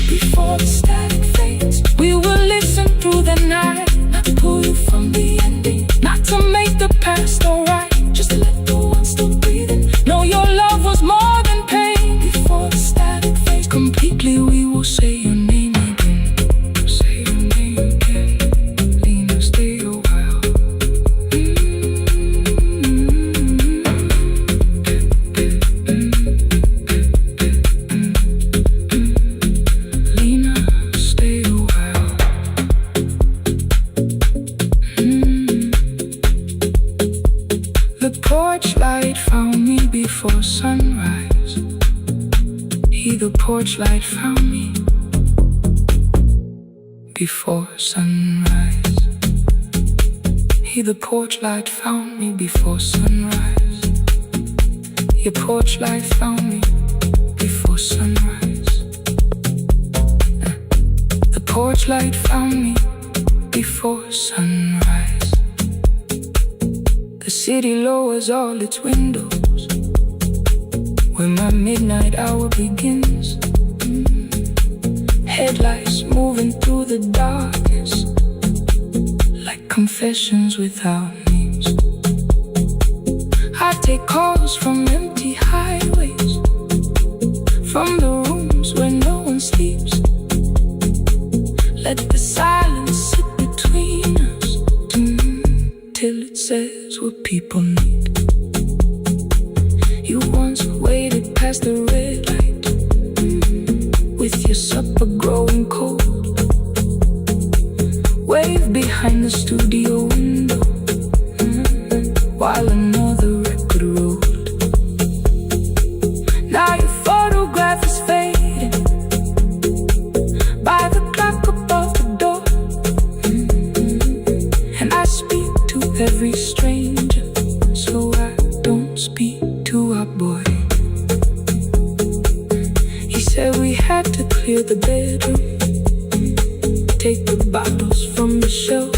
before the static fades. We will listen through the night, not pull you from the ending, not to make the past alright, just to let the one still breathing know your love was more than pain. Before the static fades completely, we will say your name again. Say your name again. Lena, stay a while. Lena, stay a while. The porch light found me before sunrise. The porch light found me before sunrise. The porch light found me before sunrise. Your porch light found me before sunrise. The porch light found me before sunrise. The city lowers all its windows when my midnight hour begins. Headlights moving through the darkness like confessions without names. I take calls from empty highways, from the rooms where no one sleeps. Let the silence sit between us till it says what people need. You once waited past the red light with your supper growing cold. Wave behind the studio window while another record rolled. Now your photograph is fading by the clock above the door. And I speak to every stranger, so I don't speak to our boy. He said we had to clear the bedroom, take the bottles from the shelf.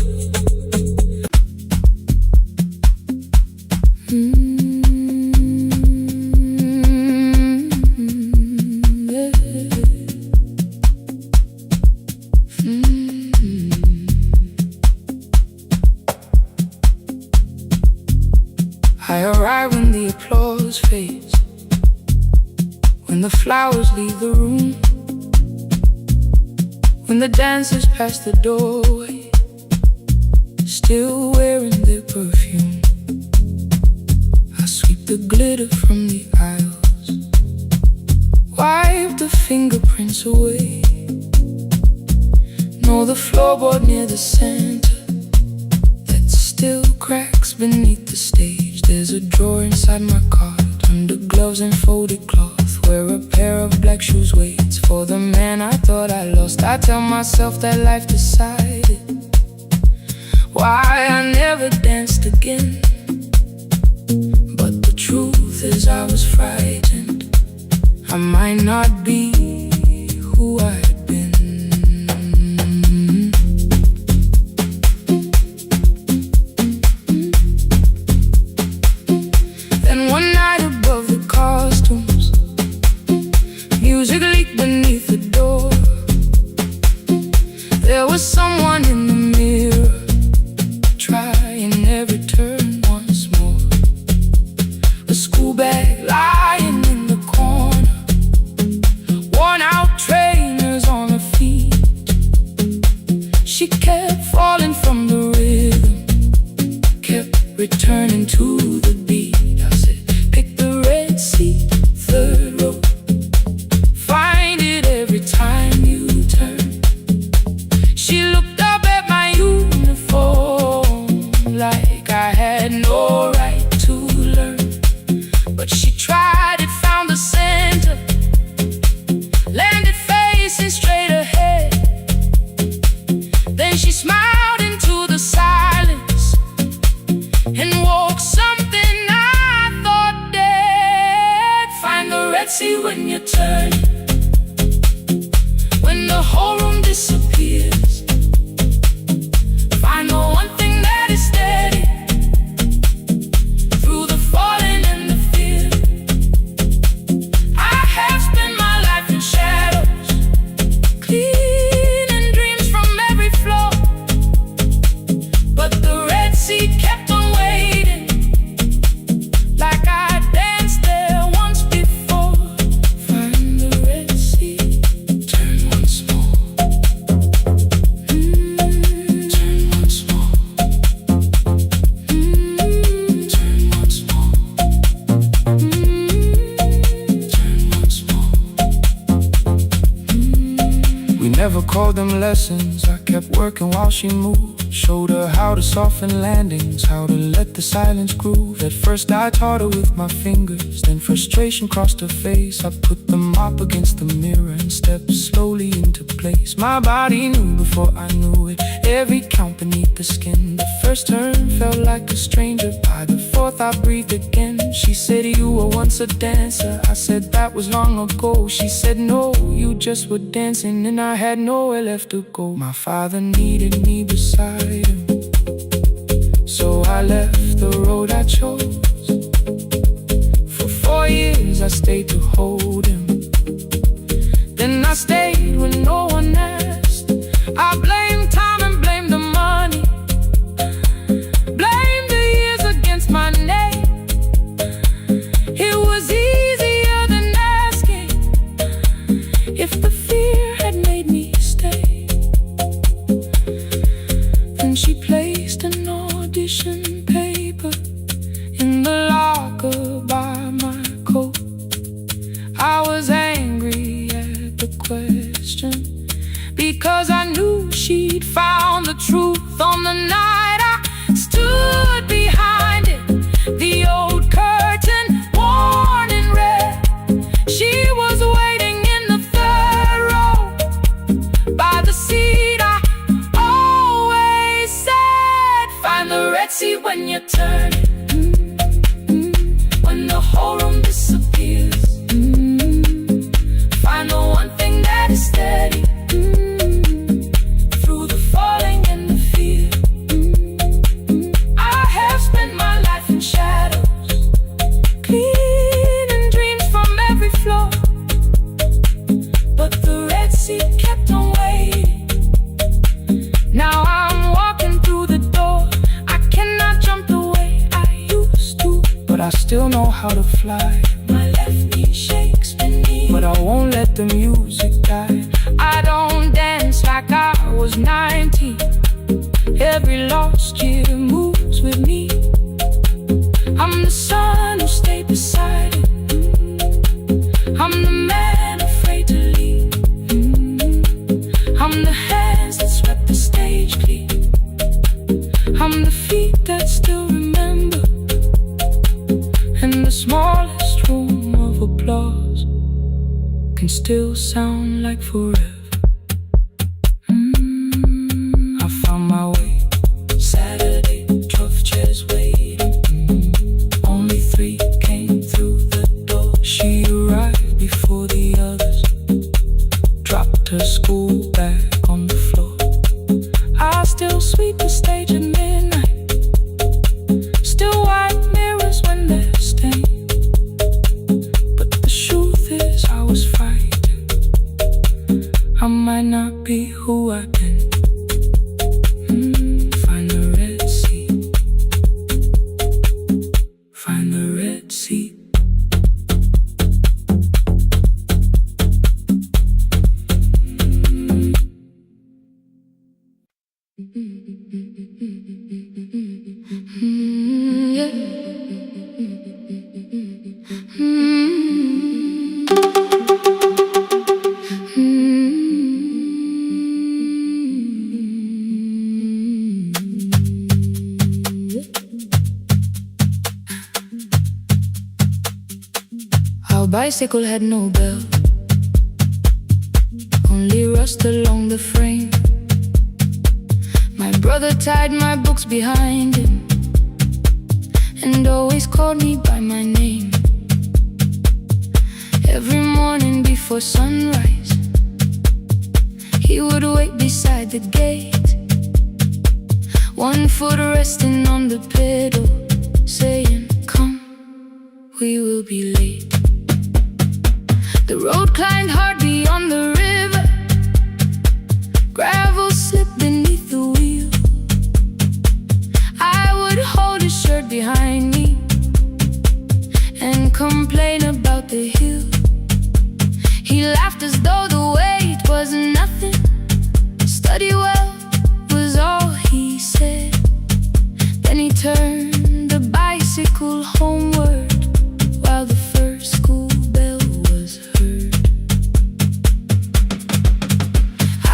I arrive when the applause fades, when the flowers leave the room, when the dancers pass the doorway, still wearing their perfume. I sweep the glitter from the aisles, wipe the fingerprints away. Know the floorboard near the center that still cracks beneath the stage. There's a drawer inside my cart, under gloves and folded cloth, where a pair of black shoes waits for the man I thought I lost. I tell myself that life decided why I never danced again. But the truth is I was frightened I might not be who I had been. Then one night above the costumes, music leaked beneath the door. There was someone in the mirror, trying every turn once more. A school bag lying in the corner, worn out trainers on her feet. She kept falling from the rhythm, kept returning to the beat. I said, pick the red seat, third row, find it every time you turn. She looked up at my uniform like I had no right to learn. But she tried it, found the center, landed facing straight ahead. Then she smiled into the silence and woke something I thought dead. Find the red sea when you turn, when the whole room disappears. Find the one thing that is steady through the falling and the fear. I have spent my life in shadows, never called them lessons. I kept working while she moved. Showed her how to soften landings, how to let the silence groove. At first I taught her with my fingers, then frustration crossed her face. I put the mop against the mirror and stepped slowly into place. My body knew before I knew it, every count beneath the skin. The first turn felt like a stranger, by the fourth I breathed again. She said, you were once a dancer. I said, that was long ago. She said, no, you just were dancing, and I had nowhere left to go. My father needed me beside him, so I left the road I chose. For 4 years I stayed to hold him, then I stayed when no one asked. I blamed time and blamed the money, blamed the years against my name. It was easier than asking if the fear had made me stay. Then she placed an audition paper in the locker by my coat. I was angry at the question, because I knew she'd found the truth on the night I stood behind it. The old curtain, worn in red. She was waiting in the third row by the seat I always said, find the red seat when you turn it. When the whole room disappears, find the one thing that is steady through the falling and the fear. I have spent my life in shadows, cleaning dreams from every floor, but the red seat kept on waiting. Now I'm walking through the door. I cannot jump the way I used to, but I still know how to fly. My left knee shakes beneath, but I won't let the music die. I don't dance like I was 19. Every lost year moves with me. I'm the son who stayed beside it. I'm the man afraid to leave. I'm the hands that swept the stage clean. I'm the feet that still remember, and the smallest room of applause can still sound like forever. I found my way. Saturday, 12 chairs waiting. Only 3 came through the door. She arrived before the others, dropped her school bag on the floor. I still sweep the stage at midnight, still wipe mirrors when they're stained. But the truth is I was frightened. I might not be who I've been. Find the red seat. Find the red seat. Our bicycle had no bell, only rust along the frame. My brother tied my books behind him and always called me by my name. Every morning before sunrise, he would wait beside the gate, one foot resting on the pedal, saying, come, we will be late. The road climbed hard beyond the river, gravel slipped beneath the wheel. I would hold his shirt behind me and complain about the hill. He laughed as though the weight was nothing. Study well was all he said. Then he turned the bicycle homeward while the first school bell was heard.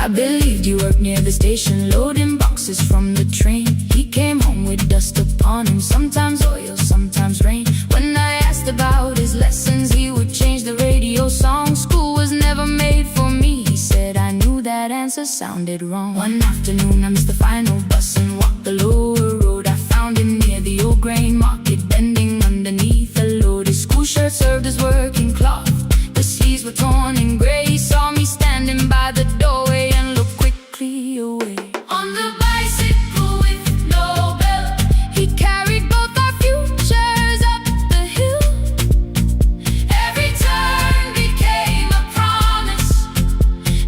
I believed you worked near the station, loading boxes from the train. He came home with dust upon him, sometimes oil, sometimes rain. When I asked about his lessons, he would change the radio song. School was never made for me, he said. I knew that answer sounded wrong. One afternoon I missed the final bus and walked the lower road. I found him near the old grain market, bending underneath a load. His school shirt served as working cloth, the sleeves were torn and gray. He saw me standing by the doorway and looked quickly away. On the bicycle with no belt, he carried both our futures up the hill. Every turn became a promise,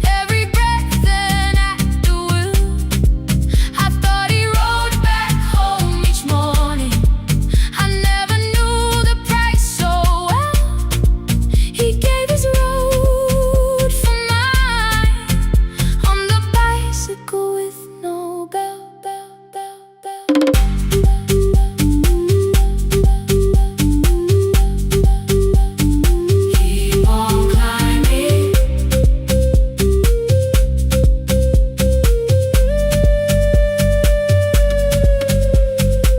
every breath an act of will. I thought he rode back home each morning, I never knew the price so well. He gave his road for mine, on the bicycle with no bell. Keep on climbing.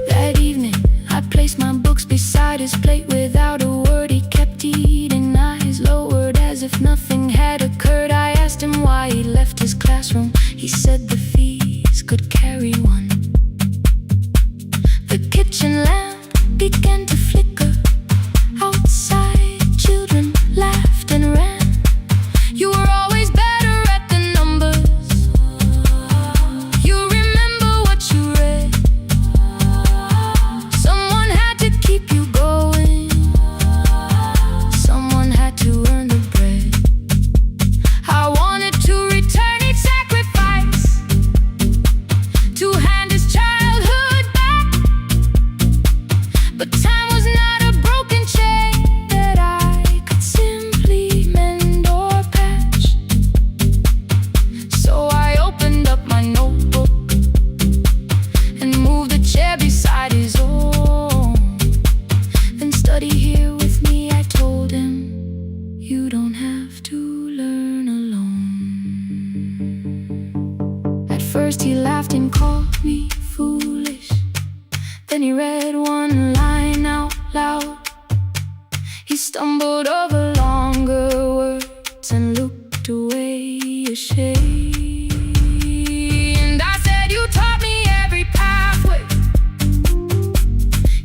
That evening, I placed my books beside his plate without a word. He kept eating, eyes lowered as if nothing had occurred. I asked him why he left his classroom. He said the fees could carry one. The kitchen lamp began to flicker. Outside, children laughed and ran. You were always better at the numbers. You remember what you read. Someone had to keep you going, someone had to earn the bread. I wanted to return each sacrifice, to hand his childhood back. But time was not a broken chain that I could simply mend or patch. So I opened up my notebook and moved the chair beside his own. Then study here with me, I told him. You don't have to learn alone. At first he laughed and called me foolish. Then he read one line out loud. He stumbled over longer words and looked away ashamed. And I said, you taught me every pathway,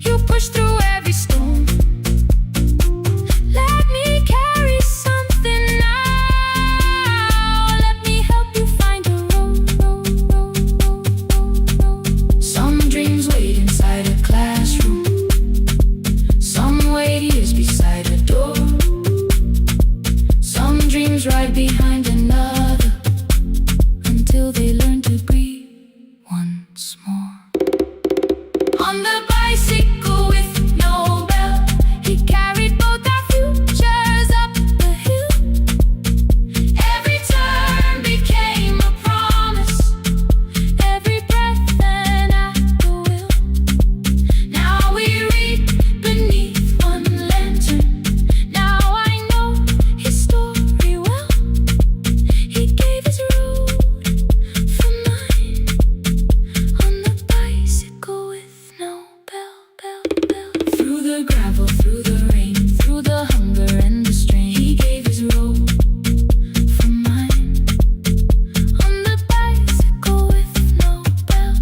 you pushed through every stone. Let me carry something now, let me help you find a road. Some dreams wait inside a classroom, some wait years beside a door. Some dreams right behind another, until they learn to breathe once more. On the bicycle with no bell, he carried both our futures up the hill. Every turn became a promise, every breath an act of will. Now we read beneath one lantern, now I know his story well. He gave his road for mine, on the bicycle with no bell. Through the gravel, through the rain, through the hunger and the strain, he gave his road for mine, on the bicycle with no bell.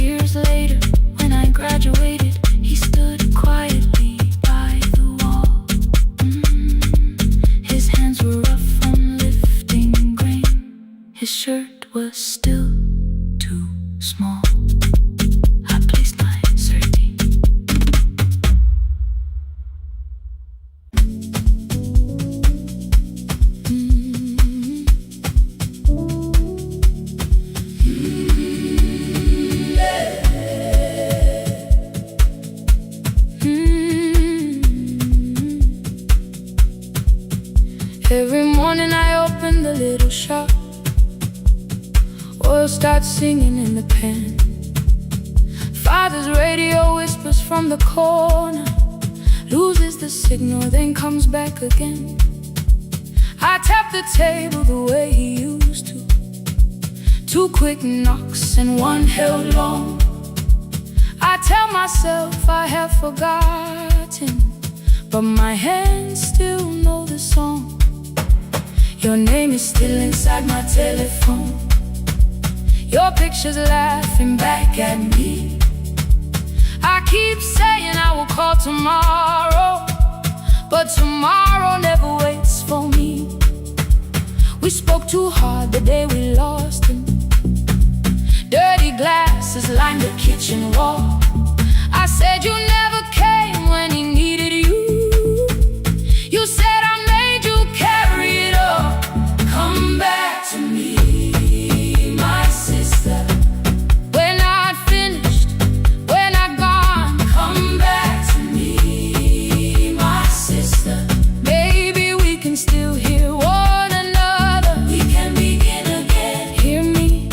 Years later, when I graduated, he stood quietly by the wall. His hands were rough from lifting grain, his shirt was still too small. I placed my certainty. Every morning I open the little shop, oil starts singing in the pan. Father's radio whispers from the corner, loses the signal, then comes back again. I tap the table the way he used to, Two quick knocks and one held long. I tell myself I have forgotten, but my hands still know the song. Your name is still inside my telephone. Your picture's laughing back at me. I keep saying I will call tomorrow, but tomorrow never waits for me. We spoke too hard the day we lost him. Dirty glasses lined the kitchen wall. I said you never came when he needed you. You said I made you carry it all. Come back to me, my sister. We're not finished, we're not gone. Come back to me, my sister. Baby, we can still hear one another. We can begin again. Hear me,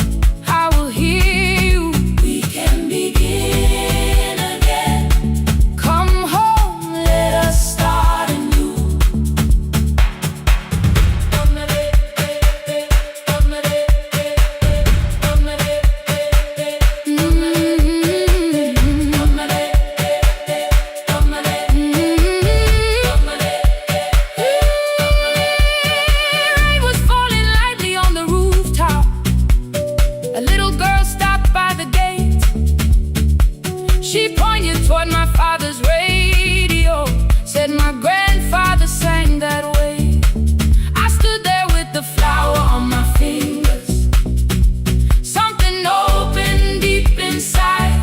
I will hear you. We can begin again. Come home, let us start anew. Rain was falling lightly on the rooftop. A little girl stopped by the gate. She pointed toward my father's radio, said my grandfather sang that way. I stood there with the flower on my fingers. Something opened deep inside.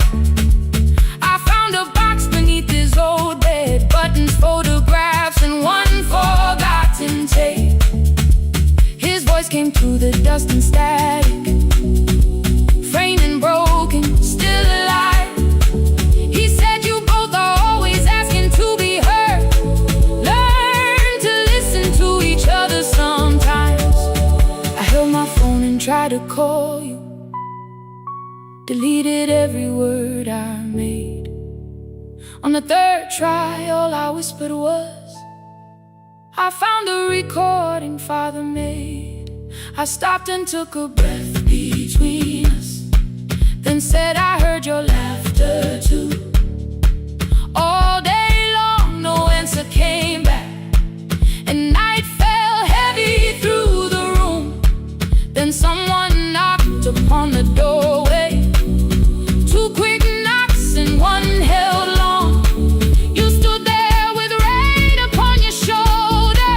I found a box beneath his old bed, buttons, photographs, and one forgotten tape. His voice came through the dust and static, framed and broken, still alive. He said you both are always asking to be heard. Learn to listen to each other sometimes. I held my phone and tried to call you, deleted every word I made. On the third try, all I whispered was, I found a recording Father made. I stopped and took a breath between us, then said I heard your laughter too. All day long, no answer came back, and night fell heavy through the room. Then someone knocked upon the doorway. Two quick knocks and one held long. You stood there with rain upon your shoulder,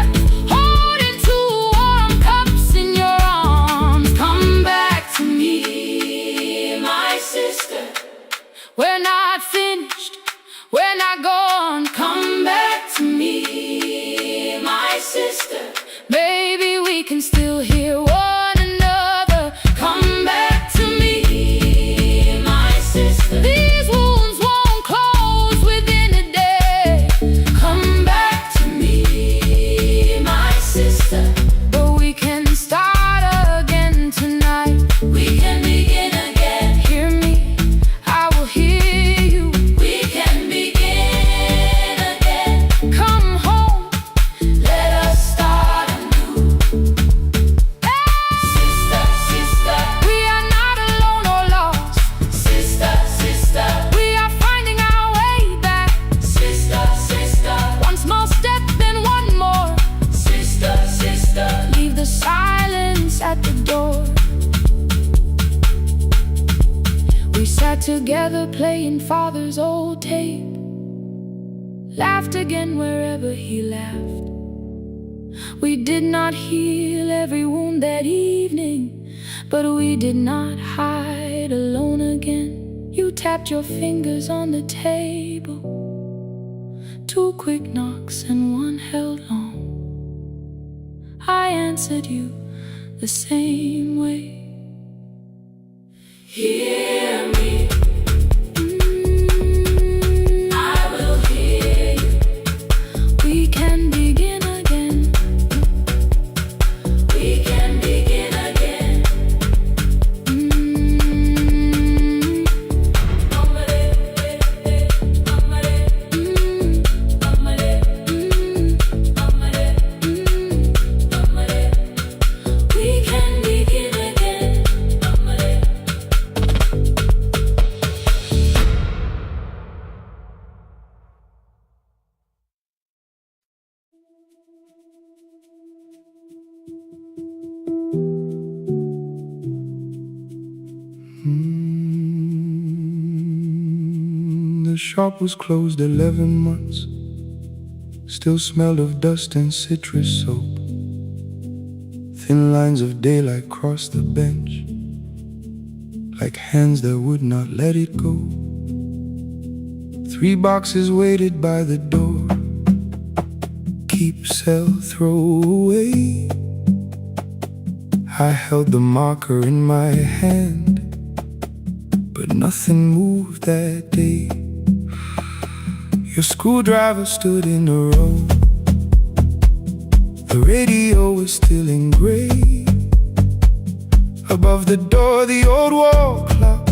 holding two warm cups in your arms. Come back to me, my sister. We're not finished, we're not gone. Come back to me, my sister. Baby, we can still hear one another. Come back to me, my sister. These wounds won't close within a day. Come back to me, my sister. But we can start again tonight. We can begin again. Hear me, I will hear you. We can begin again. Come home, let us start anew. Sister, sister, we are not alone or lost. Sister, sister, we are finding our way back. Sister, sister, one small step, then one more. Sister, sister, leave the silence at the door. We sat together playing Father's old tape, laughed again wherever he laughed. We did not heal every wound that evening, but we did not hide alone again. You tapped your fingers on the table. Two quick knocks and one held long. I answered you the same way. Hear me, I will hear you. We can begin again. We can begin again. We can begin again. The shop was closed 11 months. Still smelled of dust and citrus soap. Thin lines of daylight crossed the bench, like hands that would not let it go. 3 boxes waited by the door. Keep, sell, throw away. I held the marker in my hand, but nothing moved that day. Your screwdriver stood in a row. The radio was still in gray. Above the door, the old wall clock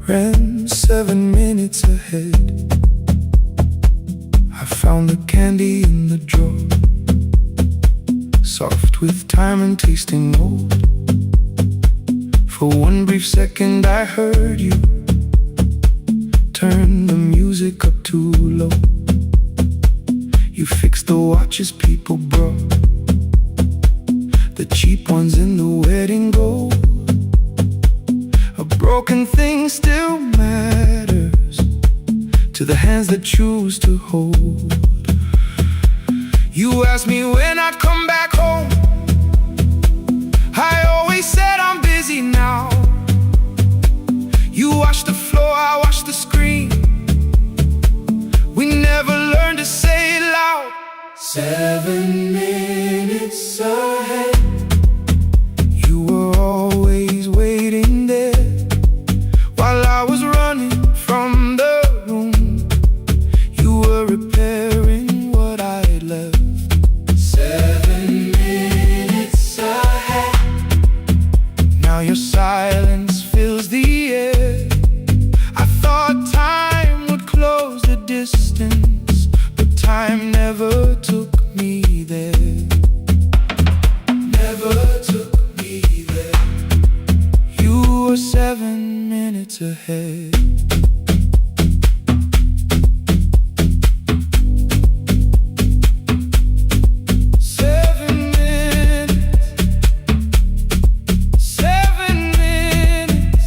ran 7 minutes ahead. I found the candy in the drawer, soft with time and tasting old. For one brief second I heard you turn the music up too low. You fixed the watches people brought, the cheap ones in the wedding gold. A broken thing still matters to the hands that choose to hold. You asked me when I'd come back home. I always said I'm busy now. You washed the floor, I washed the screen. We never learned to say it loud. 7 minutes ahead. You were always waiting there while I was running from the room. You were repairing what I had left. 7 minutes ahead. Now your silence fills the air. I thought time would close the distance, but time never took me there. Never took me there. You were 7 minutes ahead. 7 minutes. 7 minutes.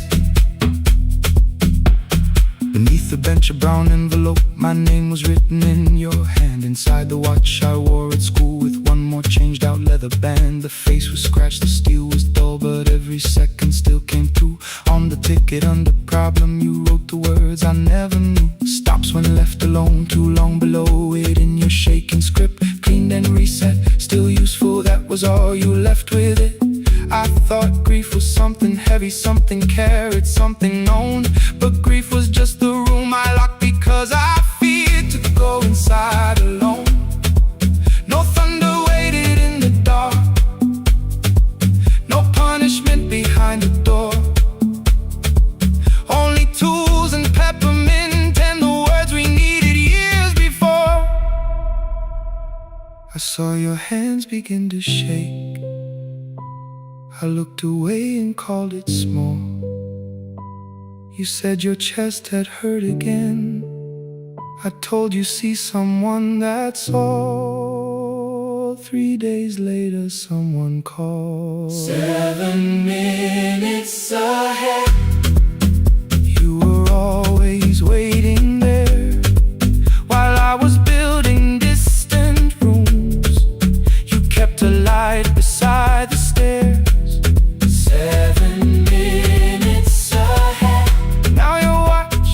Beneath the bench, a brown envelope, my name was written in your hand. Inside the watch I wore at school with one more changed out leather band. The face was scratched, the steel was dull, but every second still came through. On the ticket under problem you wrote the words I never knew. Stops when left alone, too long below it in your shaking script. Cleaned and reset, still useful, that was all you left with it. I thought grief was something heavy, something carried, something known. But grief was just the room I locked because I feared to go inside alone. No thunder waited in the dark, no punishment behind the door. Only tools and peppermint and the words we needed years before. I saw your hands begin to shake. I looked away and called it small. You said your chest had hurt again. I told you see someone, that's all. 3 days later someone called. 7 minutes ahead. You were always waiting there while I was building distant rooms. You kept a light beside the stairs. 7 minutes ahead. Now your watch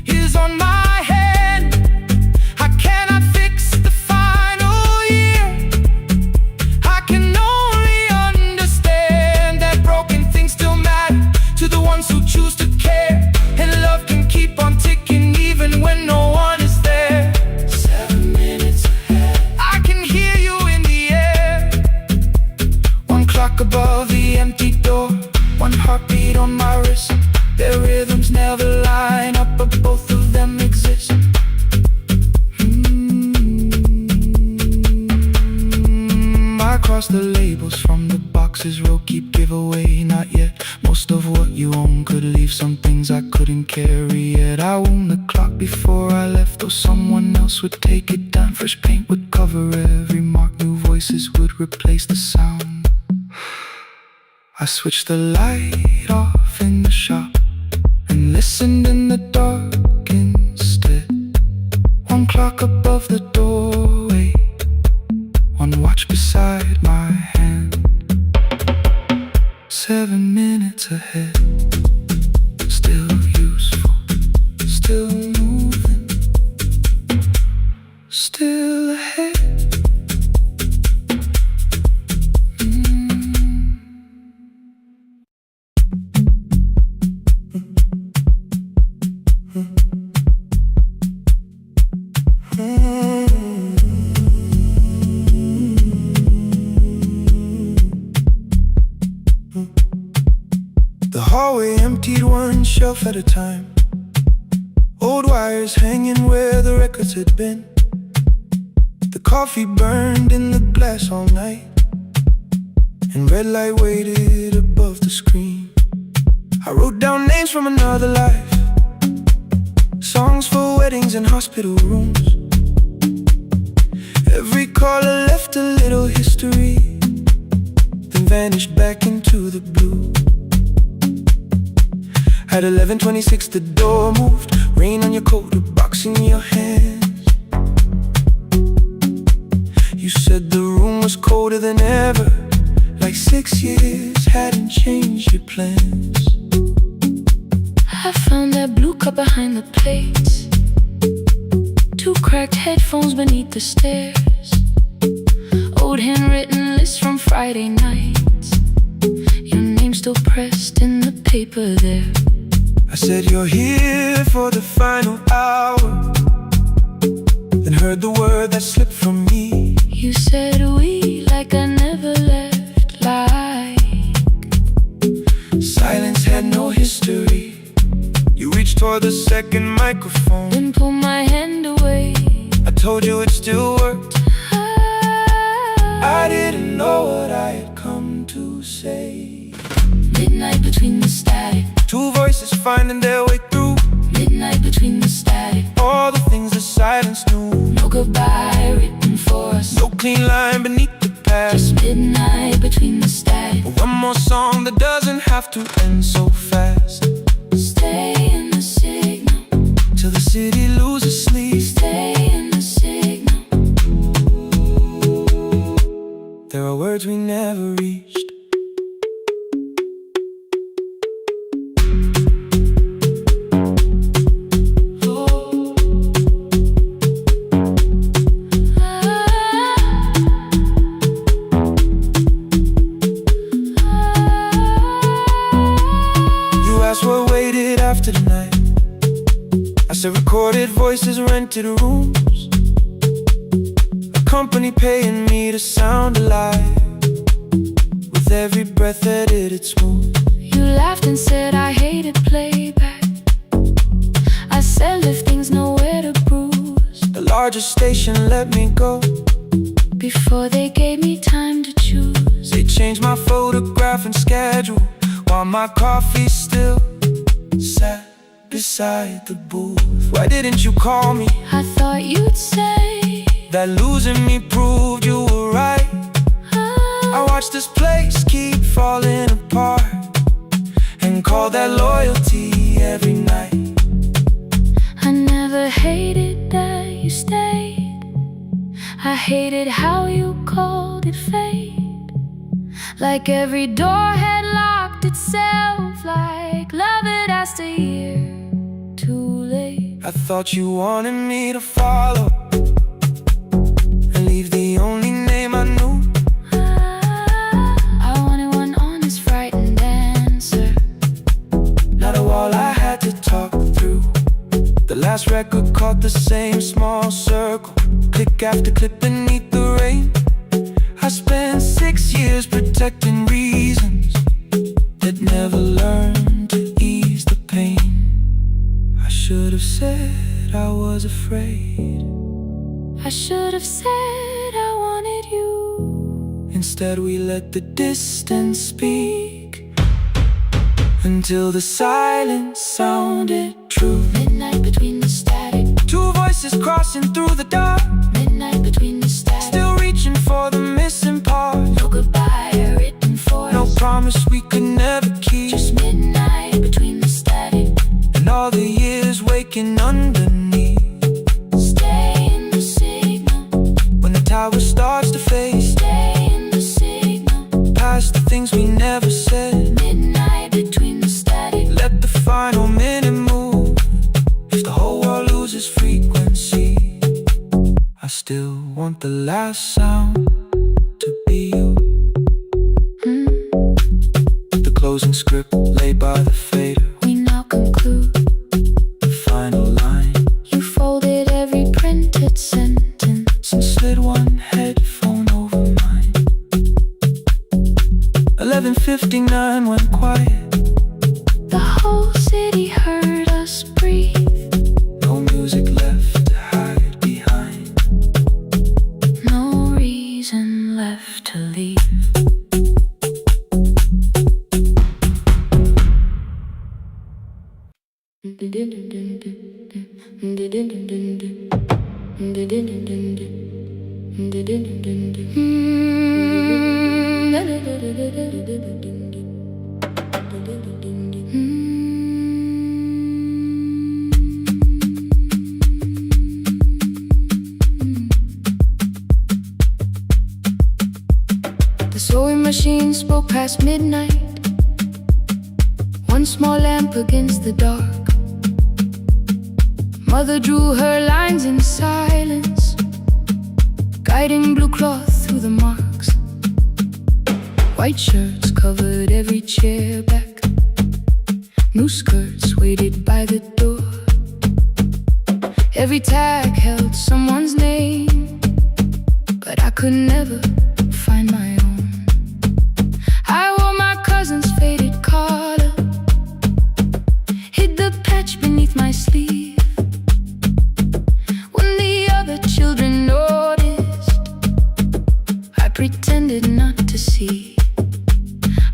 is on my hand. I cannot fix the final year. I can only understand that broken things still matter to the ones who choose to care. And love can keep on ticking even when no one is there. 7 minutes ahead. I can hear you in the air. One clock above the empty door, one heartbeat on my wrist. Their rhythms never line up, but both of them exist. I cross the labels from the boxes, row keep giveaway, not yet. Most of what you own could leave some things I couldn't carry yet. I wound the clock before I left, though someone else would take it down. Fresh paint would cover every mark, new voices would replace the sound. I switched the light off in the shop and listened in the dark of the doorway, one watch beside my hand. 7 minutes ahead, still useful, still moving, still ahead. The hallway emptied one shelf at a time, old wires hanging where the records had been. The coffee burned in the glass all night, and red light waited above the screen. I wrote down names from another life, songs for weddings and hospital rooms. Every caller left a little history, then vanished back into the blue. At 11:26 the door moved, rain on your coat, a box in your hands. You said the room was colder than ever, like 6 years hadn't changed your plans. I found that blue cup behind the plates, 2 cracked headphones beneath the stairs, old handwritten lists from Friday nights, your name still pressed in the paper there. I said you're here for the final hour, then heard the word that slipped from me. You said we like I never left, like silence had no history. You reached for the second microphone, then pulled my hand away. I told you it still worked. I didn't know what I had come to say. Midnight between the static, 2 voices finding their way through. midnight between the static, All the things the silence knew. no goodbye written for us, No clean line beneath the past. just midnight between the static. One more song that doesn't have to end so fast. Stay in the signal, Till the city loses sleep. stay in the signal. There are words we never reached. What waited after the night? I said recorded voices, rented rooms, a company paying me to sound alive, with every breath edited smooth. You laughed and said I hated playback. I said if things nowhere to bruise, The largest station let me go. before they gave me time to choose. They changed my photograph and schedule, while my coffee still sat beside the booth. Why didn't you call me? I thought you'd say That losing me proved you were right. I watched this place keep falling apart, and call that loyalty every night. I never hated that you stayed, I hated how you called it fate, like every door had locked itself, like love had asked a year too late. I thought you wanted me to follow and leave the only name I knew. I wanted one honest, frightened answer, Not a wall I had to talk through. The last record caught the same small circle, click after click beneath the rain. I spent 6 years protecting reasons that never learned to ease the pain. I should have said I was afraid. I should have said I wanted you. Instead we let the distance speak, until the silence sounded true. Midnight between the static, 2 voices crossing through the dark, midnight between the static, still reaching for the missing part. no goodbye written for No us, promise we could never keep. just midnight between the static, And all the years waking underneath. stay in the city. never said. Midnight between the static. Let the final minute move. If the whole world loses frequency, I still want the last sound to be you. The closing script laid by the fader. We now conclude The final line. You folded every printed sentence And slid one headphone over mine. 11:59 went quiet. The whole city heard us breathe. No music left to hide behind. No reason left to leave. The sewing machine spoke past midnight. One small lamp against the dark. Mother drew her lines in silence, guiding blue cloth through the marks. White shirts covered every chair back. New skirts waited by the door. Every tag held someone's name, but I could never find my own. I wore my cousin's faded collar, hid the patch beneath my sleeve. When the other children noticed, I pretended not to see.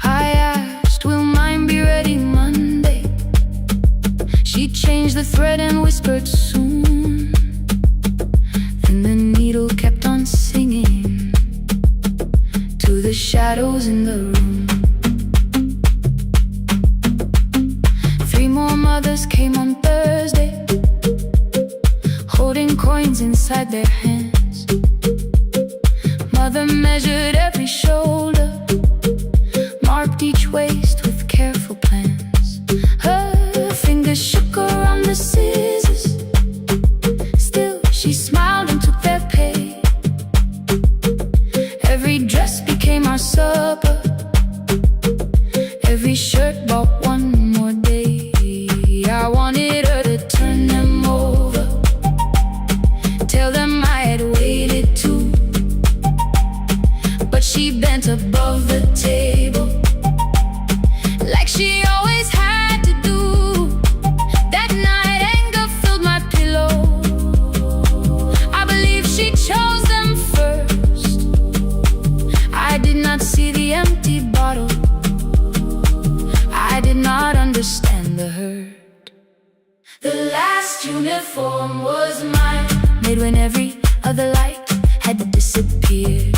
I asked, will mine be ready Monday? She changed the thread and whispered soon. Then the needle kept on singing to the shadows in the room. 3 more mothers came on Thursday, holding coins inside their hands. Mother measured every shoulder, marked each waist with careful plans. Her fingers shook around the scissors. Still she smiled and took their pay. Every dress became our supper. Every shirt bought one more day. I wanted her to turn them over, tell them I had waited too. But she bent above the table, like she always had to do. That night anger filled my pillow. I believe she chose them first. I did not see the empty bottle. I did not understand the hurt. The last uniform was mine, made when every other light had disappeared.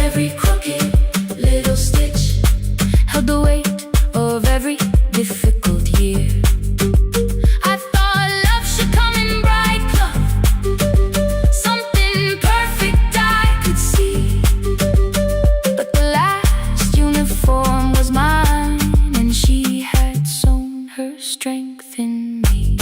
Every crooked little stitch held the weight of every difficult year. I thought love should come in bright color, something perfect I could see. But the last uniform was mine, and she had sewn her strength in me.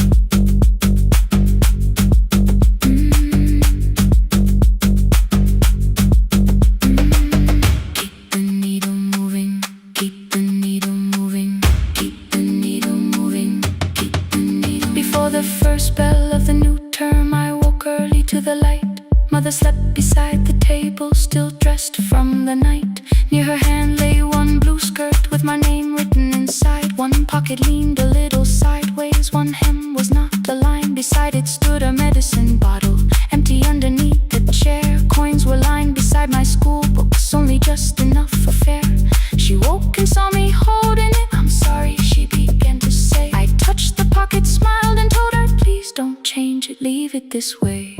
Keep the needle moving, keep the needle moving, keep the needle moving, keep the needle. Before the first bell of the new term, I woke early to the light. Mother slept beside the table, still dressed from the night. Near her hand lay one blue skirt with my name written inside. One pocket leaned a little sideways, one hem was not aligned. Beside it stood a medicine bottle, empty underneath the chair. Coins were lined beside my school books, only just enough for fare. She woke and saw me holding it. I'm sorry, she began to say. I touched the pocket, smiled and told her, please don't change it, leave it this way.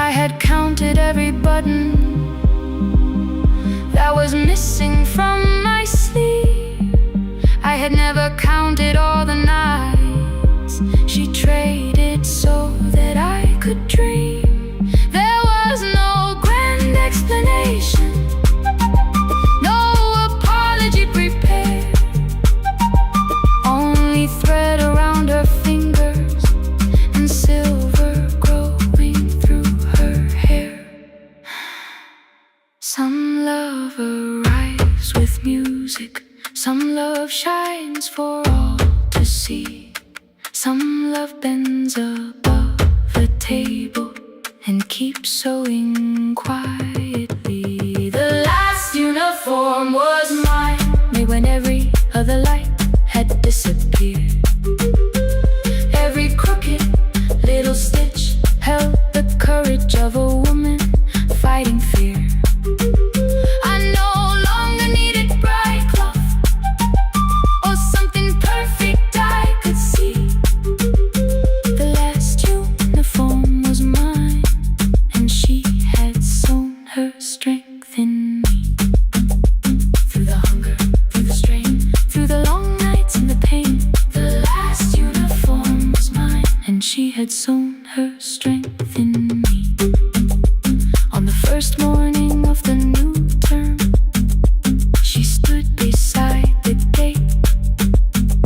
I had counted every button that was missing from my sleeve. I had never counted all the nights she traded so that I could dream. There was no grand explanation, love arrives with music. Some love shines for all to see. Some love bends above the table and keeps sewing quietly. The last uniform was mine, made when every other light had disappeared. Every crooked little stitch held the courage of a woman fighting fear. I no longer needed bright cloth or something perfect I could see. The last uniform was mine, and she had sewn her strength in me. Through the hunger, through the strain, through the long nights and the pain, the last uniform was mine, and she had sewn her strength in me. On the first morning of the new term, she stood beside the gate.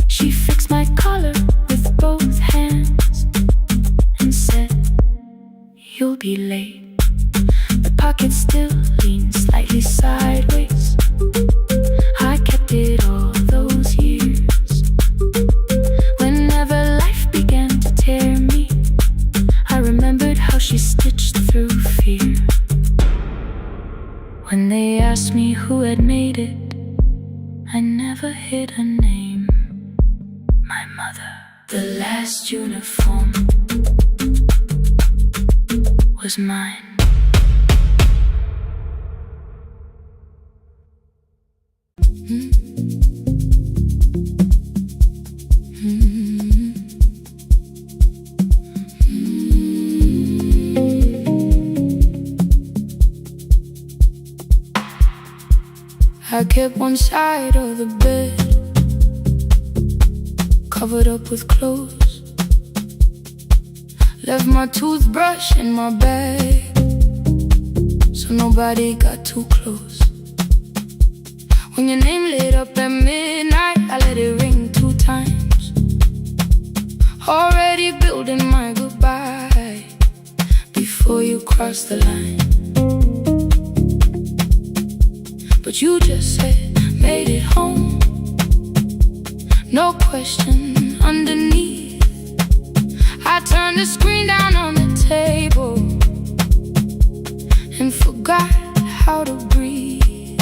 She fixed my collar with both hands and said, "You'll be late." The pocket still leaned slightly sideways. I kept it all those years. Whenever life began to tear me, I remembered how she stitched through fear. When they asked me who had made it, I never hid a name. My mother. The last uniform was mine. I kept one side of the bed covered up with clothes. Left my toothbrush in my bag so nobody got too close. When your name lit up at midnight, I let it ring 2 times. Already building my goodbye before you cross the line. But you just said, made it home. No question underneath. I turned the screen down on the table and forgot how to breathe.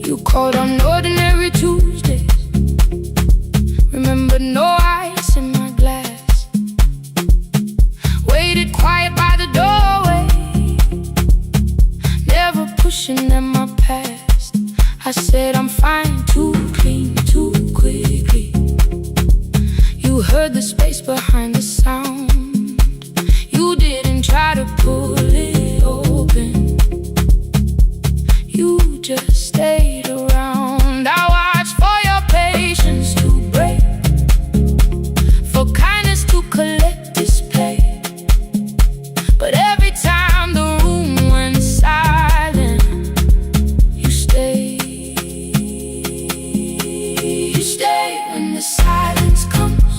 You called on ordinary Tuesdays. Remember, no ice in my glass. Waited quiet by the doorway, never pushing at my past. I said I'm fine, too clean, too quickly. You heard the space behind the sound. You didn't try to pull it open. You just stayed around. I watched for your patience to break, for kindness to collect display. But every time the room went silent, you stayed. When the silence comes,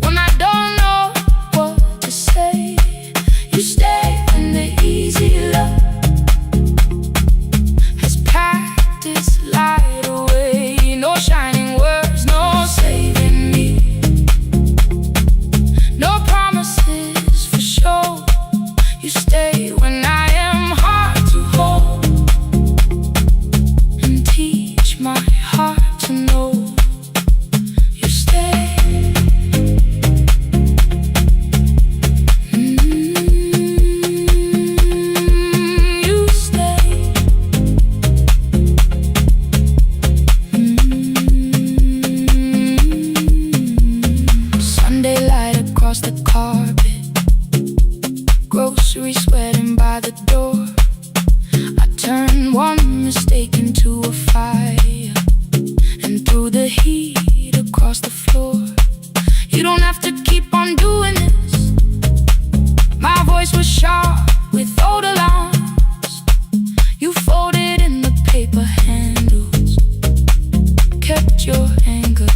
when I don't know what to say, you stay when the easy love has packed its light away. No shining words, no saving me, no promises for sure. You stay when I am hard to hold and teach my heart to know. You stay. You stay. Sunday light across the carpet, groceries sweating by the door. I turned one mistake into a fire, and through the heat across the floor. You don't have to keep on doing this. My voice was sharp with old alarms. You folded in the paper handles, kept your anger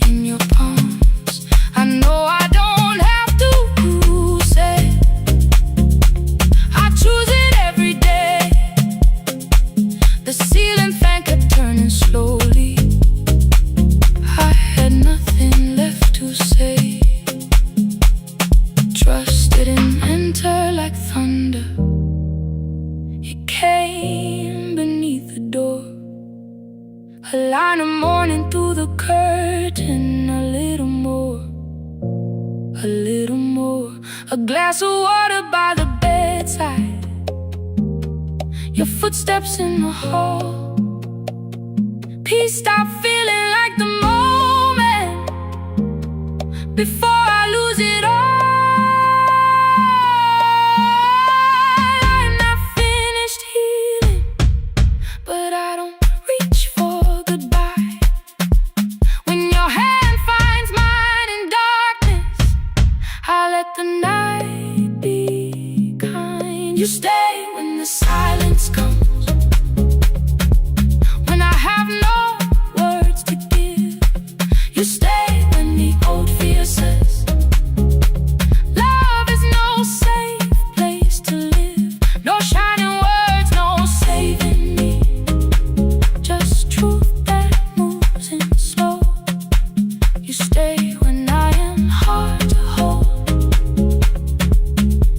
in your palms. I know I don't have to say I choose it every day. came beneath the door. A line of morning through the curtain. A little more, a little more. A glass of water by the bedside. Your footsteps in the hall. Peace, stop feeling like the moment before I lose it all. I'm not finished healing, but I don't reach for goodbye. When your hand finds mine in darkness, I let the night be kind. You stay when the silence comes. When I have no words to give, you stay when the old fear says love is no safe place to live. No shining words, no saving me. Just truth that moves in slow. You stay when I am hard to hold,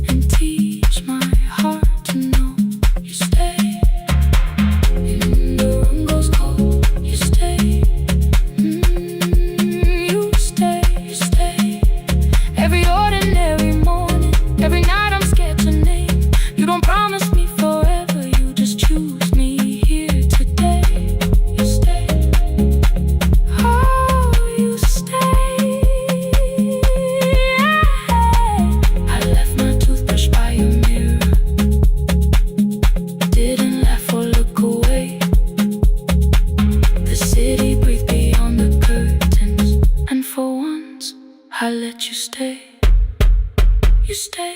and teach my heart to know. You stay when the room goes cold. You stay, you stay, you stay. Every ordinary morning, every night I'm scared to name. You don't promise me forever, you just choose me here today. You stay, oh, you stay. I left my toothbrush by your mirror. Didn't laugh or look away. The city breathed beyond the curtains, and for once I let you stay. You stay,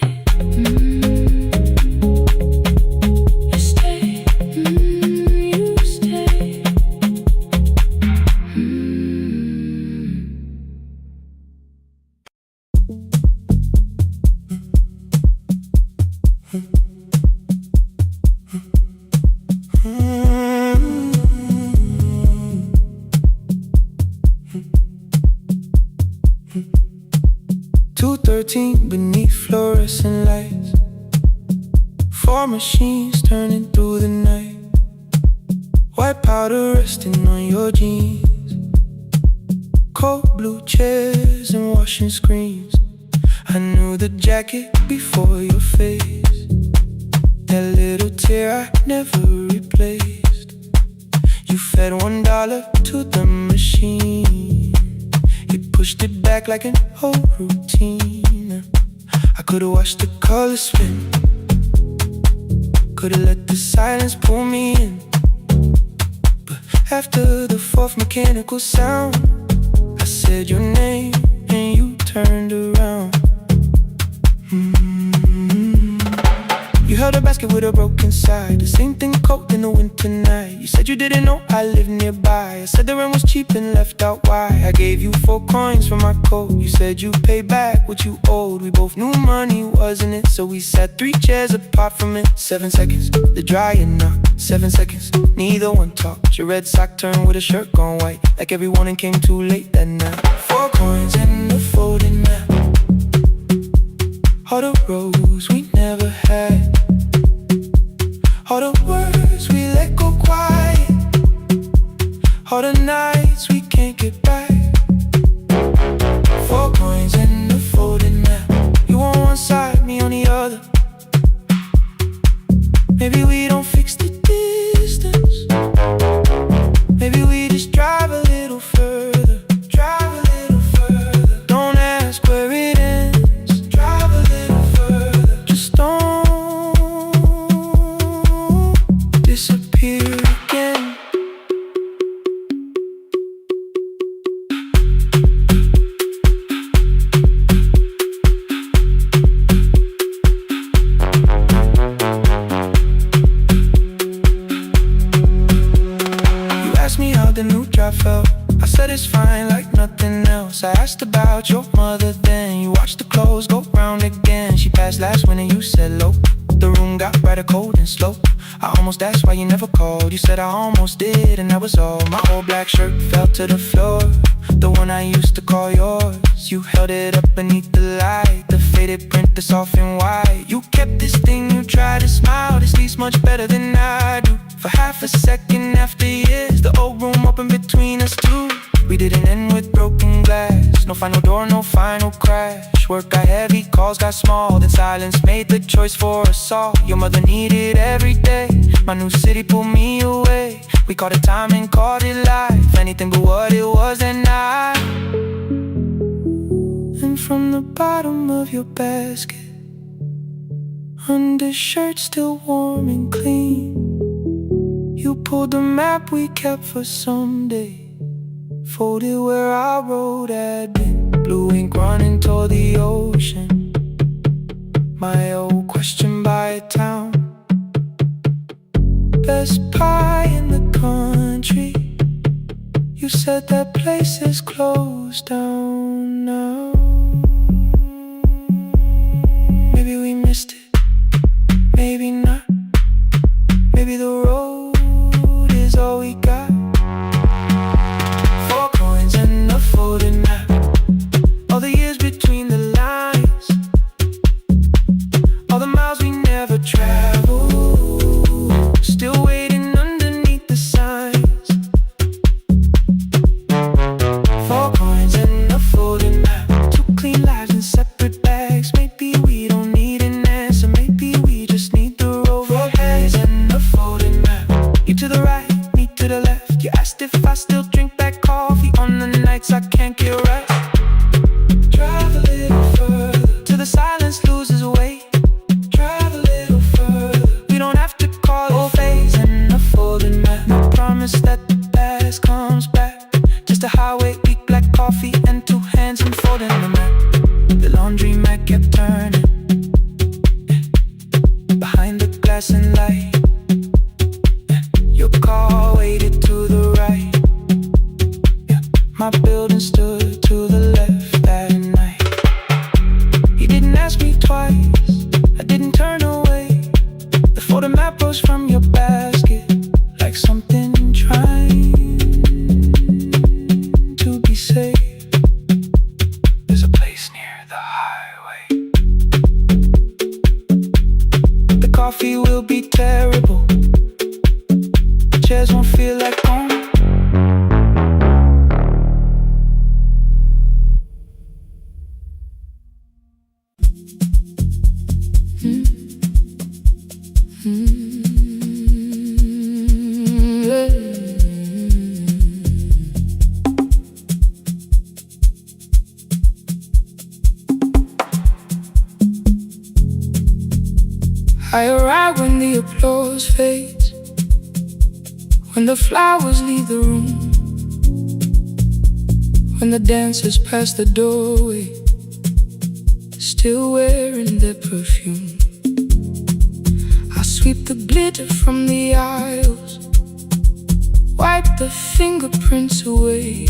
you stay, you stay. 2:13 beneath fluorescent lights. 4 machines turning through the night. White powder resting on your jeans. Cold blue chairs and washing screens. I knew the jacket before your face. That little tear I never replaced. You fed $1 to the machine. You pushed it back like an old routine. I could've watched the colors spin. Could've let the silence pull me in. But after the 4th mechanical sound, I said your name and you turned around. You held a basket with a broken side. The same thing cold in the winter night. You said you didn't know I lived nearby. I said the rent was cheap and left out why. I gave you 4 coins for my coat. You said you'd pay back what you owed. We both knew money wasn't it, so we sat 3 chairs apart from it. 7 seconds, the dryer knocked. 7 seconds, neither one talked. Your red sock turned with a shirt gone white, like every morning came too late that night. 4 coins and a folding map. All the roads we never had. All the words we let go quiet. All the nights we can't get back. 4 coins and a folding map. You on one side, me on the other. Maybe we don't fix the distance. Maybe we just drive a little further. Drive a little further. Don't ask where it ends. Drive a little further. Just don't disappear again. You asked me how the new job felt. I said it's fine like nothing else. I asked about your mother then. You watched the clothes go round again. She passed last winter, you said low. The room got rather cold and slow. I almost asked why you never called. You said I almost did, and that was all. My old black shirt fell to the floor, the one I used to call yours. You held it up beneath the light, the faded print that's off in white. You kept this thing, you tried to smile. This leaves much better than I do. For half a second after years, the old room opened between us two. We didn't end with broken glass. No final door, no final crash. Work got heavy, calls got small. Then silence made the choice for us all. Your mother needed every day. My new city pulled me away. We called it time and called it life. Anything but what it was that night. And from the bottom of your basket, undershirt still warm and clean, you pulled the map we kept for someday. Folded where our road had been. Blue ink running toward the ocean. My old question by a town. Best pie in the country. You said that place is closed down now. Maybe we missed it, maybe not. Maybe the road is all we got. Folded map, all the years between the lines, all the miles we never traveled, still waiting underneath the signs. 4 coins and a folded map, 2 clean lives in separate bags. Maybe we don't need an answer, maybe we just need the road. 4 hands and a folded map, you to the right, me to the left. You asked if I still drink that coffee on the nights I can't get right. Drive a little further till the silence loses weight. Drive a little further, we don't have to call it phase and a folding map. No promise that the past comes back, just a highway, weak black coffee and 2 hands and folding the map. The laundry mat kept turning behind the glass and light. Your car waited to the right. My building stood to the left that night. You didn't ask me twice, I didn't turn away. The photo map rose from your basket like something trying to be safe. There's a place near the highway. The coffee will be terrible, the chairs won't feel like home. I arrive when the applause fades, when the flowers leave the room, when the dancers pass the doorway, still wearing their perfume. I sweep the glitter from the aisles, wipe the fingerprints away.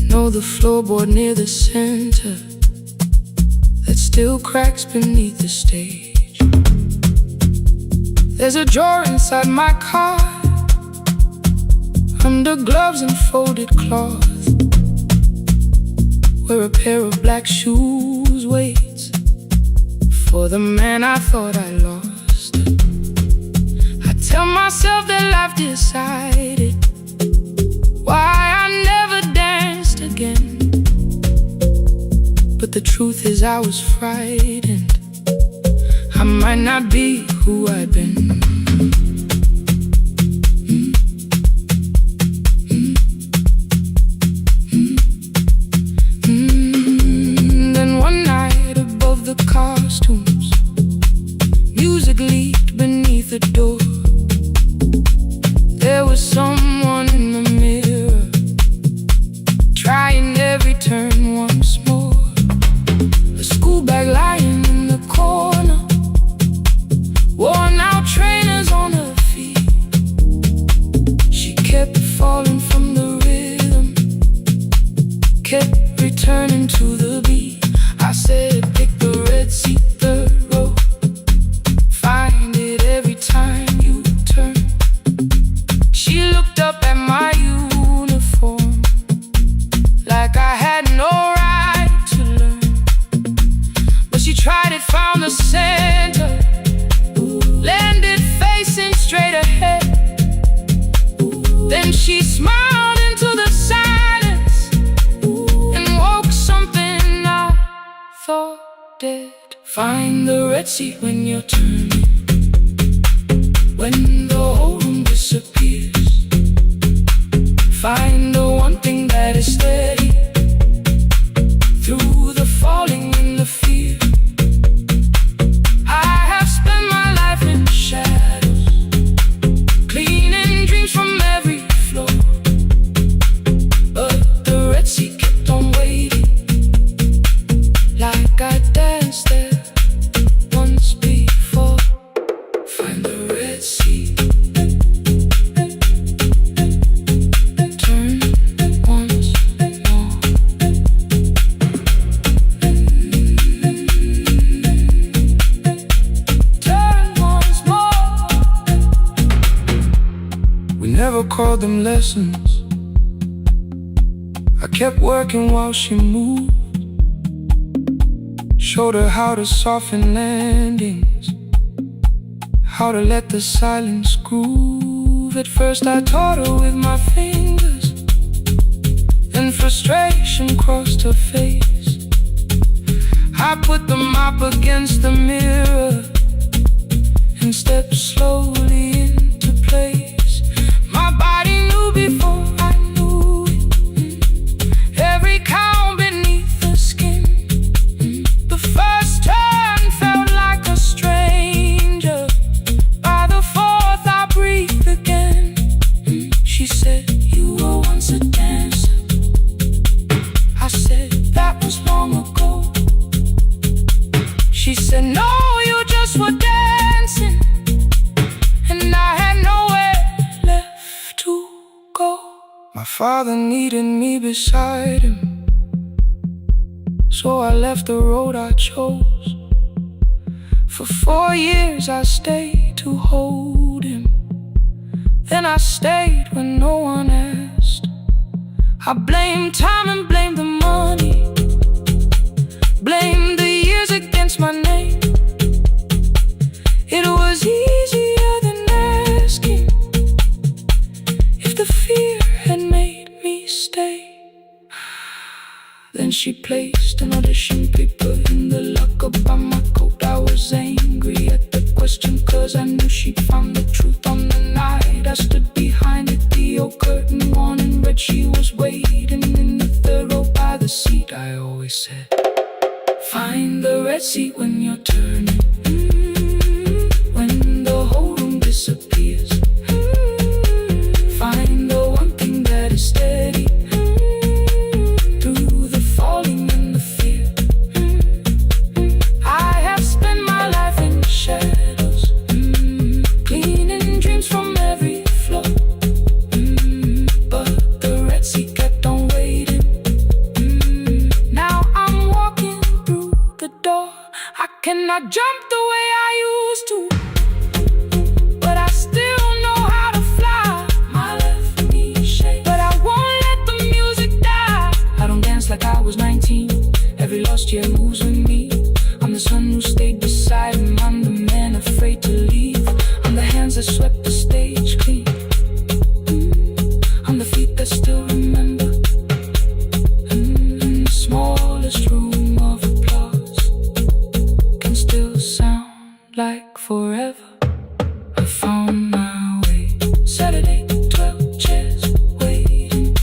Know the floorboard near the center that still cracks beneath the stage. There's a drawer inside my car, under gloves and folded cloth, where a pair of black shoes waits for the man I thought I lost. I tell myself that life decided why I never danced again, but the truth is I was frightened. I might not be who I've been. Then one night above the costumes, music leaked beneath the door. There was someone in the mirror, trying every turn once more. A school bag lying in the corner, worn out trainers on Find the Red Sea when you're turning, when the whole room disappears. Find the one thing that is steady through the falling and the fear. I have spent my life in shadows, cleaning dreams from every floor, but the Red Sea kept on waiting, like I danced there once before. Find the Red Sea, turn once more. Turn once more. We never called them lessons. I kept working while she moved, showed her how to soften landings, how to let the silence groove. At first I taught her with my fingers, then frustration crossed her face. I put the mop against the mirror and stepped slowly into place. My body knew before I knew it, every count beneath the skin. The first turn felt like a stranger. By the fourth I breathed again. She said, you were once a dancer. I said, that was long ago. She said, no, you just were dancing. And I had nowhere left to go. My father needed me beside him, so I left the road I chose. For 4 years I stayed to hold him, then I stayed when no one asked. I blamed time and blamed the money, blamed the years against my name. It was easier than asking if the fear had made me stay. Then she placed an audition paper in the locker by my coat. I was angry at the question, cause I knew she'd found the truth on the night I stood behind it. The old curtain worn in red, she was waiting in the third row by the seat. I always said, find the Red Sea when you're turning, when the whole room disappears. Find the one thing that is steady through the falling and the fear. I have spent my life in shadows, cleaning dreams from every floor, but the Red Sea kept on waiting. Now I'm walking through the door. I cannot jump the way I used to, but I still know how to fly. My left knee shakes, but I won't let the music die. I don't dance like I was 19. Every lost year moves with me. I'm the son who stayed beside him. I'm the man afraid to leave. I'm the hands that swept the stage clean. I'm the feet that still remember. In the smallest room of applause can still sound like forever. I found my way. Saturday, 12 chairs waiting.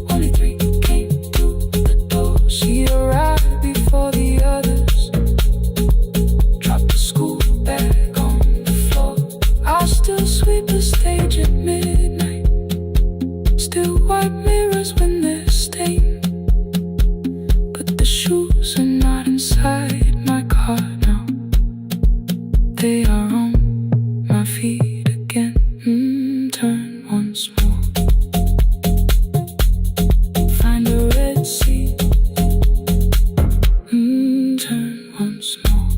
Only 3 came through the door. She arrived before the others, dropped the school bag on the floor. I'll still sweep the stage at midnight, still wipe mirrors when they're stained. But the shoes are not inside my car now. They are on my feet again. Turn once more. Find the Red Sea. Turn once more.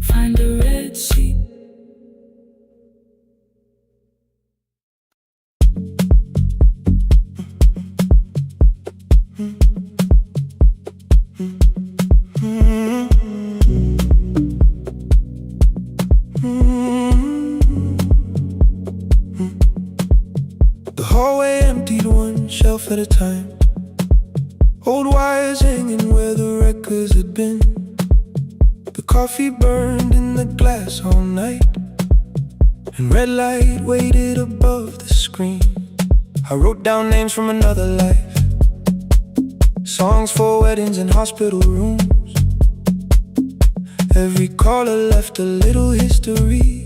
Find the Red Sea. Cold wires hanging where the records had been. The coffee burned in the glass all night, and red light waited above the screen. I wrote down names from another life, songs for weddings and hospital rooms. Every caller left a little history,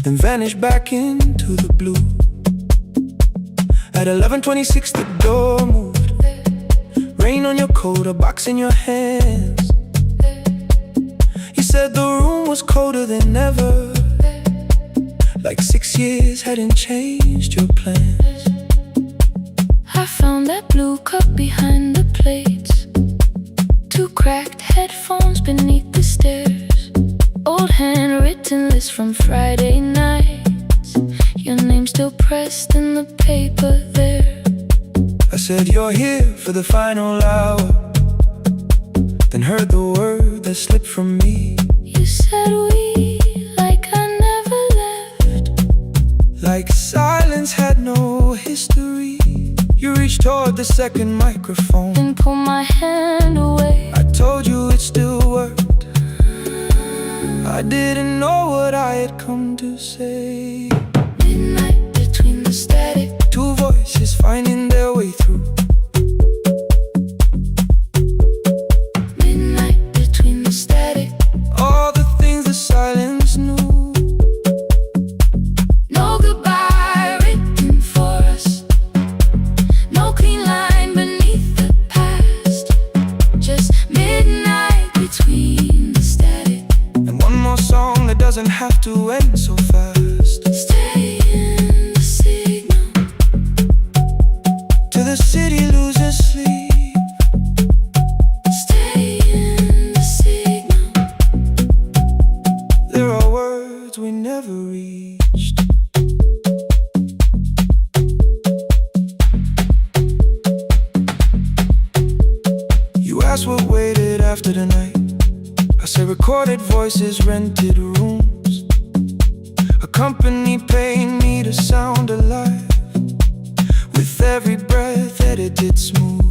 then vanished back into the blue. At 11:26 the door moved. Rain on your coat, a box in your hands. You said the room was colder than ever, like 6 years hadn't changed your plans. I found that blue cup behind the plates, 2 cracked headphones beneath the stairs, old handwritten list from Friday nights, your name still pressed in the paper there. I said you're here for the final hour, then heard the word that slipped from me. You said we, like I never left, like silence had no history. You reached toward the second microphone, then pulled my hand away. I told you it still worked. I didn't know what I had come to say. Midnight between the static, 2 voices finding their way through. midnight between the static, All the things the silence knew. no goodbye written for us, no clean line beneath the past, just midnight between the static. And one more song that doesn't have to end so fast. Stay in the signal, Till the city loses sleep. stay in the signal. There are words we never reached. You asked what waited after the night. I said recorded voices, rented rooms, a company paying me to sound alive, with every breath edited smooth.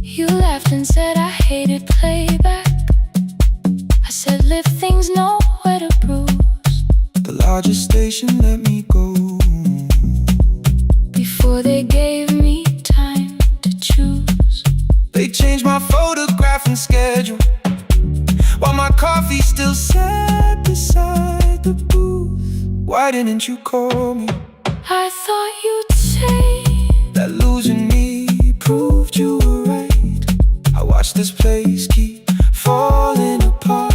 You laughed and said I hated playback. I said live things nowhere to bruise, The largest station let me go. before they gave me time to choose. They changed my photograph and schedule, while my coffee still sat beside the booth. Why didn't you call me? I thought you'd say That losing me proved you were right. I watched this place keep falling apart,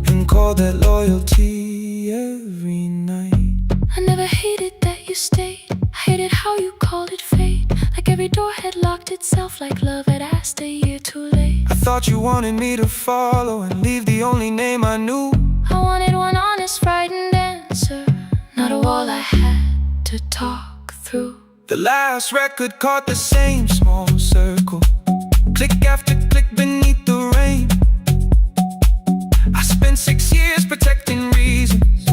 and called that loyalty every night. I never hated that you stayed. I hated how you called it fate, like every door had locked itself, like love had asked a year too late. I thought you wanted me to follow and leave the only name I knew. I wanted one honest, frightened answer, not a wall I had to talk through. The last record caught the same small circle, click after click beneath the rain. I spent 6 years protecting reasons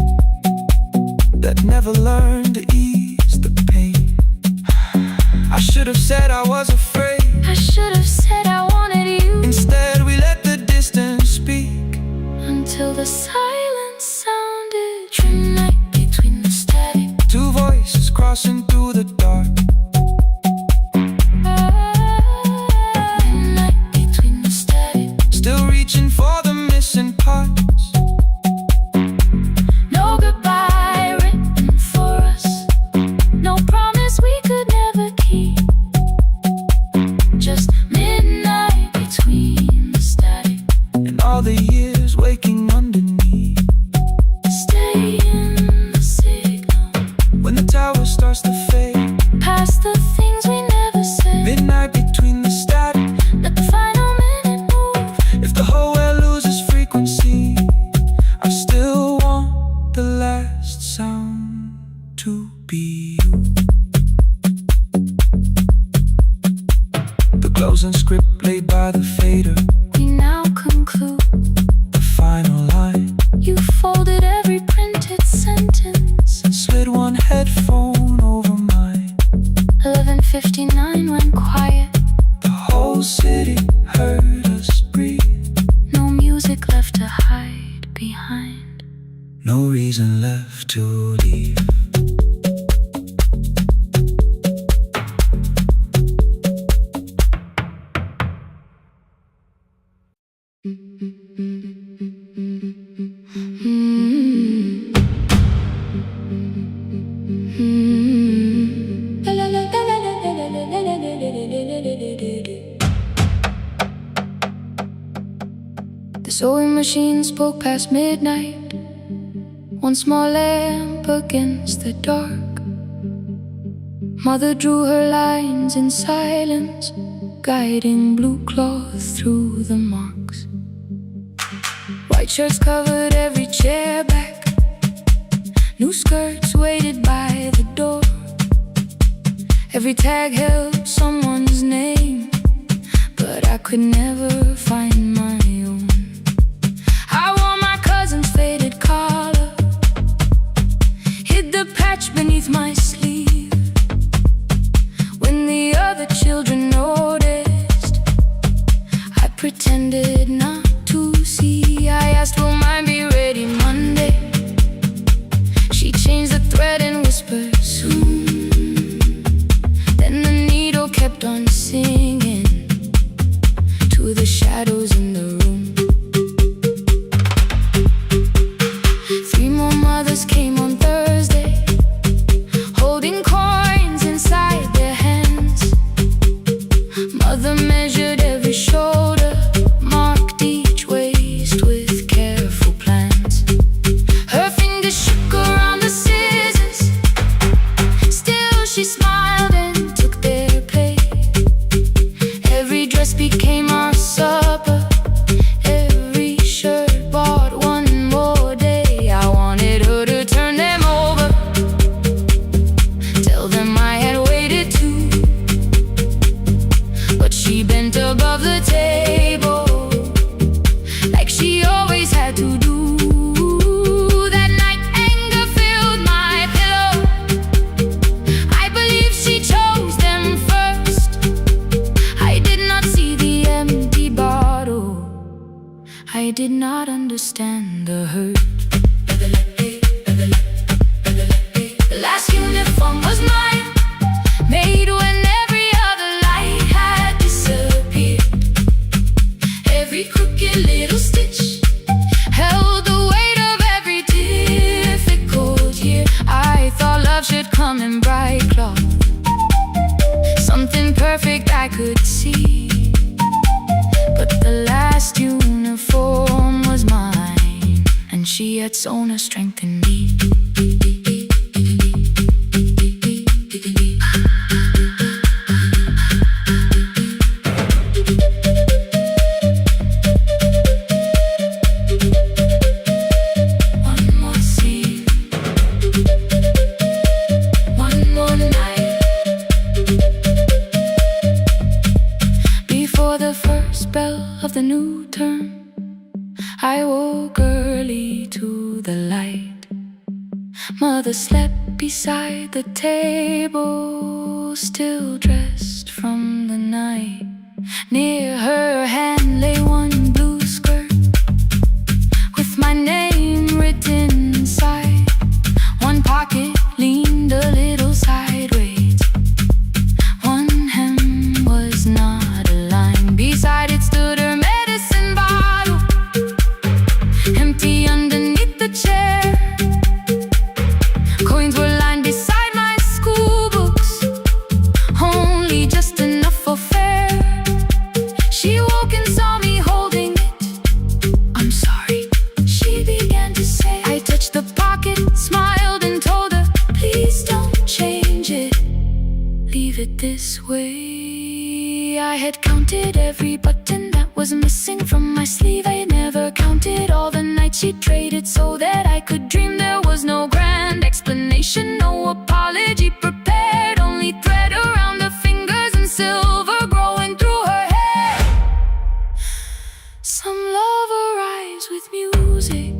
that never learned to ease the pain. I should have said I was afraid. I should have said I wanted you. Instead we let the distance speak, Until the silence sounded. Midnight between the static, 2 voices crossing through the dark. midnight between the static, Still reaching for the missing parts. no goodbye written for us, no promise we could never keep, just midnight between the static, And all the years waking underneath. stay in the signal. When the tower starts to fade, mind. No reason left to leave. The sewing machine spoke past midnight, one small lamp against the dark. Mother drew her lines in silence, guiding blue cloth through the marks. White shirts covered every chair back, new skirts waited by the door. Every tag held someone's name, but I could never find my own. I wore my cousin's faded collar, hid the patch beneath my sleeve. When the other children noticed, I pretended not to see. I asked, will mine be ready Monday? She changed the thread and whispered, soon. Then the needle kept on singing to the shadows in the room. 3 more mothers came on Thursday, holding coins inside their hands. Mother measured every shoulder, marked each waist with careful plans. Her fingers shook around the scissors, still she smiled and took their place. Every dress became our supper, every shirt bought one more day. I wanted her to turn them over, tell them I had waited too. But she bent above the table, like she always had to do. That night anger filled my pillow, I believe she chose them first. I did not see the empty bottle, I did not understand the hurt. The last uniform was mine, made when every other light had disappeared. Every crooked little stitch held the weight of every difficult year. I thought love should come in bright cloth, something perfect I could see. But the last uniform was mine, and she had sewn her strength in me. One more scene, one more night. Before the first bell of the new term, I woke early to the light. Mother slept beside the table, still dressed from the night. Near her hand lay one blue skirt with my name written inside. One pocket leaned a little sideways, one hem was not aligned. Beside it stood her medicine bottle, empty underneath the chair. Coins were lined beside my school books, only just enough for fare. She woke and saw me holding it. I'm sorry, she began to say. I touched the pocket, smiled and told her, please don't change it, leave it this way. I had counted every button that was missing from my sleeve. I never counted all the nights she traded so that I could dream. There was no grand explanation, no apology prepared, only thread around her fingers and silver growing through her hair. Some love arrives with music,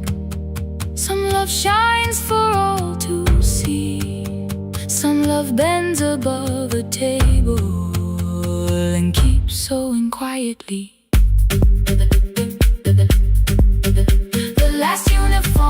some love shines for all to see. Some love bends above a table and keeps sewing quietly. The last uniform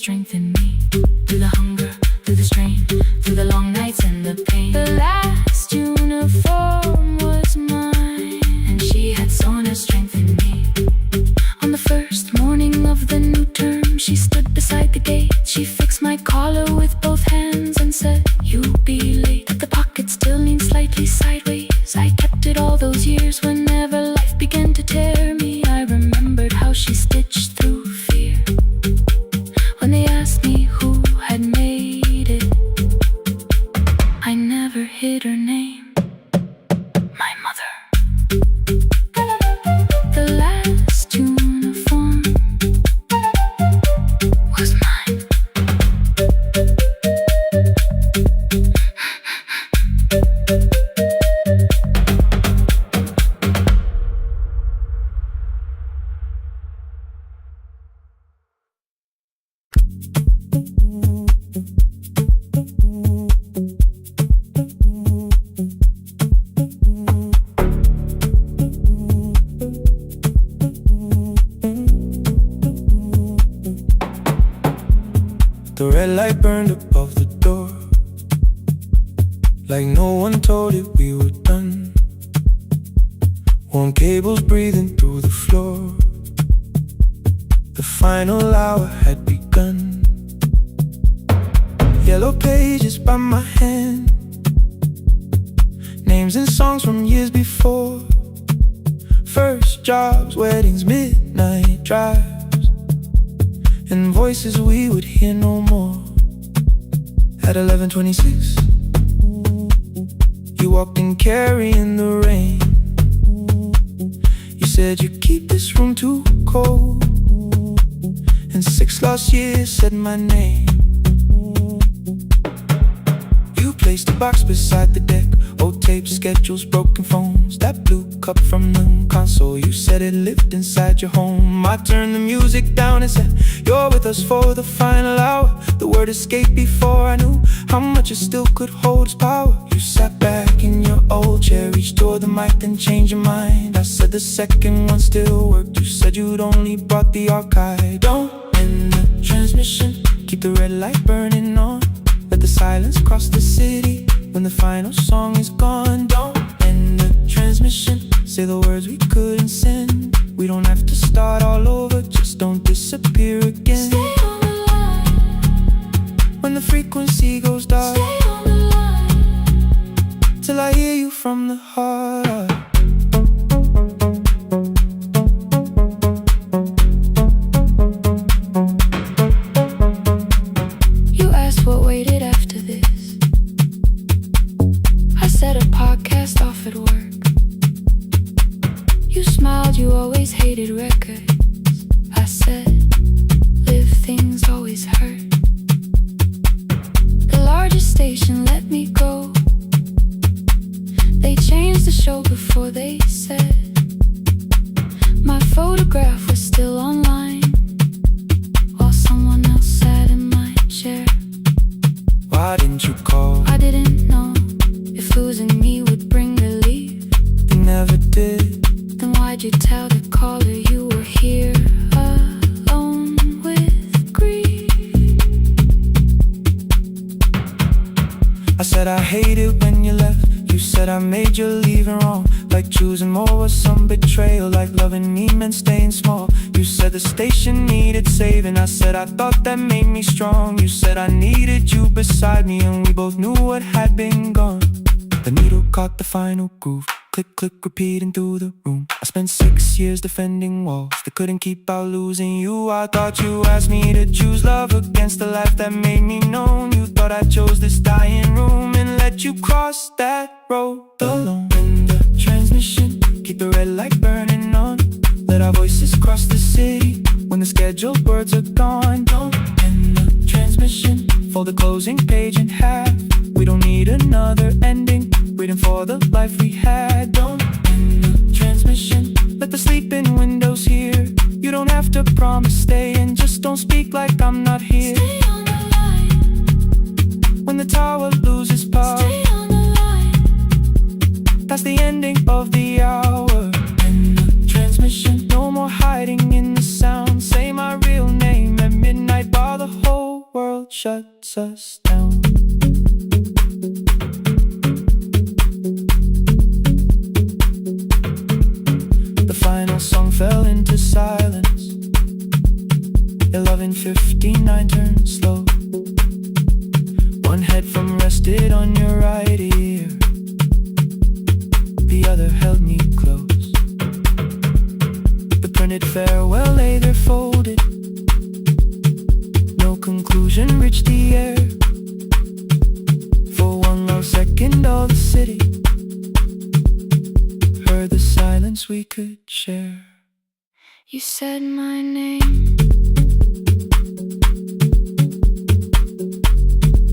strength in me. Through the hunger, through the strain, through the long nights and the pain. The last uniform was mine, and she had sown her strength in me. On the first morning of the new term, she stood beside the gate. She fixed my collar with both hands and said, "You'll be late." The pocket still leaned slightly sideways. I kept it all those years. Whenever life began to tear me, I remembered how she stitched through fear. When they asked me who had made it, I never hid her name. My mother. The last uniform was mine. The red light burned above the door, like no one told it we were done. Warm cables breathing through the floor. The final hour had begun. Yellow pages by my hand, names and songs from years before. First jobs, weddings, midnight drives, and voices we would hear no more. At 11:26, you walked in carrying the rain. You said you keep this room too cold, and 6 lost years said my name. You placed a box beside the deck, old tapes, schedules, broken phones, that blue cup from the console. You said it lived inside your home. I turned the music down and said, "You're with us for the final hour." The word escaped before I knew how much it still could hold its power. You sat back in your old chair, reached toward the mic, then changed your mind. I said the second one still worked. You said you'd only brought the archive. Don't end the transmission, keep the red light burning on. Let the silence cross the city when the final song is gone. Don't end the transmission, say the words we couldn't send. We don't have to start all over, just don't disappear again. Stay on the line. When the frequency goes dark, Stay on the line. till I hear you from the heart. You asked what waited after this. I said a podcast off at work. You smiled, you always hated records. I said, live things always hurt. The largest station let me go. They changed the show before they said my photograph was still online, while someone else sat in my chair. Why didn't you call? I didn't know if losing me would bring relief. You never did. Then why'd you tell the caller you were here alone with grief? I said I hate it when you left. You said I made you leaving wrong, like choosing more was some betrayal, like loving me meant staying small. You said the station needed saving. I said I thought that made me strong. You said I needed you beside me, and we both knew what had been gone. The needle caught the final groove, click, click, repeating through the room. I spent 6 years defending walls that couldn't keep out losing you. I thought you asked me to choose love against the life that made me known. You thought I chose this dying room and let you cross that road alone. In the transmission, keep the red light burning on. Let our voices cross the city when the scheduled words are gone. Don't end the transmission, fold the closing page in half. We don't need another ending, waiting for the life we had. Don't end the transmission, let the sleeping windows hear. You don't have to promise staying, just don't speak like I'm not here. Stay on the line. When the tower loses power, Stay on the line. that's the ending of the hour. End the transmission, no more hiding in the sound. Say my real name at midnight while the whole used it on your right ear, the other held me close. The printed farewell lay there folded. No conclusion reached the air. For one long second all the city heard the silence we could share. You said my name,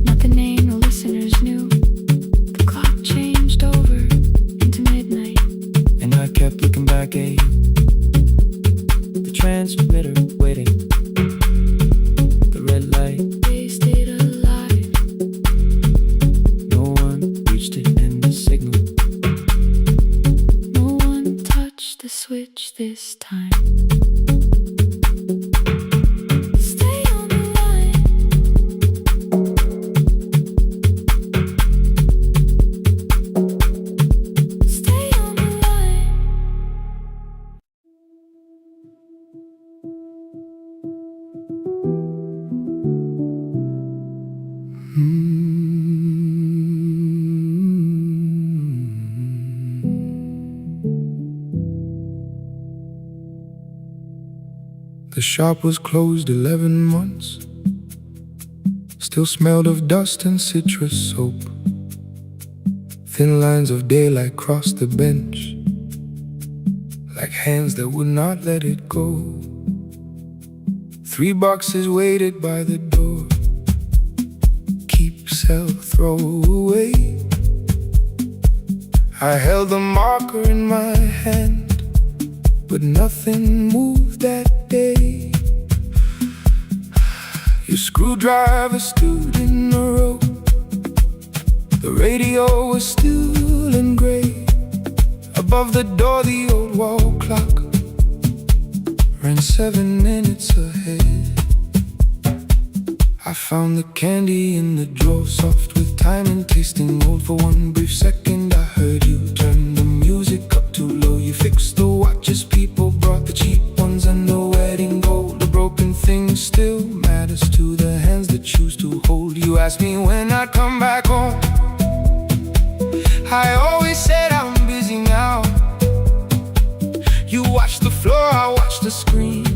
not the name the listeners knew. The clock changed over into midnight, and I kept looking back at you, the transmitter waiting, the red light. They stayed alive. No one reached it in the signal. No one touched the switch this time. Stay on the line. Stay on the line. The shop was closed 11 months. Still smelled of dust and citrus soap. Thin lines of daylight crossed the bench, like hands that would not let it go. 3 boxes waited by the door. Keep, sell, throw away. I held the marker in my hand, but nothing moved that day. Your screwdriver stood in the road. The radio was still in gray. Above the door the old wall clock ran 7 minutes ahead. I found the candy in the drawer, soft with time and tasting old. For one brief second I heard you turn the music up too low. You fixed the watches, people brought the cheap ones and the wedding gold. The broken thing still matters to the hands that choose to hold. You asked me when I'd come back home. I always said I'm busy now. You watched the floor, I watched the screen.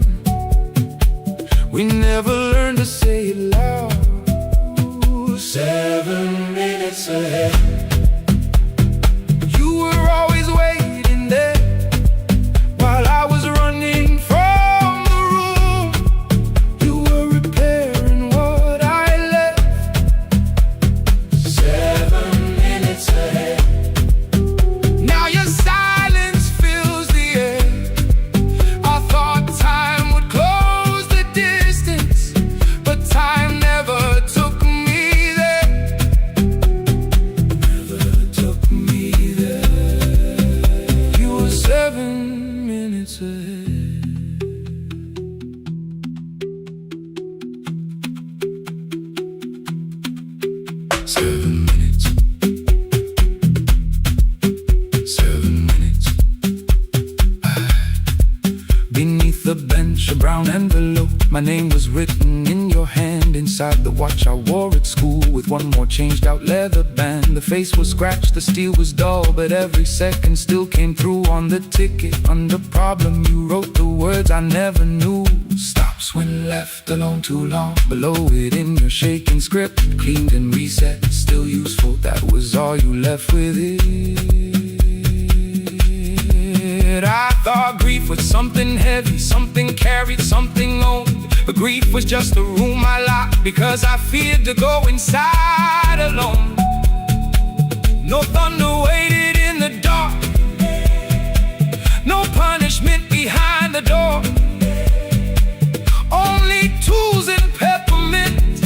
We never learned to say it loud. 7 minutes ahead. You were always waiting there while I was running from the room. You were repairing what I left. 7 minutes ahead. Now your silence fills the air. I thought time would close the distance, but time never took me there. Never took me there. You were 7 minutes ahead. 7 minutes. 7 minutes. Beneath the bench, a brown envelope. My name was written in your hand. Inside the watch I wore at school, with one more changed out leather band. The face was scratched, the steel was dull, but every second still came through on the ticket. Under problem you wrote the words I never knew. Stops when left alone too long. Below it in your shaking script, cleaned and reset, still useful. That was all you left with it. I thought grief was something heavy, something carried, something owned. But grief was just a room I locked because I feared to go inside alone. No thunder waited in the dark, no punishment behind the door. Only tools and peppermint,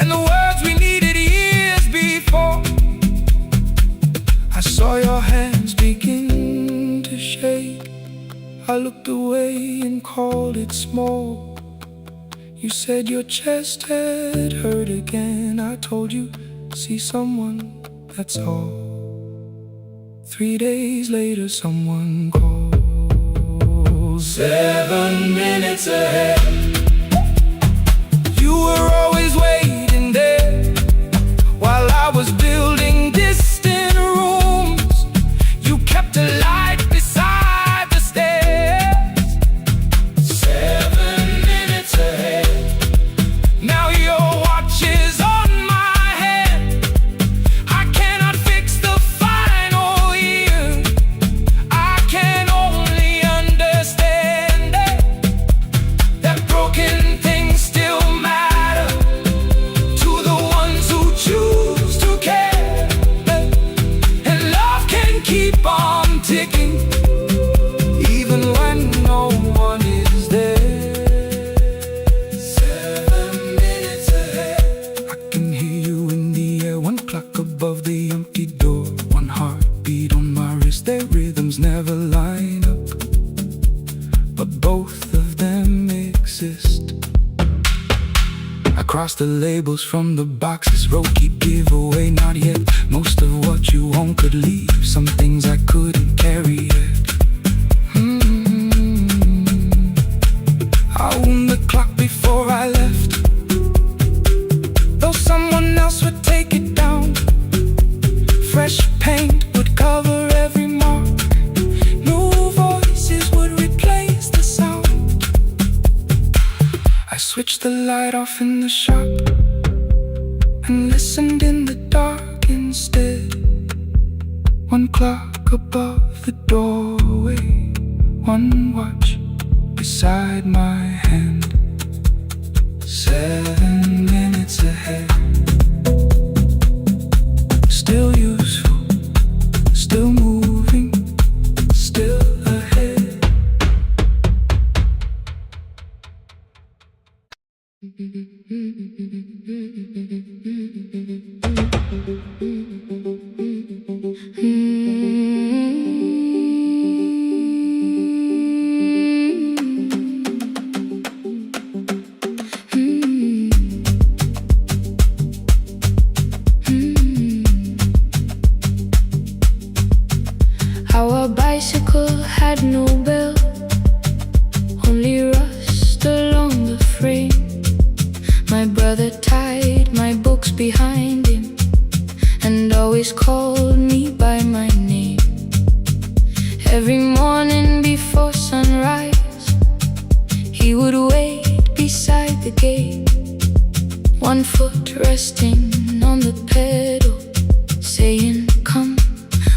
and the words we needed years before. I saw your hands begin to shake. I looked away and called it smoke. You said your chest had hurt again. I told you, see someone, that's all. 3 days later someone calls. 7 minutes ahead. You were always waiting there while I was building distant rooms. You kept a light beside the stairs. 7 minutes ahead. Now your watch is on my head. I cannot fix the final year. I can only understand that broken things still matter to the ones who choose to care. And love can keep on ticking even when no one is there. 7 minutes ahead. I can hear you in the air, one clock above the empty door, one heartbeat on my wrist. Their rhythms never line up, but both of them exist. I cross the labels from the boxes, wrote keep giveaway, not yet. Most of what you own could leave, some things I couldn't carry yet. I wound the clock before I left, though someone else would take it down. Fresh paint would cover every mark, new voices would replace the sound. I switched the light off in the shop and listened in the dark instead. One clock above the doorway, one watch beside my hand. 7 minutes ahead. Still useful, still moving, still ahead. Our bicycle had no bell, only rust along the frame. My brother tied my books behind him and always called me by my name. Every morning before sunrise, he would wait beside the gate, one foot resting on the pedal, saying, "Come,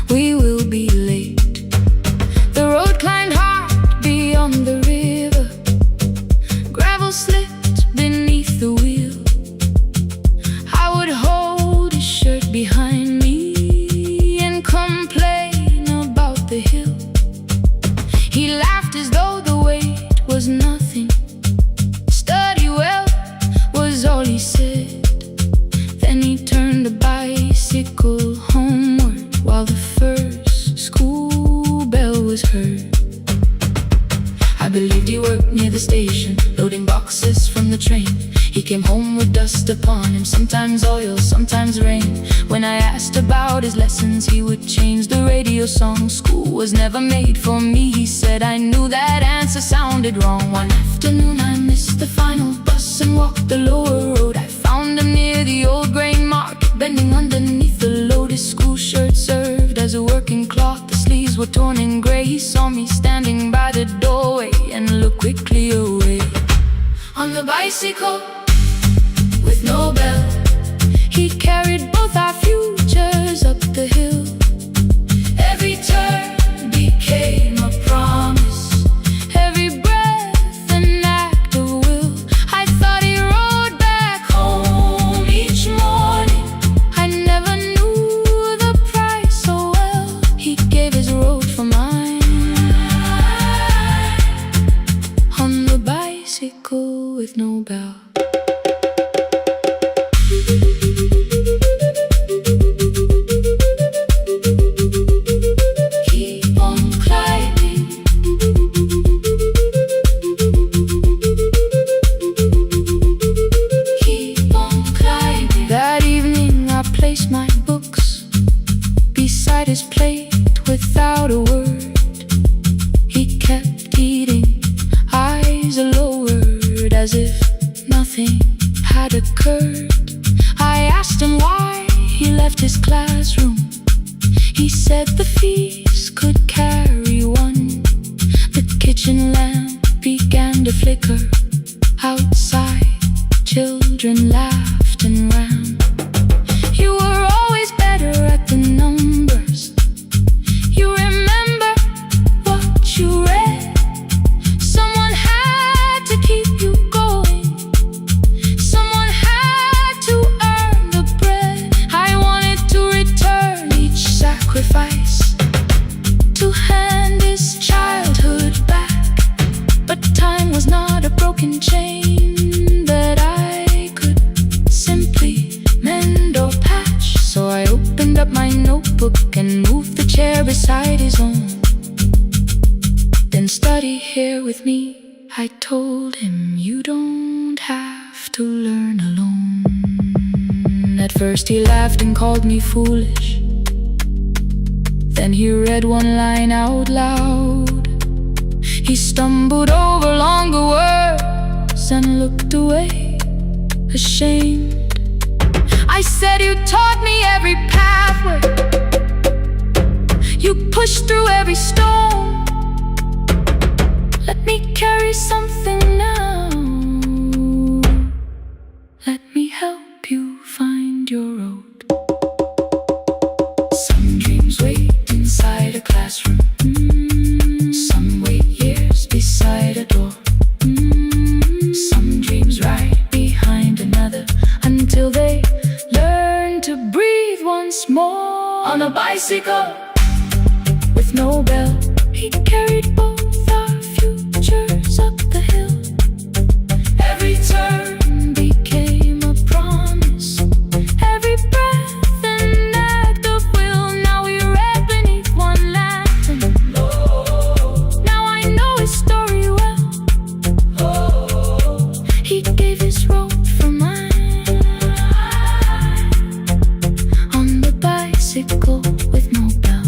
we will be late." The road climbed hard beyond the river, gravel slipped beneath the wheel. I would hold his shirt behind me and complain about the hill. He laughed as though the weight was nothing. Study well was all he said. Then he turned the bicycle homeward while the first school bell was heard. I believed he worked near the station, loading boxes from the train. He came home with dust upon him, sometimes oil, sometimes rain. When I asked about his lessons, he would change the radio song. School was never made for me, he said. I knew that answer sounded wrong. One afternoon I missed the final bus and walked the lower road. I found him near the old grain market, bending underneath the load. His school shirt served as a working cloth, the sleeves were torn and gray. He saw me standing by the doorway and looked quickly away. On the bicycle with no bell, he carried both our futures up the hill. Every turn became a promise, every breath an act of will. I thought he rode back home each morning. I never knew the price so well. He gave his road for mine. On the bicycle with no bell. left his classroom. He said the fees could carry one. The kitchen lamp began to flicker. Outside, children laughed and ran. You were always better at the numbers. You remember what you read. Someone had to keep you going. Someone had to earn the bread. I wanted to return each sacrifice, to hand this childhood back. But time was not a broken chain that I could simply mend or patch. So I opened up my notebook and moved the chair beside his own. Then study here with me, I told him. You don't have to learn alone. At first he laughed and called me foolish. Then he read one line out loud. He stumbled over longer words and looked away, ashamed. I said, you taught me every pathway. You pushed through every stone. Let me carry something now. Let me help you find your road. Some dreams wait inside a classroom. Some wait years beside a door. Some dreams right behind another, until they learn to breathe once more. On a bicycle with no bell, he carried both our futures up the hill. Every turn became a promise, every breath an act of will. Now we read beneath one lantern. Now I know his story well. He gave his road for mine. On the bicycle with no bell.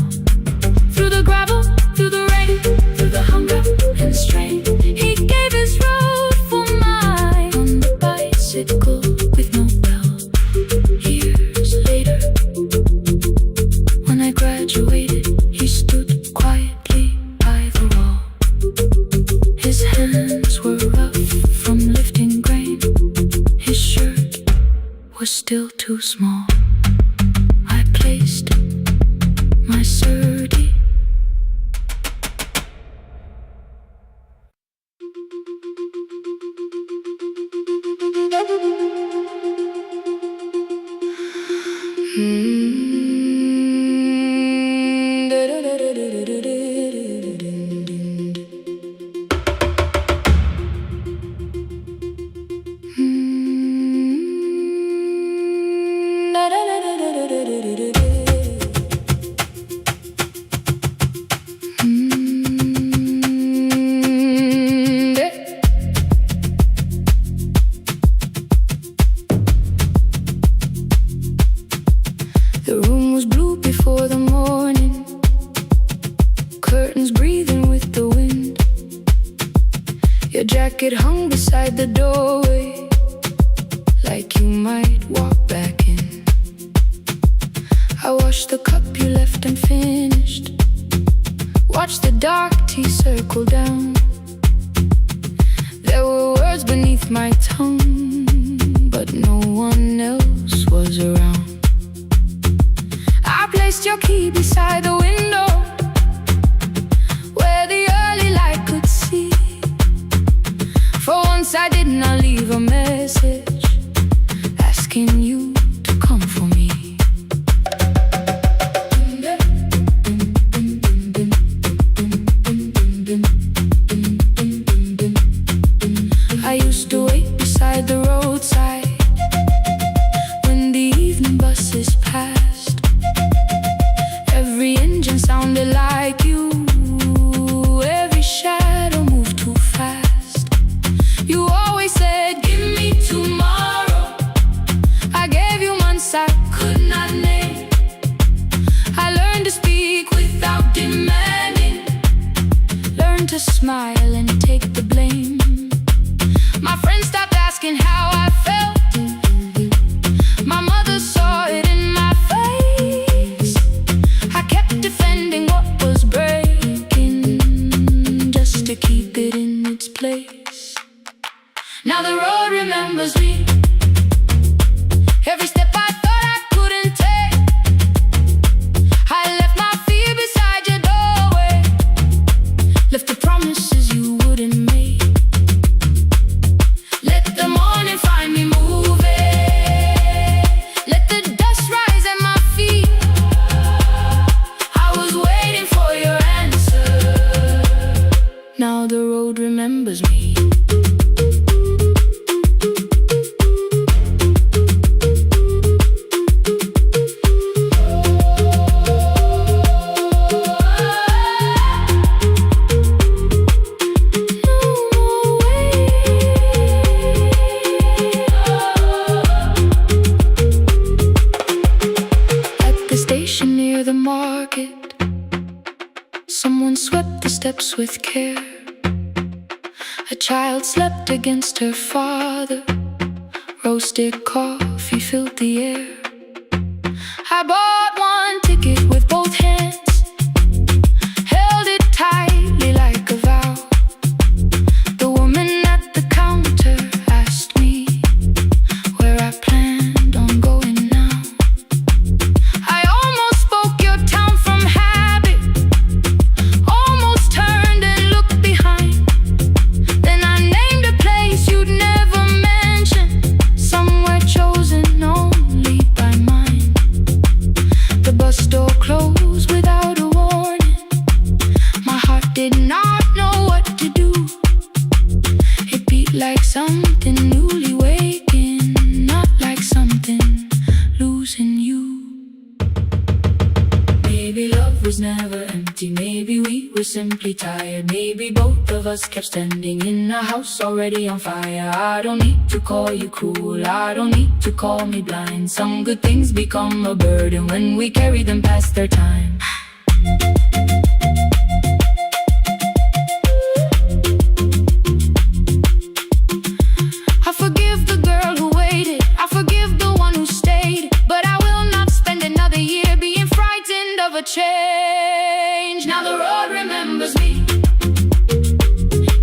Through the gravel, through the rain, through the hunger and strain, he gave his road for mine. On the bicycle with no bell. Years later, when I graduated, he stood quietly by the wall. His hands were rough from lifting grain. His shirt was still too small. I placed my surdy. The room was blue before the morning, curtains breathing with the wind. Your jacket hung beside the doorway, like you might walk back in. I washed the cup you left unfinished, watched the dark tea circle down. There were words beneath my tongue, but no one else was around. I placed your key beside the window, where the early light could see. For once I did not leave a message asking you to come for me. I used to wait beside the roadside when the evening buses passed. Every engine sounded like you, every shadow moved too fast. You always said, give me tomorrow. I gave you months I could not name. I learned to speak without demanding, learned to smile and take the blame. My friends stopped asking how I felt. My mother saw it in my face. near the market, someone swept the steps with care. A child slept against her father. Roasted coffee filled the air. I bought one ticket with both hands, held it tightly like a vow. The woman at the counter asked me where I planned on going now. I almost spoke your town from habit, almost turned and looked behind. Then I named a place you'd never mention, somewhere chosen only by mine. The bus door closed without a warning. My heart did not know what to do. It beat like something newly waking, not like something losing you. Maybe love was never empty, maybe we were simply tired. Maybe both of us kept standing in a house already on fire. I don't need to call you cruel, I don't need to call me blind. Some good things become a burden when we carry them past their time. I forgive the girl who waited, I forgive the one who stayed, but I will not spend another year being frightened of a change. Now the road remembers me.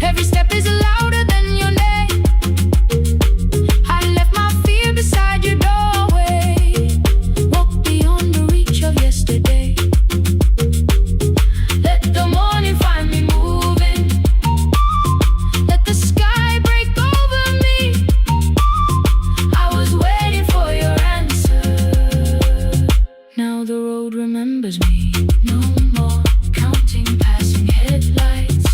Every step is louder than your name. I left my fear beside your doorway, walked beyond the reach of yesterday. Let the morning find me moving, let the sky break over me. I was waiting for your answer. Now the road remembers me. No more counting passing headlights,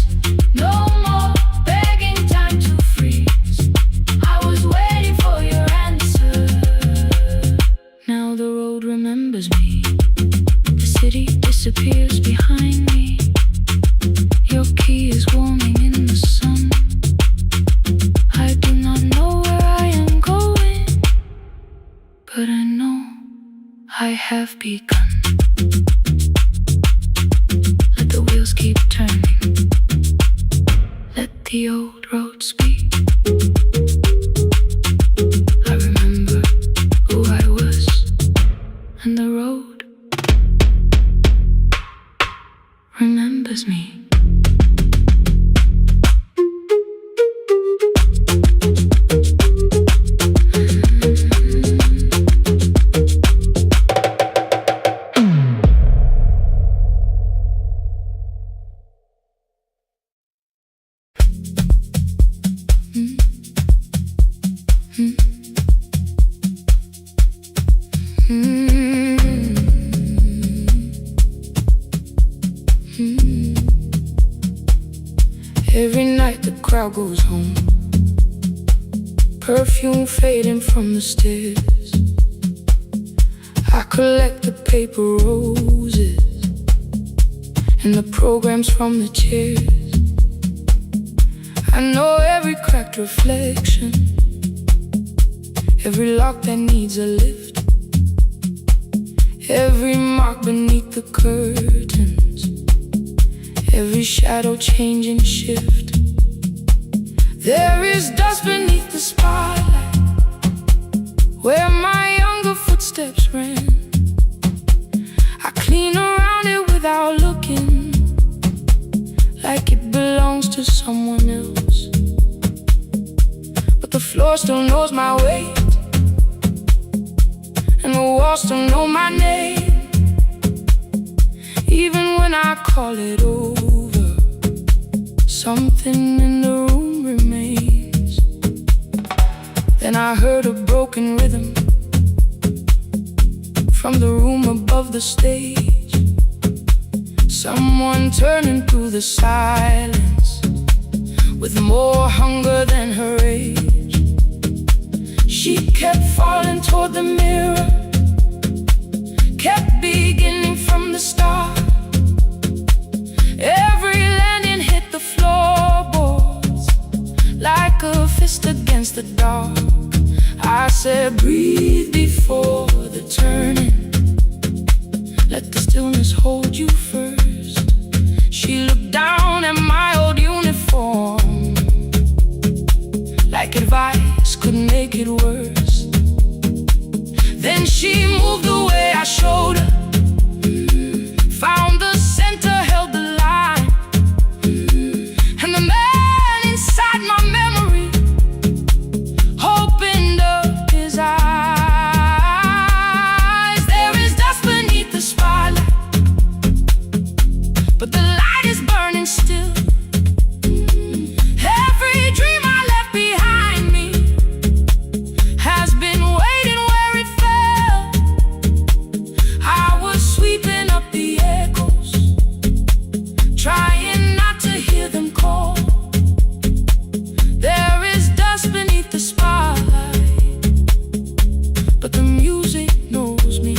no more begging time to freeze. I was waiting for your answer. Now the road remembers me. The city disappears behind me. Your key is warming in the sun. I do not know where I am going, but I know I have begun. Let the wheels keep turning, let the old road speak. I remember who I was, and the road remembers me. Every night the crowd goes home, perfume fading from the stairs. I collect the paper roses and the programs from the chairs. I know every cracked reflection, every lock that needs a lift, every mark beneath the curtains, every shadow changing shift. There is dust beneath the spotlight where my younger footsteps ran. I clean around it without looking, like it belongs to someone else. But the floor still knows my weight, and the walls still know my name. Even when I call it over, something in the room remains. Then I heard a broken rhythm from the room above the stage. Someone turning through the silence with more hunger than her age. She kept falling toward the mirror, kept beginning from the start. Every landing hit the floorboards like a fist against the dark. I said, breathe before the turning. Let the stillness hold you first. She looked down at my old uniform, like advice could make it worse. Then she moved the way I showed her, found the center, held the line, and the man inside my memory opened up his eyes. There is dust beneath the spotlight, but the light is burning still. Every dream I left behind me has been waiting where it fell. I was sweeping up the echoes, trying not to hear them call. There is dust beneath the spotlight, but the music knows me.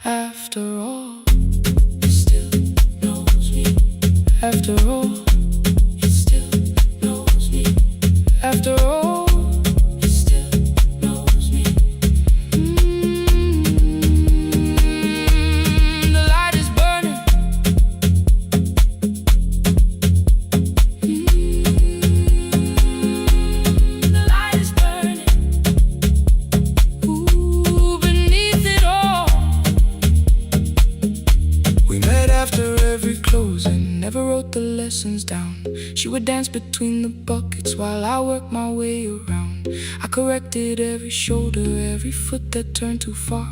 After all, it still knows me. After all, it still knows me. After all, it still knows me. The light is burning. The light is burning. Ooh, beneath it all. We met after every closing, never wrote the lessons down. She would dance between the buckets while I worked my way around. I corrected every shoulder, every foot that turned too far.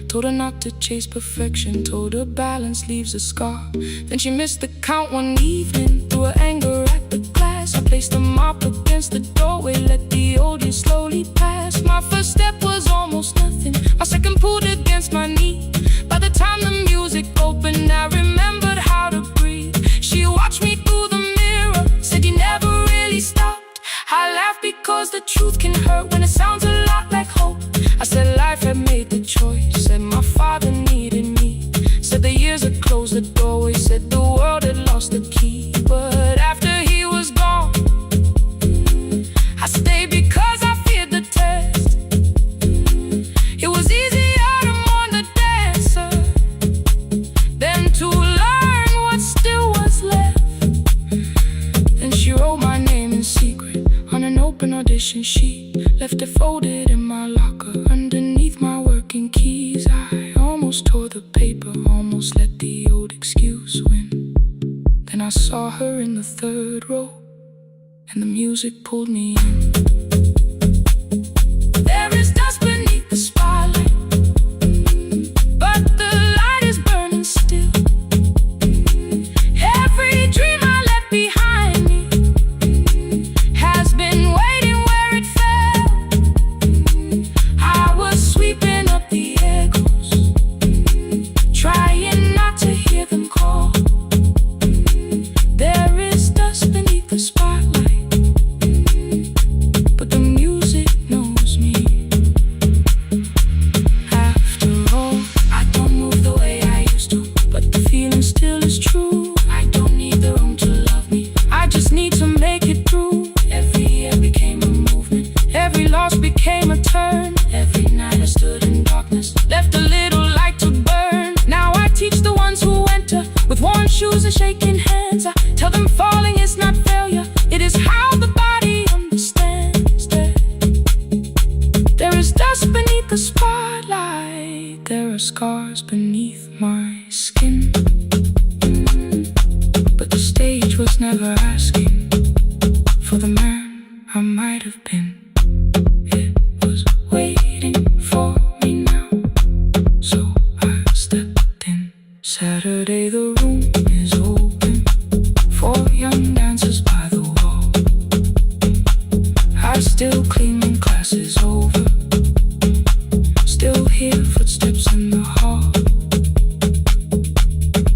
Told her not to chase perfection, told her balance leaves a scar. Then she missed the count one evening, threw her anger at the glass. I placed the mop against the doorway, let the old years slowly pass. My first step was almost nothing, my second pulled against my knee. By the time the music opened, I remembered how to breathe. She watched me through the mirror, said you never really stopped. I laughed because the truth can hurt when it sounds a lot like hope. I said life had made the choice, said my father needed me, said the years had closed the doorway, said the world had lost the key. But after he was gone, I stayed because I feared the test. It was easier to mourn the dancer than to learn what still was left. Then she wrote my name in secret on an open audition sheet, left it folded in my locker underneath my working keys. I almost tore the paper, almost let the old excuse win. Then I saw her in the third row, and the music pulled me in. There is dust beneath the spotlight, but the light is burning still. Every dream I left behind me has been waiting where it fell. I was sweeping up the echoes, trying not to hear them call. There is dust beneath the spotlight, but the music knows me. After all, I don't move the way I used to, but the feeling still is true. I don't need the room to love me, I just need to make it through. Every year became a movement, every loss became a turn. Every night I stood in darkness, left a little light to burn. Now I teach the ones who enter with worn shoes and shaking hands. I tell them falling is not failure, it is how the body understands that there is dust beneath the spotlight, there are scars beneath my skin. But the stage was never asking for the man I might have been. It was waiting for me now, so I stepped in. Saturday the room is open for young dancers by the wall. I still clean when class is over, still hear footsteps in the hall.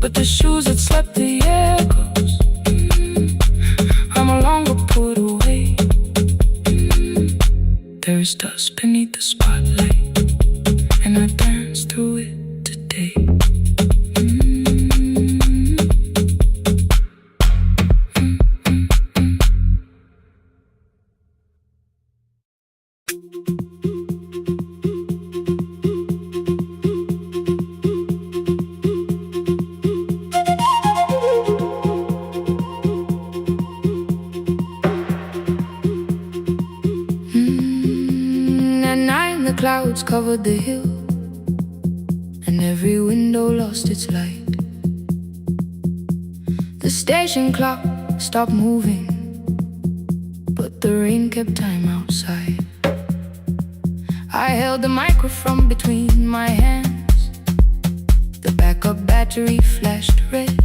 But the shoes that slept the echoes, are no longer put away. There is dust beneath the spotlight, and I dance through it today. clouds covered the hill, and every window lost its light. The station clock stopped moving, but the rain kept time outside. I held the microphone between my hands. The backup battery flashed red.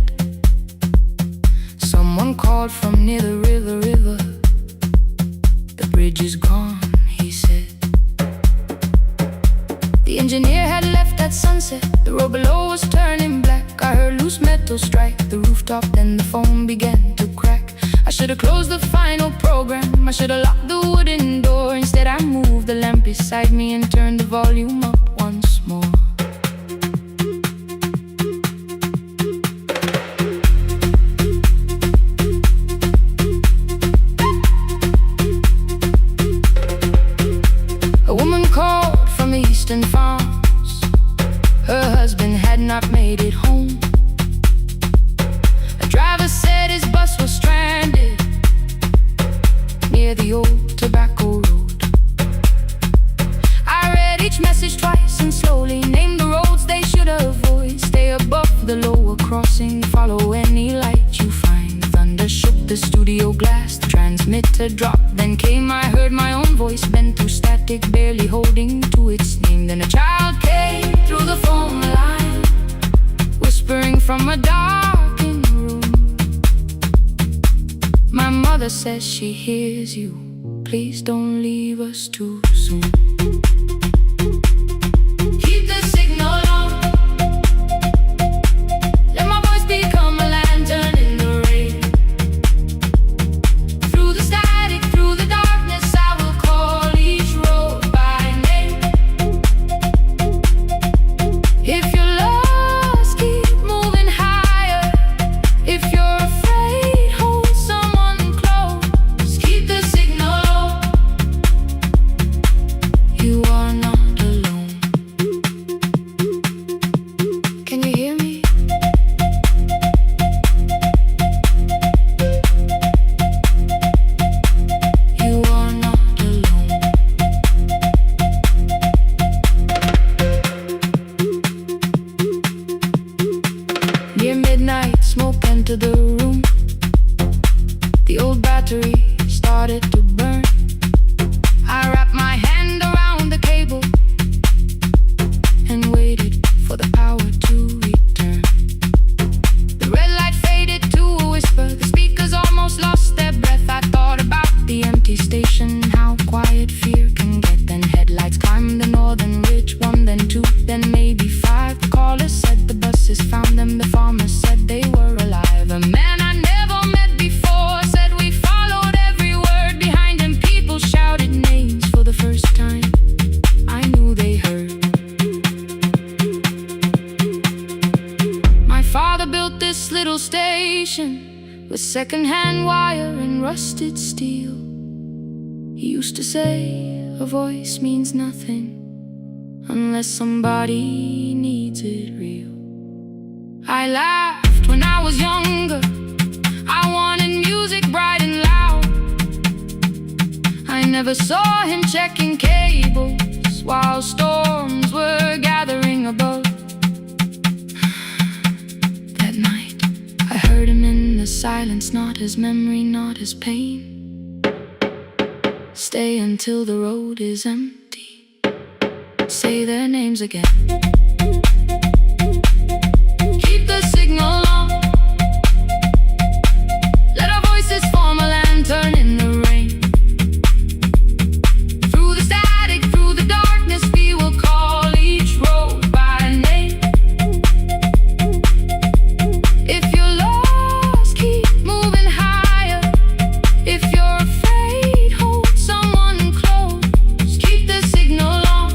Someone called from near the river. The bridge is gone, he said. The engineer had left at sunset. The road below was turning black. I heard loose metal strike the rooftop, then the phone began to crack. I should have closed the final program. I should have locked the wooden door. Instead I moved the lamp beside me and turned the volume up once more. A woman called from the eastern farms. Her husband had not made it home. A driver said his bus was stranded near the old tobacco road. I read each message twice and slowly named the roads they should avoid. Stay above the lower crossing, follow any light you find. Thunder shook the studio glass, the transmitter dropped. Then came, I heard my own voice bent through static, barely holding to its name. Then a child came through the phone line, whispering from a darkened room. My mother says she hears you. Please don't leave us too soon. Keep the signal on. Let my voice become a lantern in the rain. Through the static, through the darkness, I will call each road by name. If you're lost, keep moving higher. If you're afraid, hold someone close. Keep the signal low. You are not alone. Can you hear me? You are not alone. Near midnight, smoke entered the room. The old battery started to burn. I wrapped my hand around the cable and waited for the power to return. The red light faded to a whisper. The speakers almost lost their breath. I thought about the empty station, how quiet fear can get. Then headlights climbed the northern ridge. One, then two, then maybe five. The caller said the buses found them. The farmer said they were alive. A man I never met before said we followed every word. Behind him people shouted names for the first time. I knew they heard. My father built this little station with second-hand wire and rusted steel. He used to say a voice means nothing unless somebody needs it real. I laughed when I was younger. I wanted music bright and loud. I never saw him checking cables while storms were gathering above. That night, I heard him in the silence, not his memory, not his pain. Stay until the road is empty. Say their names again. Keep the signal on. Let our voices form a lantern in the rain. Through the static, through the darkness, we will call each road by name. If you're lost, keep moving higher. If you're afraid, hold someone close. Keep the signal on.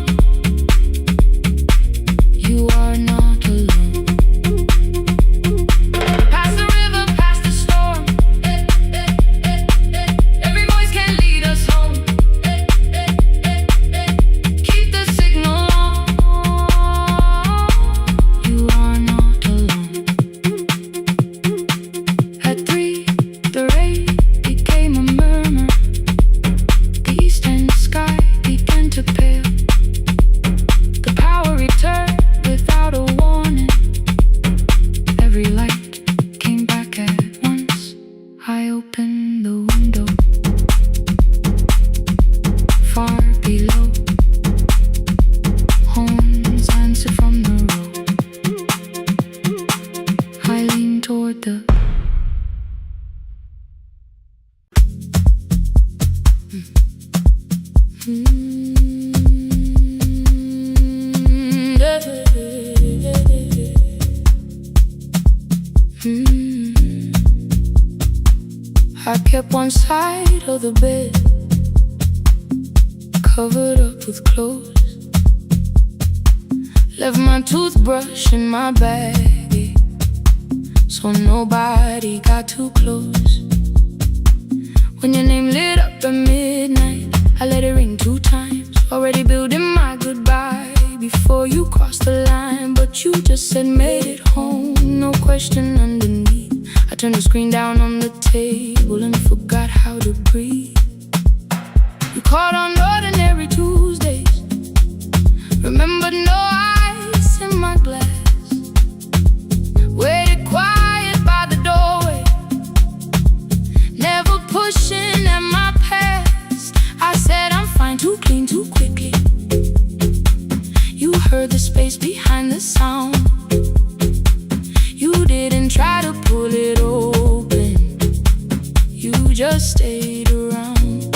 I kept one side of the bed covered up with clothes. Left my toothbrush in my bag so nobody got too close. When your name lit up at midnight, I let it ring 2 times. Already building my goodbye before you crossed the line, but you just said made it home, no question underneath. I turned the screen down on the table and forgot how to breathe. You called on ordinary Tuesdays, remembered no ice in my glass. Waited quiet by the doorway, never pushing at my past. I said I'm fine, too clean, too quickly. You heard the space behind the sound. You didn't try to pull it open, you just stayed around.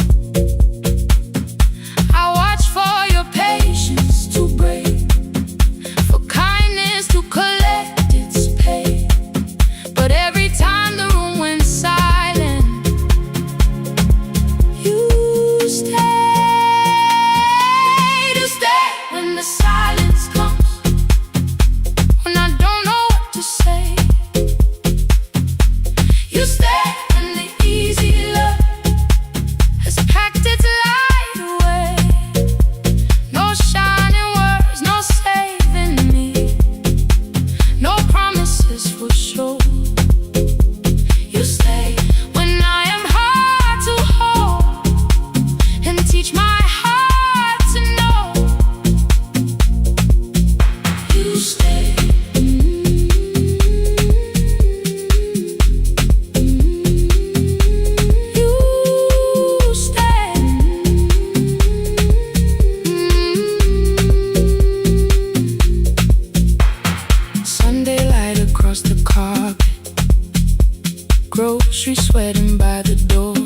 I watched for your patience to break, for kindness to collect its pay. But every time the room went silent, you stayed. You stay when the silence comes, when I don't know what to say. You stay when the easy love has packed its light away. No shining words, no saving me, no promises for sure. You stay when I am hard to hold and teach my heart to know. You stay. You stay. Sunday light across the carpet, grocery sweating by the door.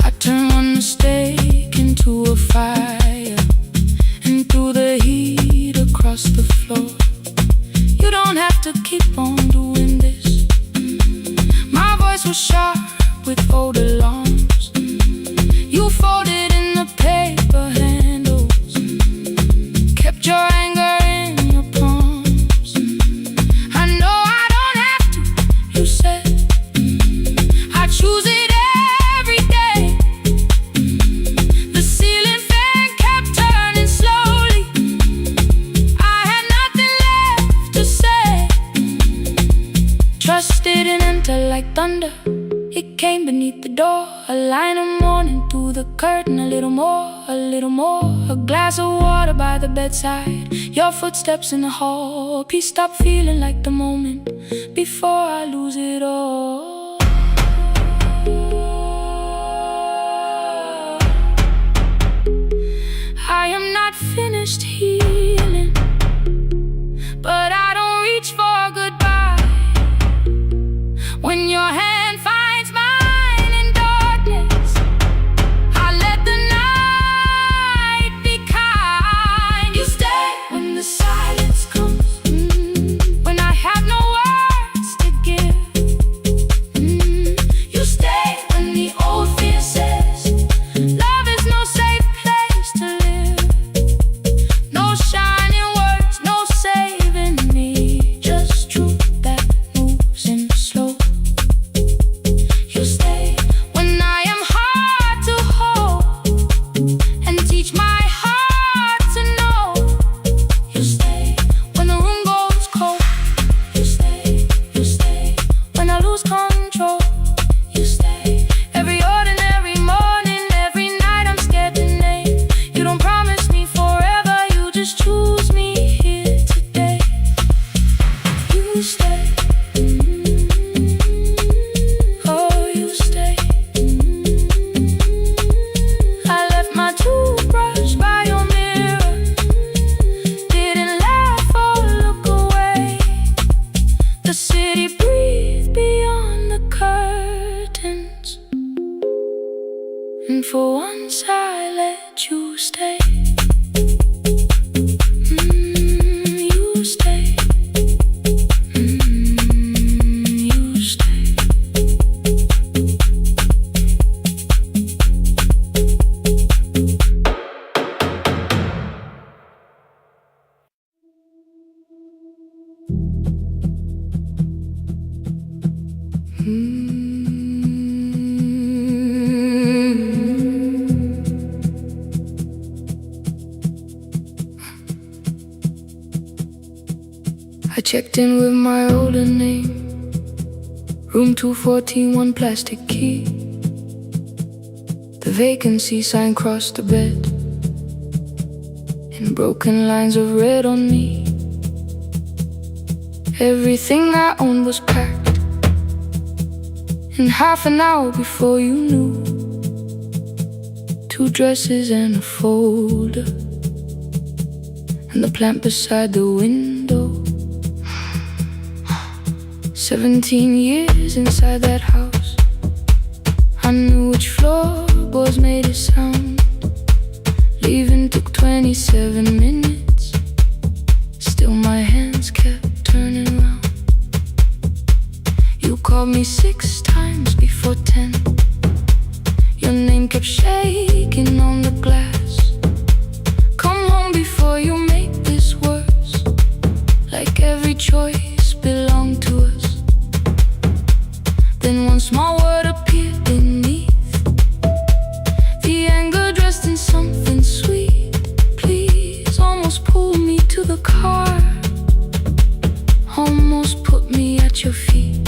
I turn one mistake into a fire and threw the heat across the floor. You don't have to keep on doing this. My voice was sharp with old alarms. You folded in the paper handles, kept your anger in your palms. I know I don't have to, you said. I choose it every day. The ceiling fan kept turning slowly. I had nothing left to say. Trust didn't enter like thunder, it came beneath the door. A line of morning through the curtain, a little more, a little more. A glass of water by the bedside, your footsteps in the hall. Peace stopped feeling like the moment before I lose it all. I am not finished healing, but I don't reach for goodbye. When your hand finds mine in darkness, I let the night be kind. You stay when the silence comes, when I have no words to give. You stay when the old fear says love is no safe place to live. No I checked in with my older name, room 214, one plastic key. The vacancy sign crossed the bed in broken lines of red on me. Everything I owned was packed in half an hour before you knew. 2 dresses and a folder, and the plant beside the window. 17 years inside that house, I knew which floorboards made it sound. Leaving took 27 minutes, still my hands kept turning round. You called me 6 times before 10. Your name kept shaking on the glass. Come home before you make this worse, like every choice belonged to us. Then one small word appeared beneath, the anger dressed in something sweet. Please, almost pulled me to the car, almost put me at your feet.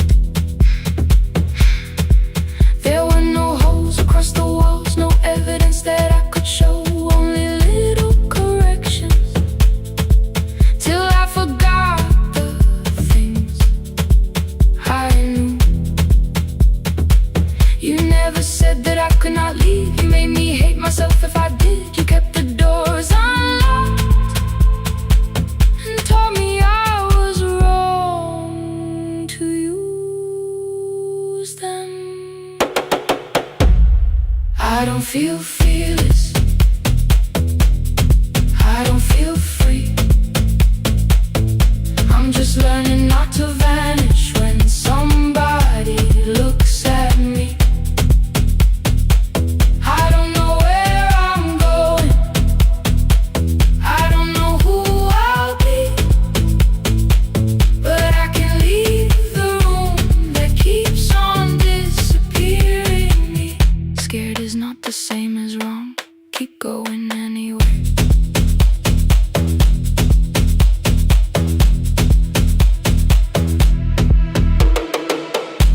There were no holes across the walls, no evidence that I could show, only little corrections, till I forgot the things I knew. You never said that I could not leave. You made me hate myself if I did. You kept the doors unlocked and told me I was wrong to use them. I don't feel fearless, I don't feel free. I'm just learning not to vanish when somebody looks at me. I don't know where I'm going, I don't know who I'll be, but I can leave the room that keeps on disappearing me. Scared is not the same as wrong, keep going anyway.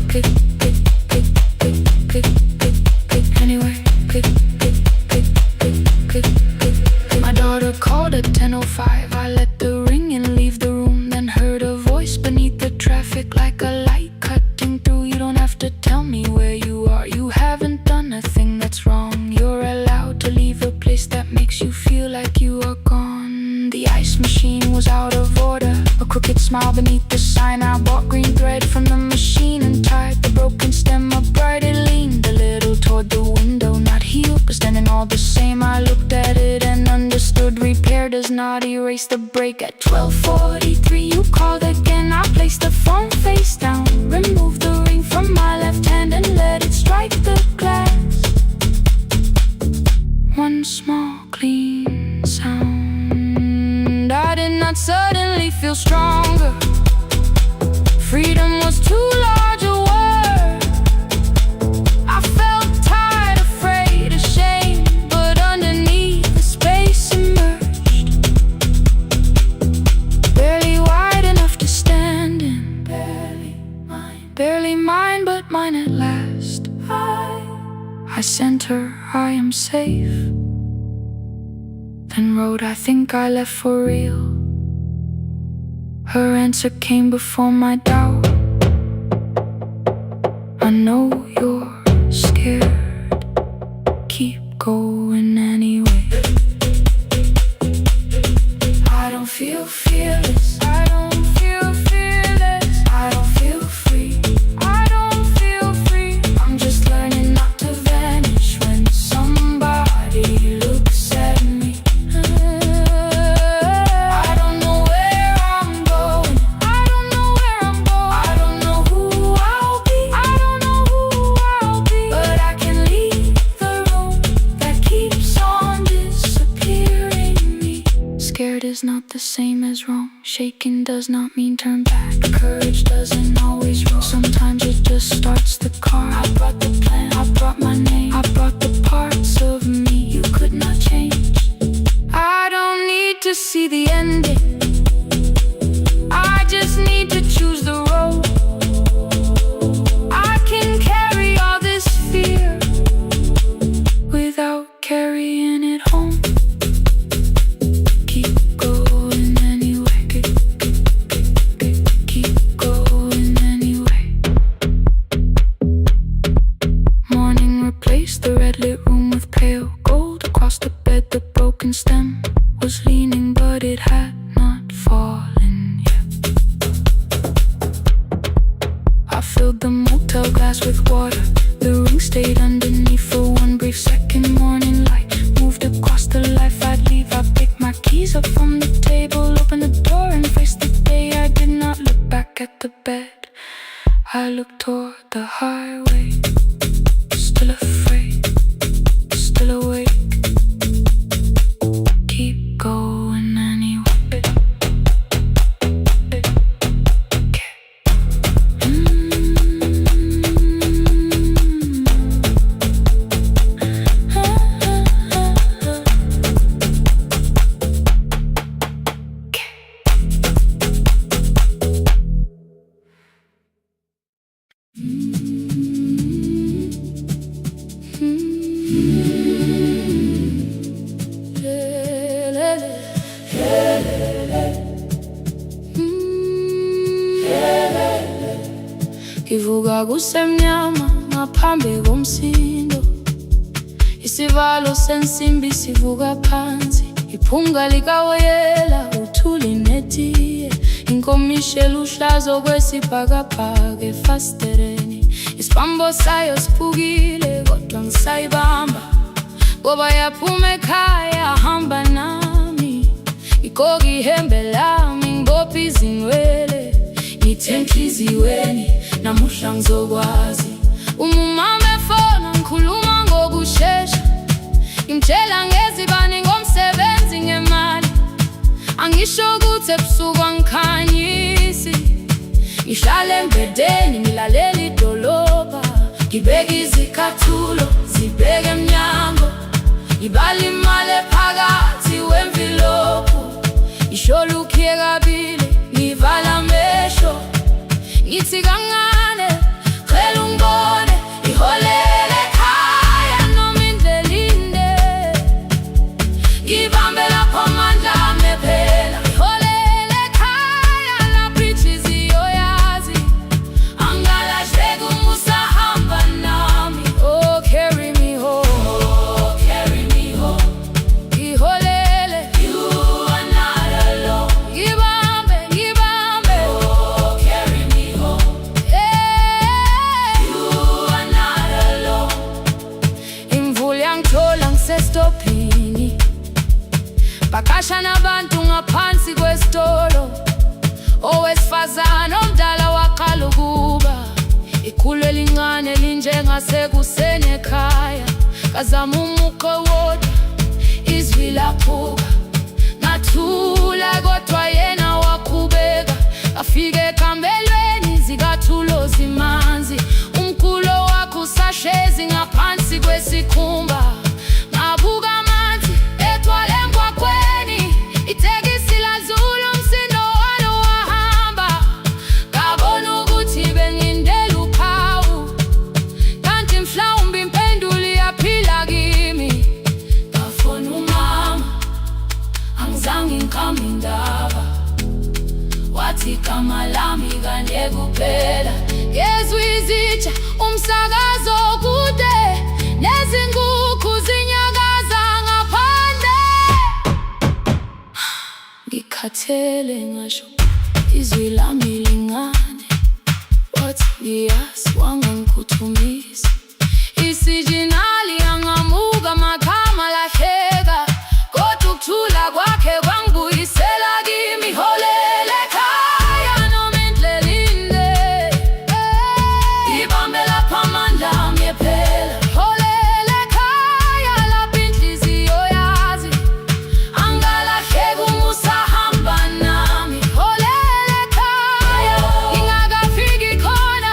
Click, click, click, click, click, click, click, anyway. Click, click, click, click, click, click. My daughter called at 10:05. I let the ring and leave the room, then heard a voice beneath the traffic like a light cutting through. You don't have to tell me where you are, you haven't done a thing that's wrong. You're allowed to leave a place that makes you feel like you are gone. The ice machine was out of order, a crooked smile beneath the sign. I bought green thread from the machine and tied the broken stem upright. It leaned a little toward the window, not healed but standing all the same. I looked at it and understood, repair does not erase the break. At 12:43 you called again. I placed the phone face down, removed the ring from my left hand and let it strike the glass. One small clean sound. I did not suddenly feel stronger. Freedom was too large a word. I felt tired, afraid, ashamed, but underneath the space emerged, barely wide enough to stand in. Barely mine, but mine at last. I sent her, I am safe, then wrote, I think I left for real. Her answer came before my doubt. I know you're scared, keep going anyway. I don't feel fearless, I don't feel fearless, I don't feel free, I don't feel free. I'm just learning not to vanish when somebody looks at me. I don't know where I'm going, I don't know where I'm going, I don't know who I'll be, I don't know who I'll be, but I can leave the room that keeps on disappearing me. Scared is not the same as wrong, shaking does not mean turn back. Courage doesn't always roll, sometimes it just starts the car. I brought the plan, I brought my name, I brought the parts of me you could not change. I don't need to see the ending, I just filled the motel glass with water. The ring stayed underneath for one brief second. Morning light moved across the life I'd leave. I picked my keys up from the table, opened the door and faced the day. I did not look back at the bed. I looked toward the highway, still afraid, still awake. Keep going anyway. Ngivuka kusemnyama ngaphambi komsindo, isivalo sensimbi sivuka phansi, iphunga likawoyela uthuli netiye, inkomishi luhlaza kwesibhakabhaka efasitereni, isibambo sayo siphukile kodwa ngisayibamba, ngoba yaphuma ekhaya hamba nami, igqoka ihembe lami ngibopha izinwele, ngithe enhliziyweni namuhla ngizokwazi. Umama efona ngikhuluma ngokushesha, ngimtshela ngezibani ngomsebenzi ngemali, angisho ukuthi ebusuku angikhanyisi, ngihlala embedeni ngilalela idolobha, ngibeka izicathulo zibheke emnyango, ngibala imali ephakathi wemvilophu, isho ukhiye kabili ngivala amehlo, ngithi kancane cela ungibone, iholele ekhaya noma indlela inde, ngibambe lapho amandla ami ephela, iholele ekhaya lapho inhliziyo yazi, angalahleki uma usahamba nami. Oh carry me home, oh carry me home, iholele, you are not alone, ngibambe, ngibambe, oh carry me home, yeah, you are not alone. Imvula yangithola ngisestopini, bakasha nabantu ngaphansi kwesitolo, owesifazane omdala waqala ukuba, ikhulu elincane linjengasekuseni ekhaya, kazama umuqo wodwa izwi laphuka, ngathula kodwa yena waqhubeka, afike ekambelweni zikathulo zimanzi, umkhulo wakhe usahlezi ngaphansi kwesikhumba, ngabuka amanzi egcwale emgwaqweni, itekisi ladlula umsindo walo wahamba, ngabona ukuthi bengindela uphawu, kanti mhlawumbe impendulo iyaphila kimi. Ngafona umama, angizange ngikhambe indaba, wathi igama lami kanye kuphela, ngezwi izitsha umsakazo kude, nezinkukhu zinyakaza ngaphandle, ngikhathele ngasho izwi lami lingane, wathi ngiyazi wangangikhuthumisa, isijinali angamuka magama lahleka, kodwa ukuthula kwakhe kwangibuyisela kimi, iholele ekhaya noma indlela inde, ngibambe lapho amandla ami ephela, iholele ekhaya lapho inhliziyo yazi, angalahleki uma usahamba nami, iholele ekhaya ngingakafiki khona,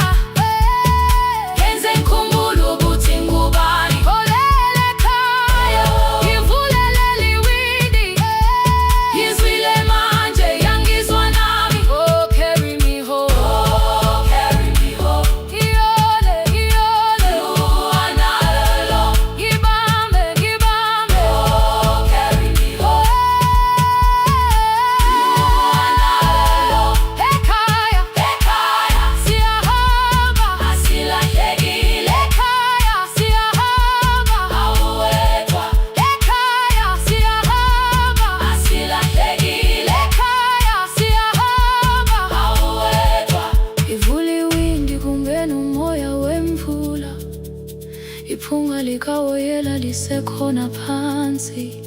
likawoyela lisekhona phansi.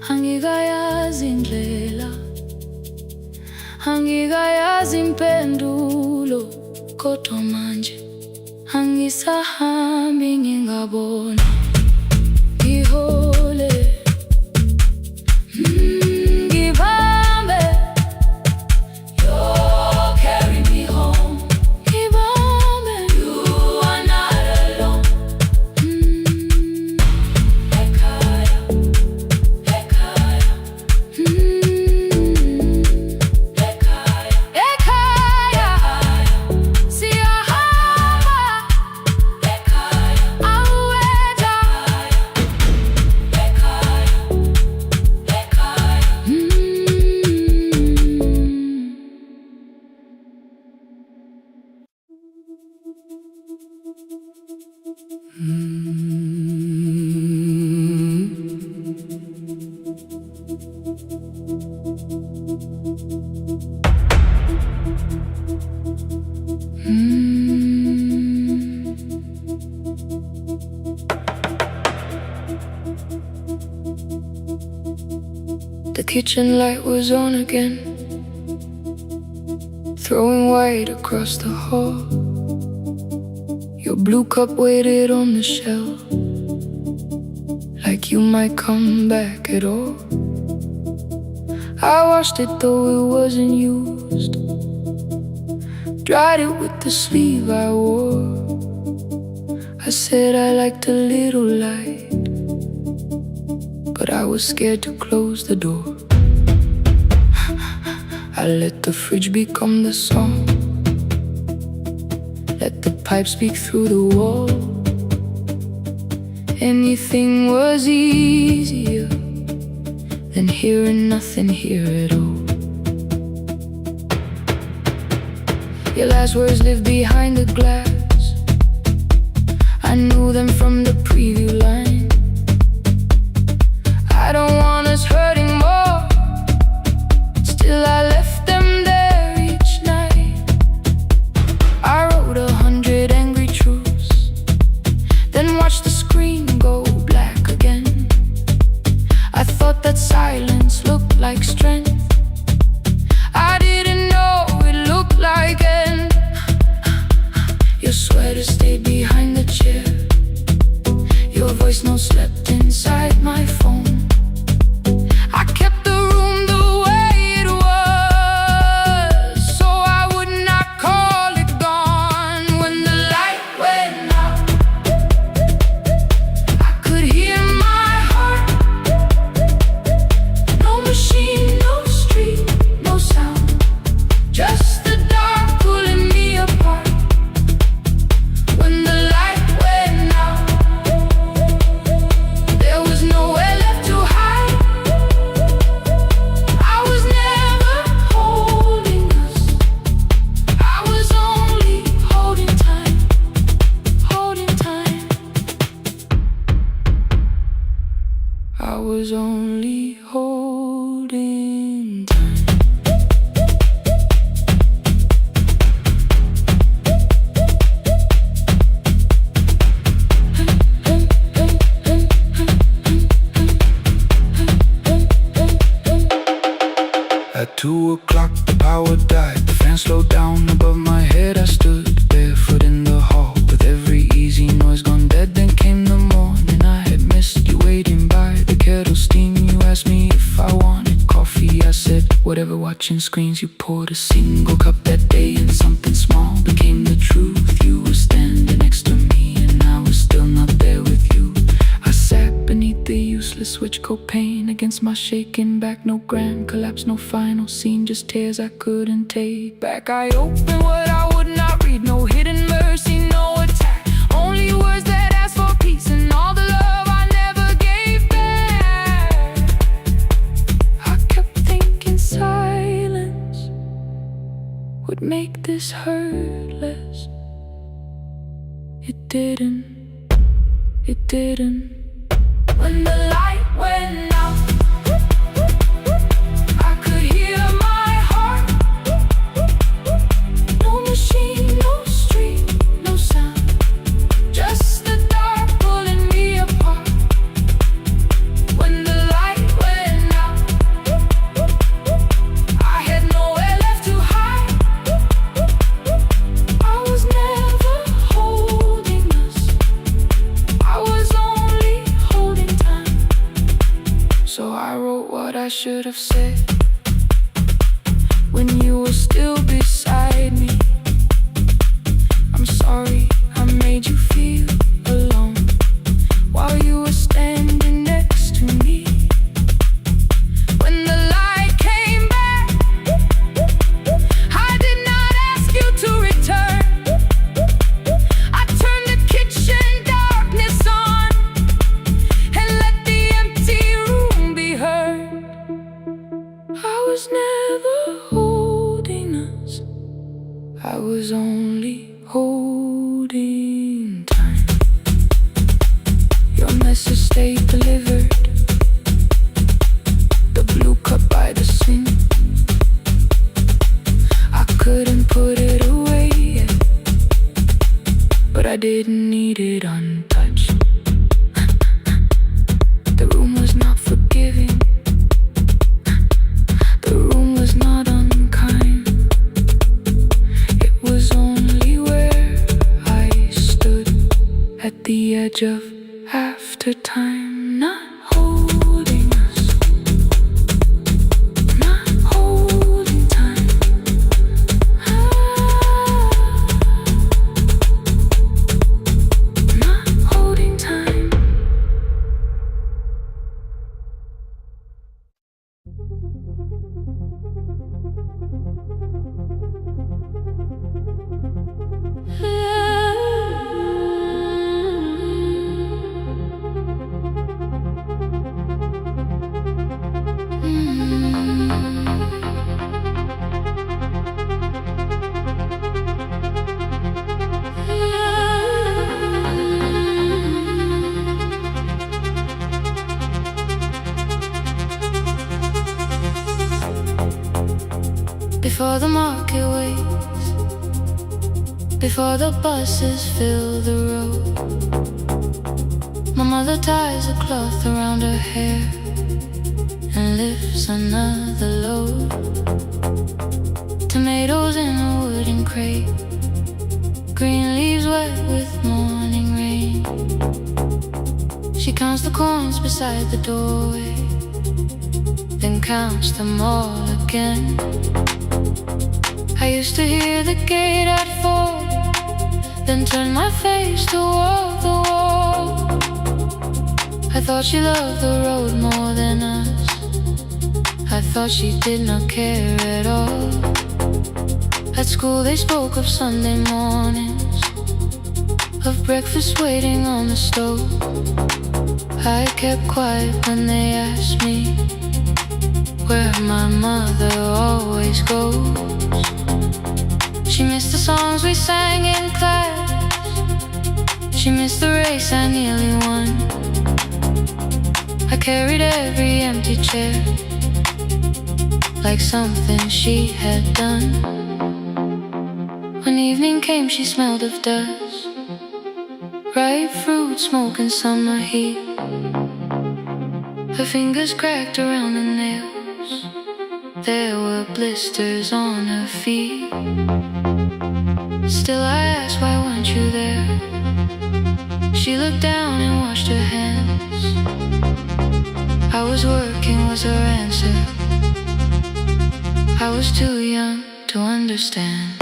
Angikayazi indlela, angikayazi impendulo, kodwa manje angisahambi ngingabona. Ngihole, ngibambe, you carry me home. Ngibambe, you are not alone. Ekhaya, ekhaya, ekhaya, ekhaya, siyahamba. Ekhaya, aweta. Ekhaya, The kitchen light was on again, throwing white across the hall. Your blue cup waited on the shelf, like you might come back at all. I washed it though it wasn't used, dried it with the sleeve I wore. I said I liked a little light, but I was scared to close the door. I let the fridge become the song, let the pipe speak through the wall. Anything was easier than hearing nothing here at all. Your last words lived behind the glass, I knew them from the preview line. I don't want us hurting more, still I left them there each night. I wrote 100 angry truths, then watched the screen go black again. I thought that silence looked like strength, I didn't know it looked like end. Your sweater stayed behind the chair, your voice no slept inside my phone. I kept the room the way it was, so I would not call it gone. When the light went out, I could hear my heart. No machine, no street, no sound, just the dark pulling me apart. When the light went out, there was nowhere left to hide. I was never holding us, I was only holding time, holding time. I was only holding time. At 2 o'clock the power died, the fan slowed down above my head. I stood barefoot in the hall with every easy noise gone dead. Then came the morning, I had missed you waiting by the kettle steam. You asked me if I wanted coffee, I said whatever. Watching screens, you poured a single cup that day, and something small became the truth. You were standing next to me and I was still not there with you. I sat beneath the useless switch copain against my shaking back. No grand collapse, no final scene, just tears I couldn't take back. I opened what I would not read, no hidden mercy, no attack, only words that ask for peace and all the love I never gave back. I kept thinking silence would make this hurt less. It didn't, it didn't. When the light went out, I could hear my heart. No machine, no street, no sound, just the dark pulling me said when you were still beside me. I'm sorry I made you feel alone while you were standing next to me. When the light came back, I did not ask you to return. I turned the kitchen darkness on and let the empty room be heard. I was never holding us, I was only holding time. Your message stayed delivered, the blue cup by the sink. I couldn't put it away yet, but I didn't need it untouched. The room was not forgiving, the room was not unkind. It was only where I stood at the edge of after time, not holding us, not holding time. Not holding time. Before the market waits, before the buses fill the road, my mother ties a cloth around her hair and lifts another load. Tomatoes in a wooden crate, green leaves wet with morning rain. She counts the coins beside the doorway, then counts them all again. I used to hear the gate at 4, then turn my face toward the wall. I thought she loved the road more than us, I thought she did not care at all. At school they spoke of Sunday mornings, of breakfast waiting on the stove. I kept quiet when they asked me where my mother always goes. She missed the songs we sang in class, she missed the race I nearly won. I carried every empty chair like something she had done. When evening came she smelled of dust, ripe fruit, smoke and summer heat. Her fingers cracked around the nails, there were blisters on her feet. Still I asked, why weren't you there? She looked down and washed her hands. I was working was her answer, I was too young to understand.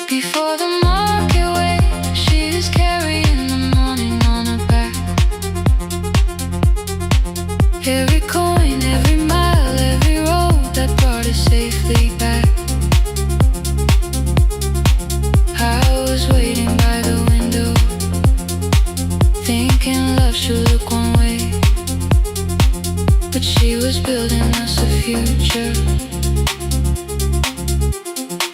Before the market waits, she is carrying the morning on her back. Every coin, every mile, every road that brought us safely back. I was waiting by the window, thinking love should look one way, but she was building us a future.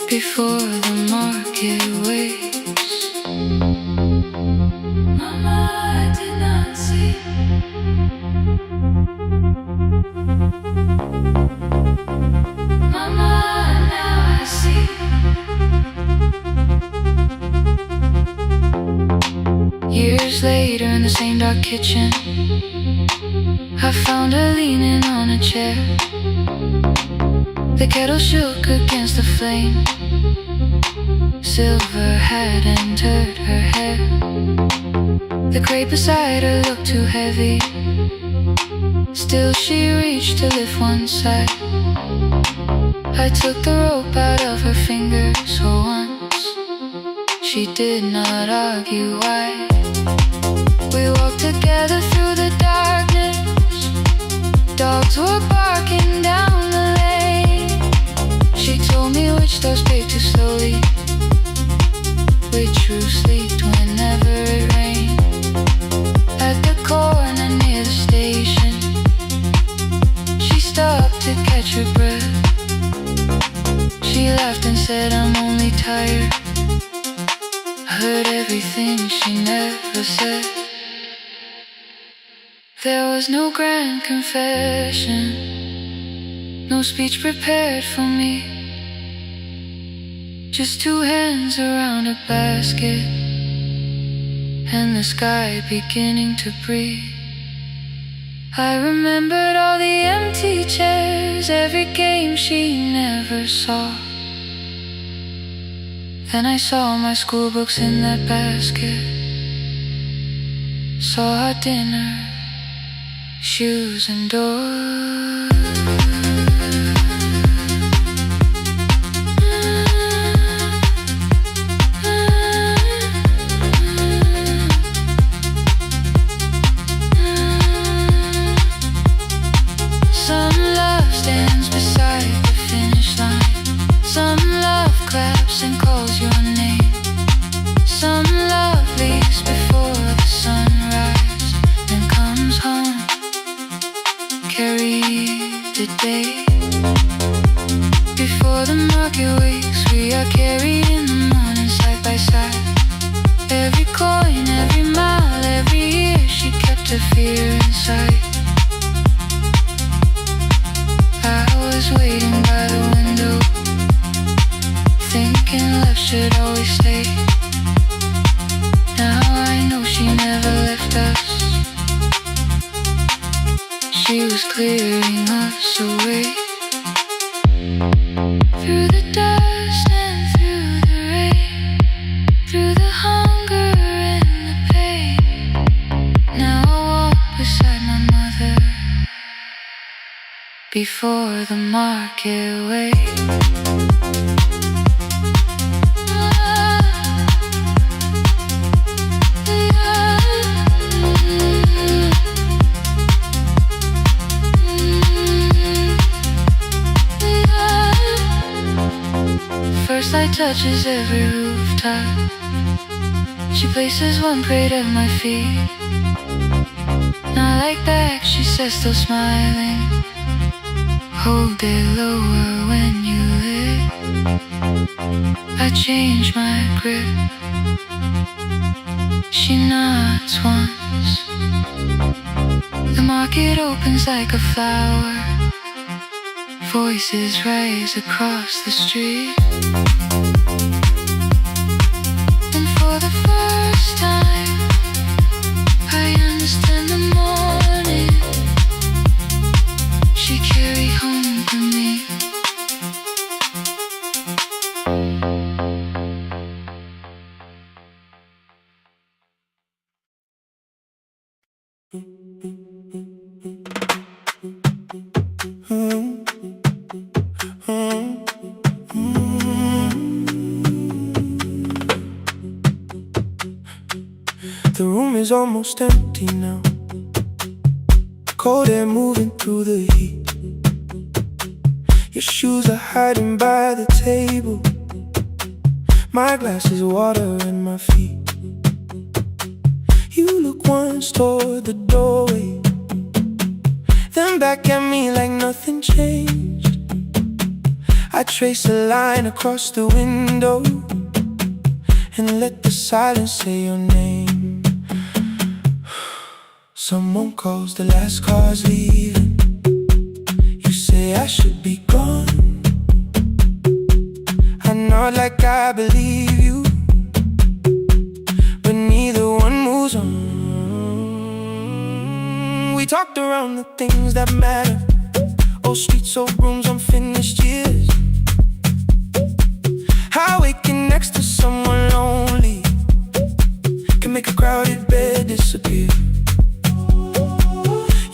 Before the market waits, Mama, I did not see. in the same dark kitchen. I found her leaning on a chair. The kettle shook against the flame. Silver had entered her hair. The crate beside her looked too heavy. Still she reached to lift one side. I took the rope out of her fingers for once. She did not argue why. We walked together through the darkness. Dogs were barking down the lane. She told me which doors paved too slowly, which roofs leaked whenever it rained. At the corner near the station, she stopped to catch her breath. She laughed and said, I'm only tired. I heard everything she never said. There was no grand confession, no speech prepared for me. Just two hands around a basket, and the sky beginning to breathe. I remembered all the empty chairs, every game she never saw. Then I saw my school books in that basket, saw our dinner, shoes and doors. Some love stands beside the finish line. Some love claps and calls your name. Some love leaves before the sunrise and comes home. Carry the day. Before the market wakes, we are carried in the morning side by side. Every coin, every mile, every year, she kept her fear inside. I was waiting by the window, thinking left should always stay. Now I know she never left us. She was clearing us away. Through the dust and through the rain, through the hunger and the pain. Now I walk beside my mother before the market wake. First light touches every rooftop. She places one plate at my feet. Not like back, she says, still smiling. Hold it lower when you lit. I change my grip. She nods once. The market opens like a flower. Voices rise across the street. And for the first time, I understand the morning she carried home to me. The room is almost empty now. Cold air moving through the heat. Your shoes are hiding by the table. My glass is water in my feet. You look once toward the doorway, then back at me like nothing changed. I trace a line across the window and let the silence say your name. Someone calls, the last car's leaving. You say I should be gone. I nod like I believe you, but neither one moves on. We talked around the things that matter. Old streets, old rooms, unfinished years. How waking next to someone lonely can make a crowded bed disappear.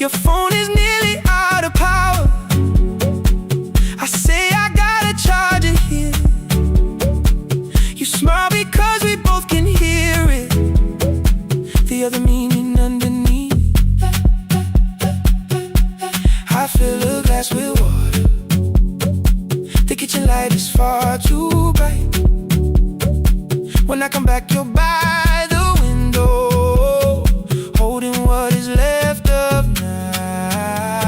Your phone is nearly out of power. I say I gotta charge it here. You smile because we both can hear it. The other meaning underneath. I fill a glass with water. The kitchen light is far too bright. When I come back, you're by the window, holding what is left of night.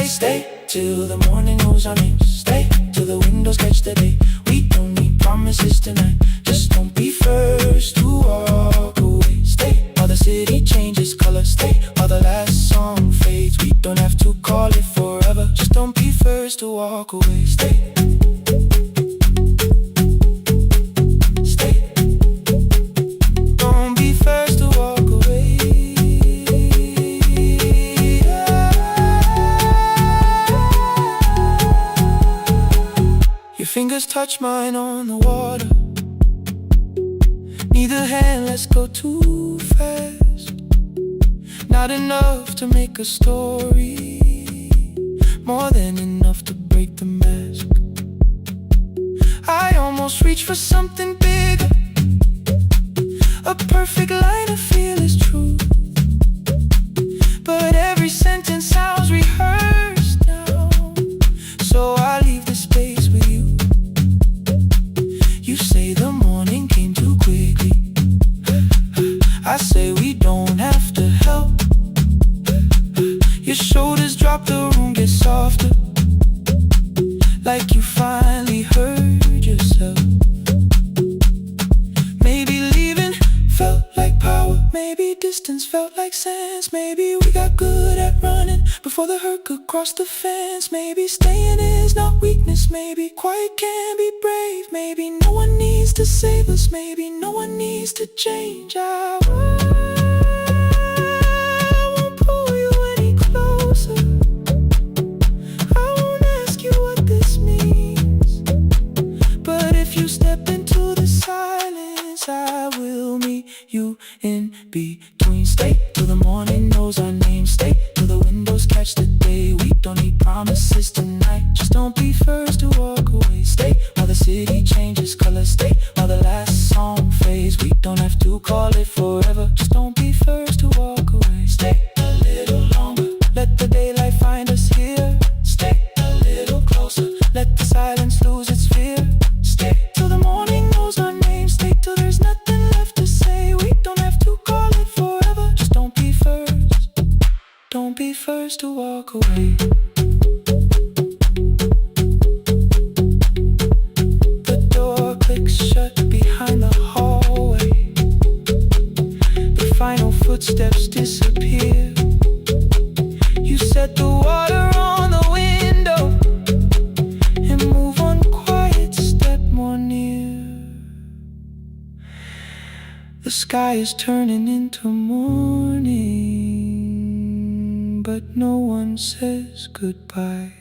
Stay till the morning knows our names. Stay till the windows catch the day. We don't need promises tonight. Just don't be first to walk away. Stay while the city changes color. Stay while the last song fades. We don't have to call it forever. Just don't be first to walk away. Stay. Fingers touch mine on the water. Neither hand, let's go too fast. Not enough to make a story, more than enough to break the mask. I almost reach for something bigger, a perfect line of fearless truth. But every sentence sounds rehearsed now, so I leave the space with you. You say the morning came too quickly. I say we don't have to help. Your shoulders drop, the room gets softer, like you finally heard yourself. Maybe leaving felt like power. Maybe distance felt like sense. Maybe we got good at running before the hurt could cross the fence. Maybe staying is not weakness. Maybe quiet can be brave. Maybe no one needs to save us. Maybe no one needs to change. I won't pull you any closer. I won't ask you what this means. But if you step into the silence, I will meet you in between. Stay till the morning knows our name. Stay till the windows catch the day. We don't need promises tonight. Just don't be first to walk away. Stay while the city changes color. Stay while the last song fades. We don't have to call it forever. Just don't be first to walk away. Stay a little longer. Let the daylight find us here. Stay a little closer. Let the silence lose its fear. Stay till the morning knows our name. Stay till there's nothing left to say. We don't have to call it forever. Just don't be first. Don't be first to walk away. The door clicks shut behind the hallway. The final footsteps disappear. You set the water on the window and move one quiet step more near. The sky is turning into morning, but no one says goodbye.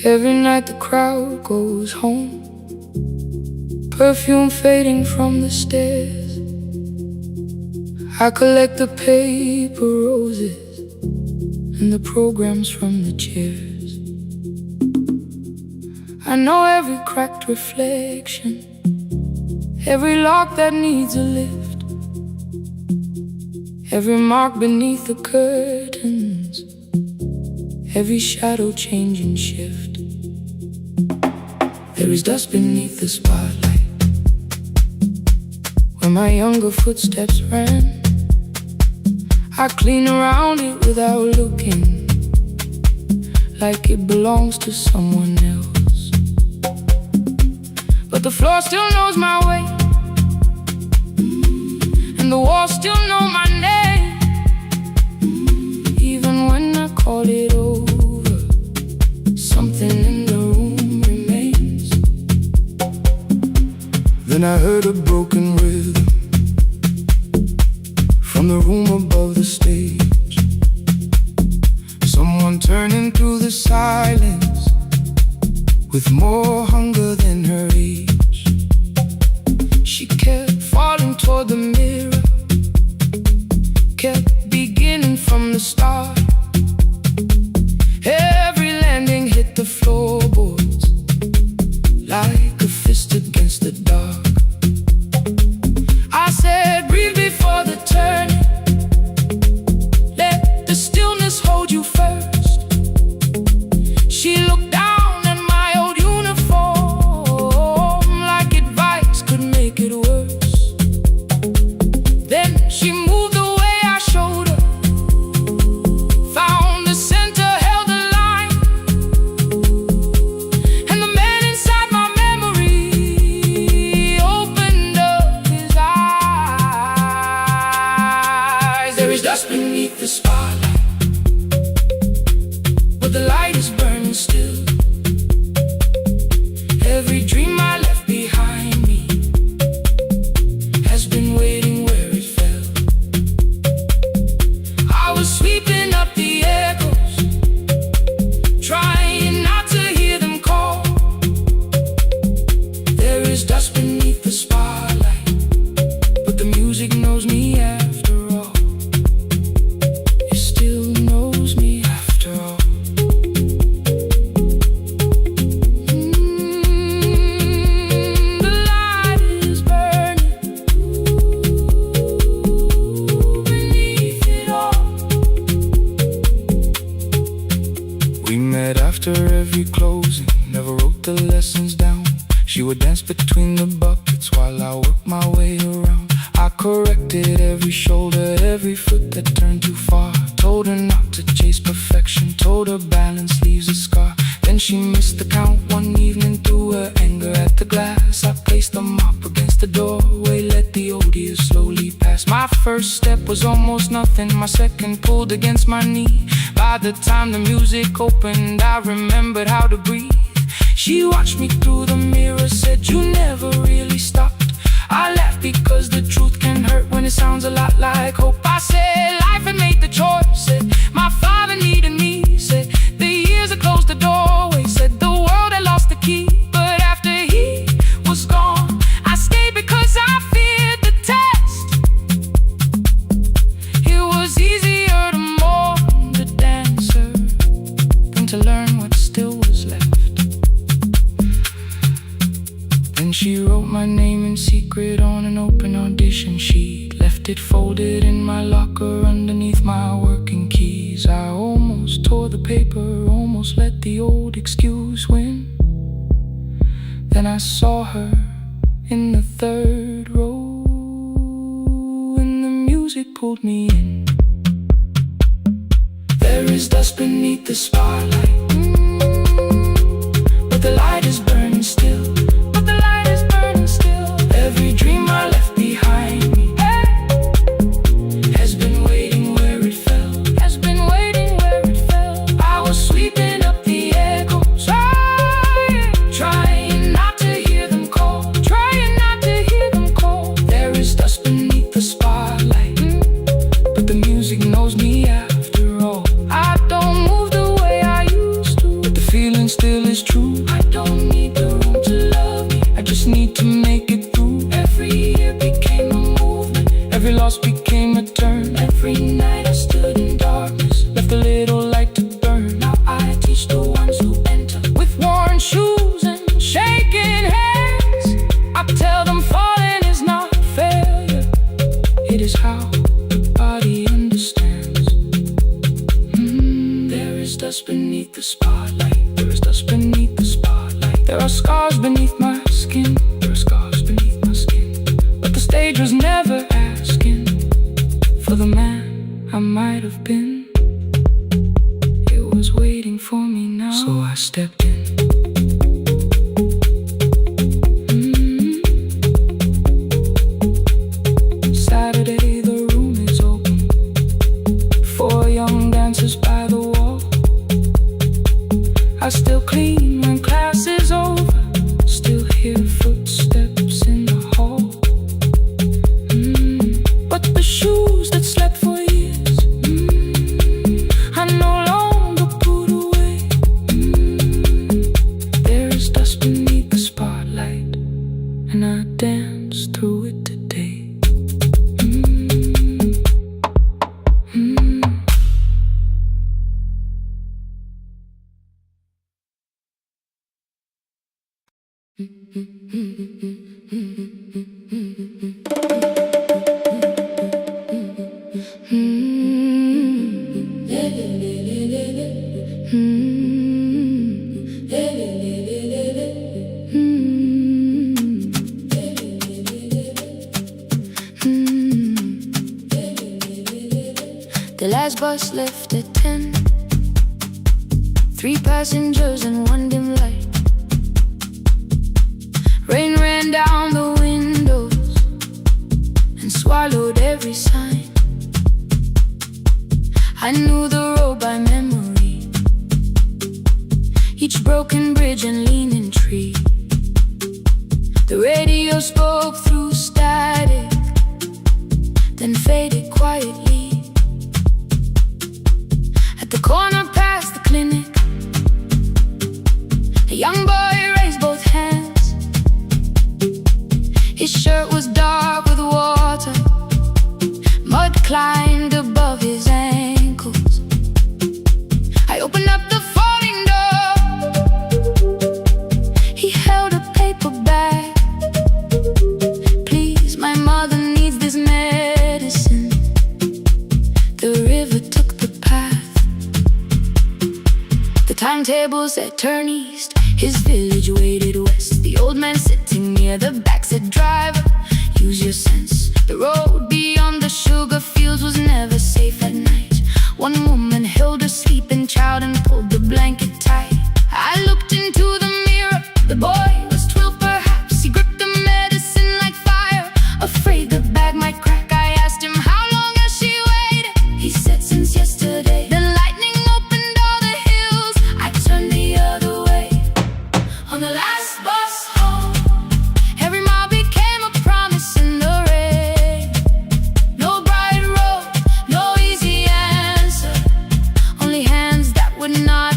Every night the crowd goes home, perfume fading from the stairs. I collect the paper roses and the programs from the chairs. I know every cracked reflection, every lock that needs a lift, every mark beneath the curtains, every shadow change and shift. There is dust beneath the spotlight, where my younger footsteps ran. I clean around it without looking, like it belongs to someone else. But the floor still knows my way, and the walls still know my name. Even when I call it over, something in the room remains. Then I heard a broken rhythm from the room above the stage. Someone turning through the silence with more hunger than her age. She kept falling toward the mirror, kept beginning from the start. Every landing hit the floorboards like a fist against the dark. I said, breathe before the turning. Let the stillness hold you first. She looked down at my old uniform like advice could make it worse. Then she moved the way I showed her, found the center, held the line. And the man inside my memory opened up his eyes. There is dust beneath the spotlight, but the light is burning still. Every dream I left behind me has been waiting where it fell. I was sweeping up the echoes, trying not to hear them call. There is dust beneath the spotlight, but the music knows me after all. It still knows me after all. The light is burning beneath it all. We met after every closing, never wrote the lessons down. She would dance between the buckets while I worked my way around. I corrected every shoulder, every foot that turned too far. Told her not to chase perfection, told her balance leaves a scar. Then she missed the count one evening through her anger at the glass. I placed the mop against the doorway, let the odor slowly pass. My first step was almost nothing, my second pulled against my knee. By the time the music opened, I remembered how to breathe. She watched me through the mirror, said, you never really stopped. I laughed because the truth can hurt when it sounds a lot like hope. I said, life had made the choice, said, my father needed me, said, the years had closed the doorway, said, the world had lost the key. But after he was gone, I stayed because I feared the test. It was easier to mourn the dancer than to learn what still was left. Then she wrote my name in secret on an open audition sheet, left it folded in my locker underneath my working keys. I almost tore the paper, almost let the old excuse win. Then I saw her in the third row, and the music pulled me in. There is dust beneath the spotlight, but the light is burning still. Every dream I left behind me has been waiting where it fell. Has been waiting where it fell. I was sweeping up the echoes, trying not to hear them call, trying not to hear them call. There is dust beneath the spotlight, but the music knows me after all. I don't move the way I used to, but the feeling still is true. I don't need the room to love me, I just need to make it through. Every year became a movement, every loss became a turn. Every night I stood in darkness, left a little light to burn. Now I teach the ones who enter with worn shoes and shaking hands. I tell them falling is not failure, it is how the body understands. There is dust beneath the spotlight, there is dust beneath the spotlight. There are scars beneath my skin, there are scars beneath my skin, but the stage was never asking for the man I might have been. It was waiting for me now, so I stepped in. Saturday, the room is open. 4 young dancers by the wall. I still clean when class is over. Still hear footsteps in the hall. But the shoes that slept for years, I no longer put away. There is dust beneath the spotlight, and I dance through it today. The last bus left at 10. 3 passengers and 1 dim light. Rain ran down the windows and swallowed every sign. I knew the road by memory, each broken bridge and leaning tree. The radio spoke through static, then faded quietly. At the corner past the clinic, a young boy raised both hands. His shirt was dark with water, mud climbed above his ankles. I opened up the folding door. He held a paper bag. Please, my mother needs this medicine. The river took the path. The timetable said turn east. His village waited west. The old man sitting near the back said, driver, use your sense. The road beyond the sugar fields was never safe at night. One woman held her sleeping child and pulled the blanket tight. I looked into the mirror. The boy was 12 perhaps. He gripped the medicine like fire, afraid the bag might crack. I asked him, how long has she waited? He said, since yesterday. The lightning opened all the hills. I turned the other way. On the last bus home, every mile became a promise in the rain. No bright road, no easy answer, only hands that would not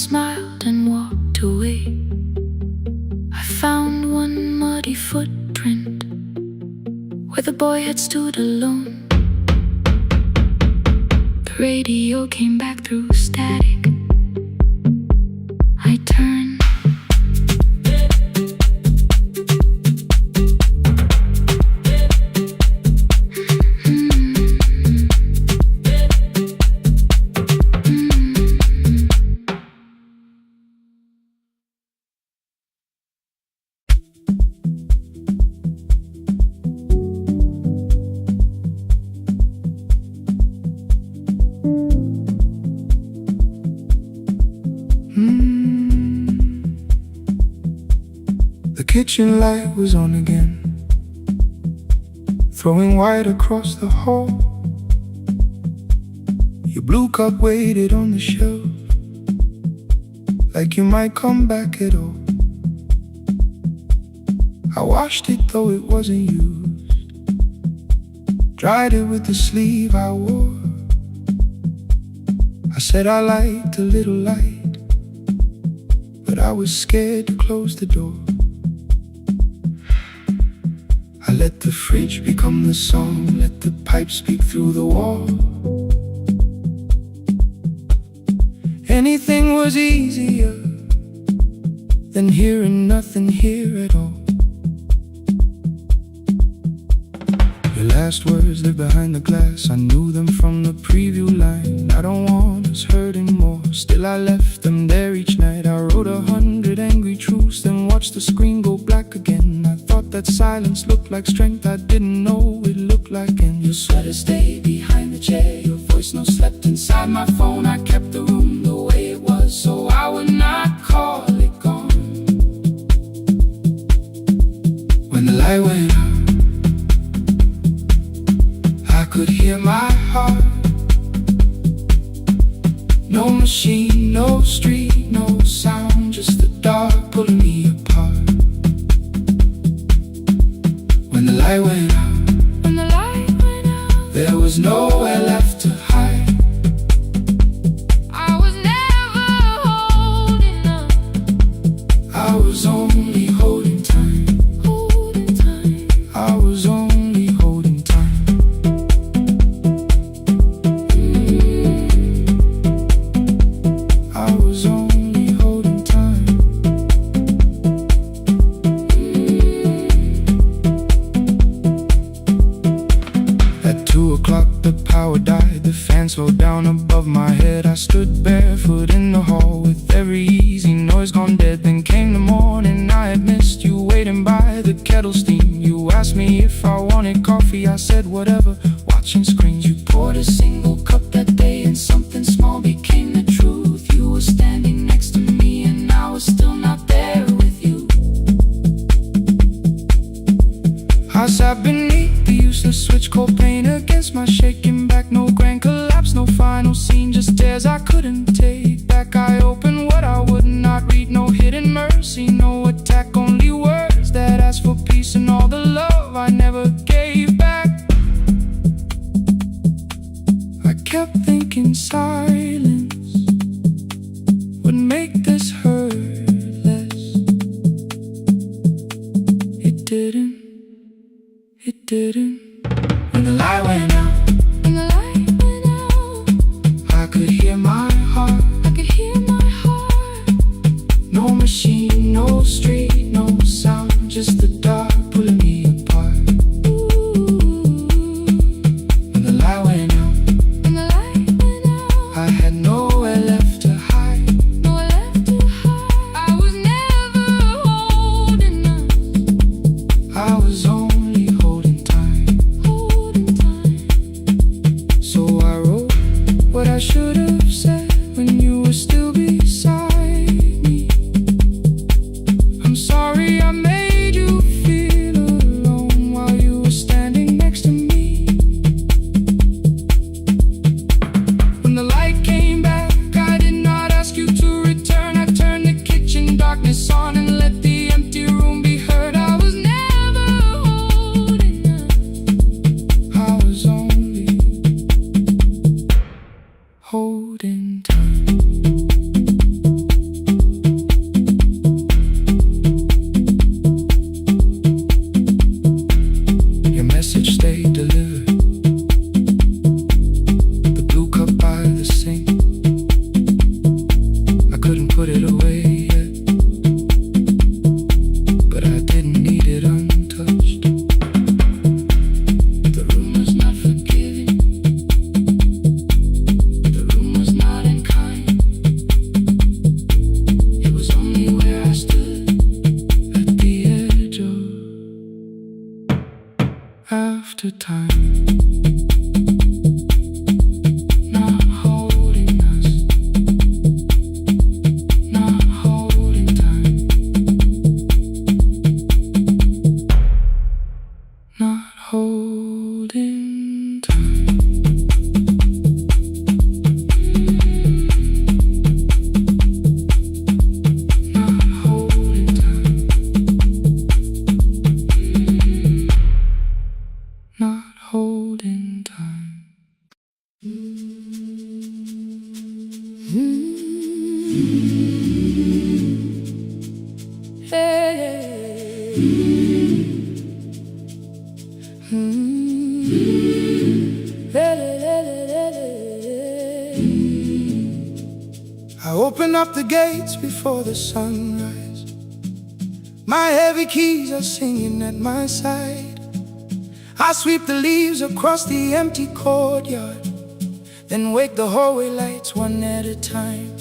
smiled and walked away. I found one muddy footprint where the boy had stood alone. The radio came back through static. I turned. The kitchen light was on again, throwing white across the hall. Your blue cup waited on the shelf, like you might come back at all. I washed it though it wasn't used, dried it with the sleeve I wore. I said I liked a little light, but I was scared to close the door. I let the fridge become the song, let the pipe speak through the wall. Anything was easier than hearing nothing here at all. Your last words live behind the glass, I knew them from the preview line. I don't want us hurting more, still I left them there each night. I wrote 100 angry truths, then watched the screen go black again. I thought that silence looked like strength, I didn't know it looked like. And your sweater stayed behind the chair, your voice no slept inside my phone. I kept the room the way it was, so I would not call it gone. When the light went out, I could hear my heart. No machine, no street, no sound, just the dark pulling me apart. When the light went out, there was nowhere left to hide. I was never holding up, I was only holding time. I was only holding time. I was only holding time. At 2 o'clock the power died, the fan slowed down above my head. I stood barefoot in the hall with every easy noise gone dead. Then came the morning, I had missed you waiting by the kettle steam. You asked me if I wanted coffee, I said whatever, watching screens. You poured a single cup that day and something small became the truth. You were standing next to me and I was still not there with you. I sat beneath the useless switch, cold pain against my shaking back. No grand collapse, no final scene, just tears I couldn't take back. I opened what I would not read, no hidden mercy, no attack, only words that asked for peace and all the love I never gave back. I kept thinking silence would make this hurt less. It didn't. It didn't. When the light went out, I could hear my heart. No machine, no street, no sound, just the dark pulling me apart. When the light went out, I had nowhere left to hide. I was never holding up, I was only holding time. I open up the gates before the sunrise. My heavy keys are singing at my side. I sweep the leaves across the empty courtyard, then wake the hallway lights one at a time.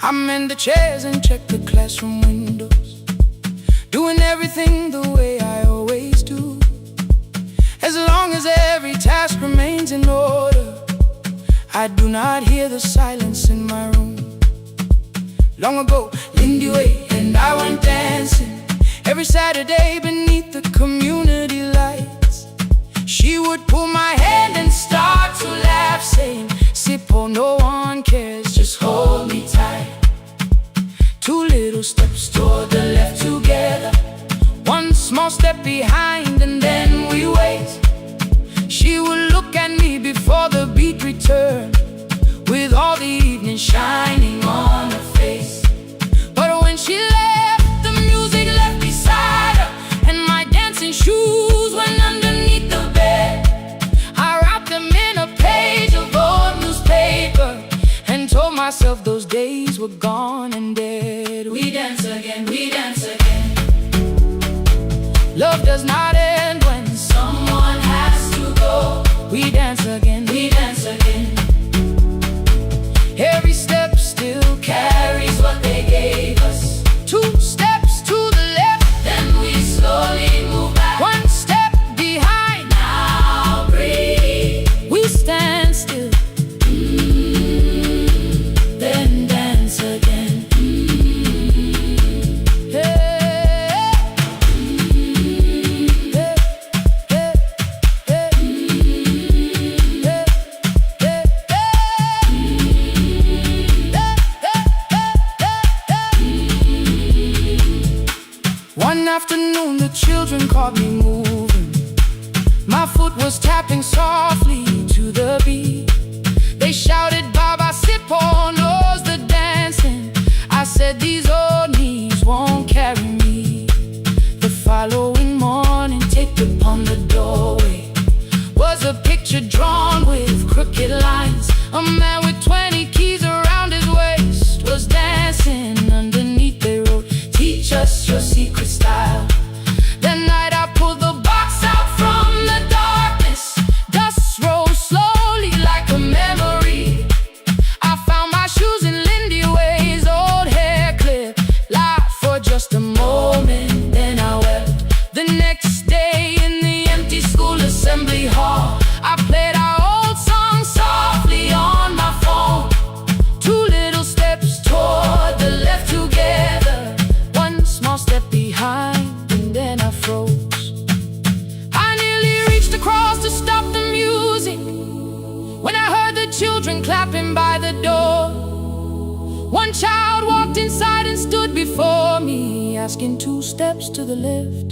I mend the chairs and check the classroom windows, doing everything the way I always do. As long as every task remains in order, I do not hear the silence in my room. Long ago, Lindy Way and I went dancing every Saturday beneath the community lights. She would pull my hand and start to laugh, saying, "Sippo, no one cares, just hold me tight." Two little steps toward the left together, one small step behind, and then we wait. She would look at me before the beat returned, with all the evening shining on her face. But when she left, the music left beside her, and my dancing shoes went underneath the bed. I wrapped them in a page of old newspaper and told myself those days were gone and dead. We dance again, we dance again. Love does not end when someone has to go. We dance again, we dance again. Every step still carries what they gave us. Two steps to the left, then we slowly move back. One step behind, now breathe. We stand still, then dance again. One afternoon the children caught me moving. My foot was tapping softly to the beat. They shouted, "Baba Sippo knows the dancing." I said, "These old knees won't carry me." The following morning, taped upon the doorway was a picture drawn with crooked lines. A man with 20 keys around his waist was dancing underneath. They wrote, "Teach us your secret style." That night I pulled the box out from the darkness. Dust rose slowly like a memory. I found my shoes in Lindy Way's old hair clip. Laughed for just a moment, then I wept. The next day in the empty school assembly hall, I played our old song softly on my phone. Two little steps toward the left together, one small step behind, and then I froze. I nearly reached across to stop the music when I heard the children clapping by the door. One child walked inside and stood before me, asking, "Two steps to the left,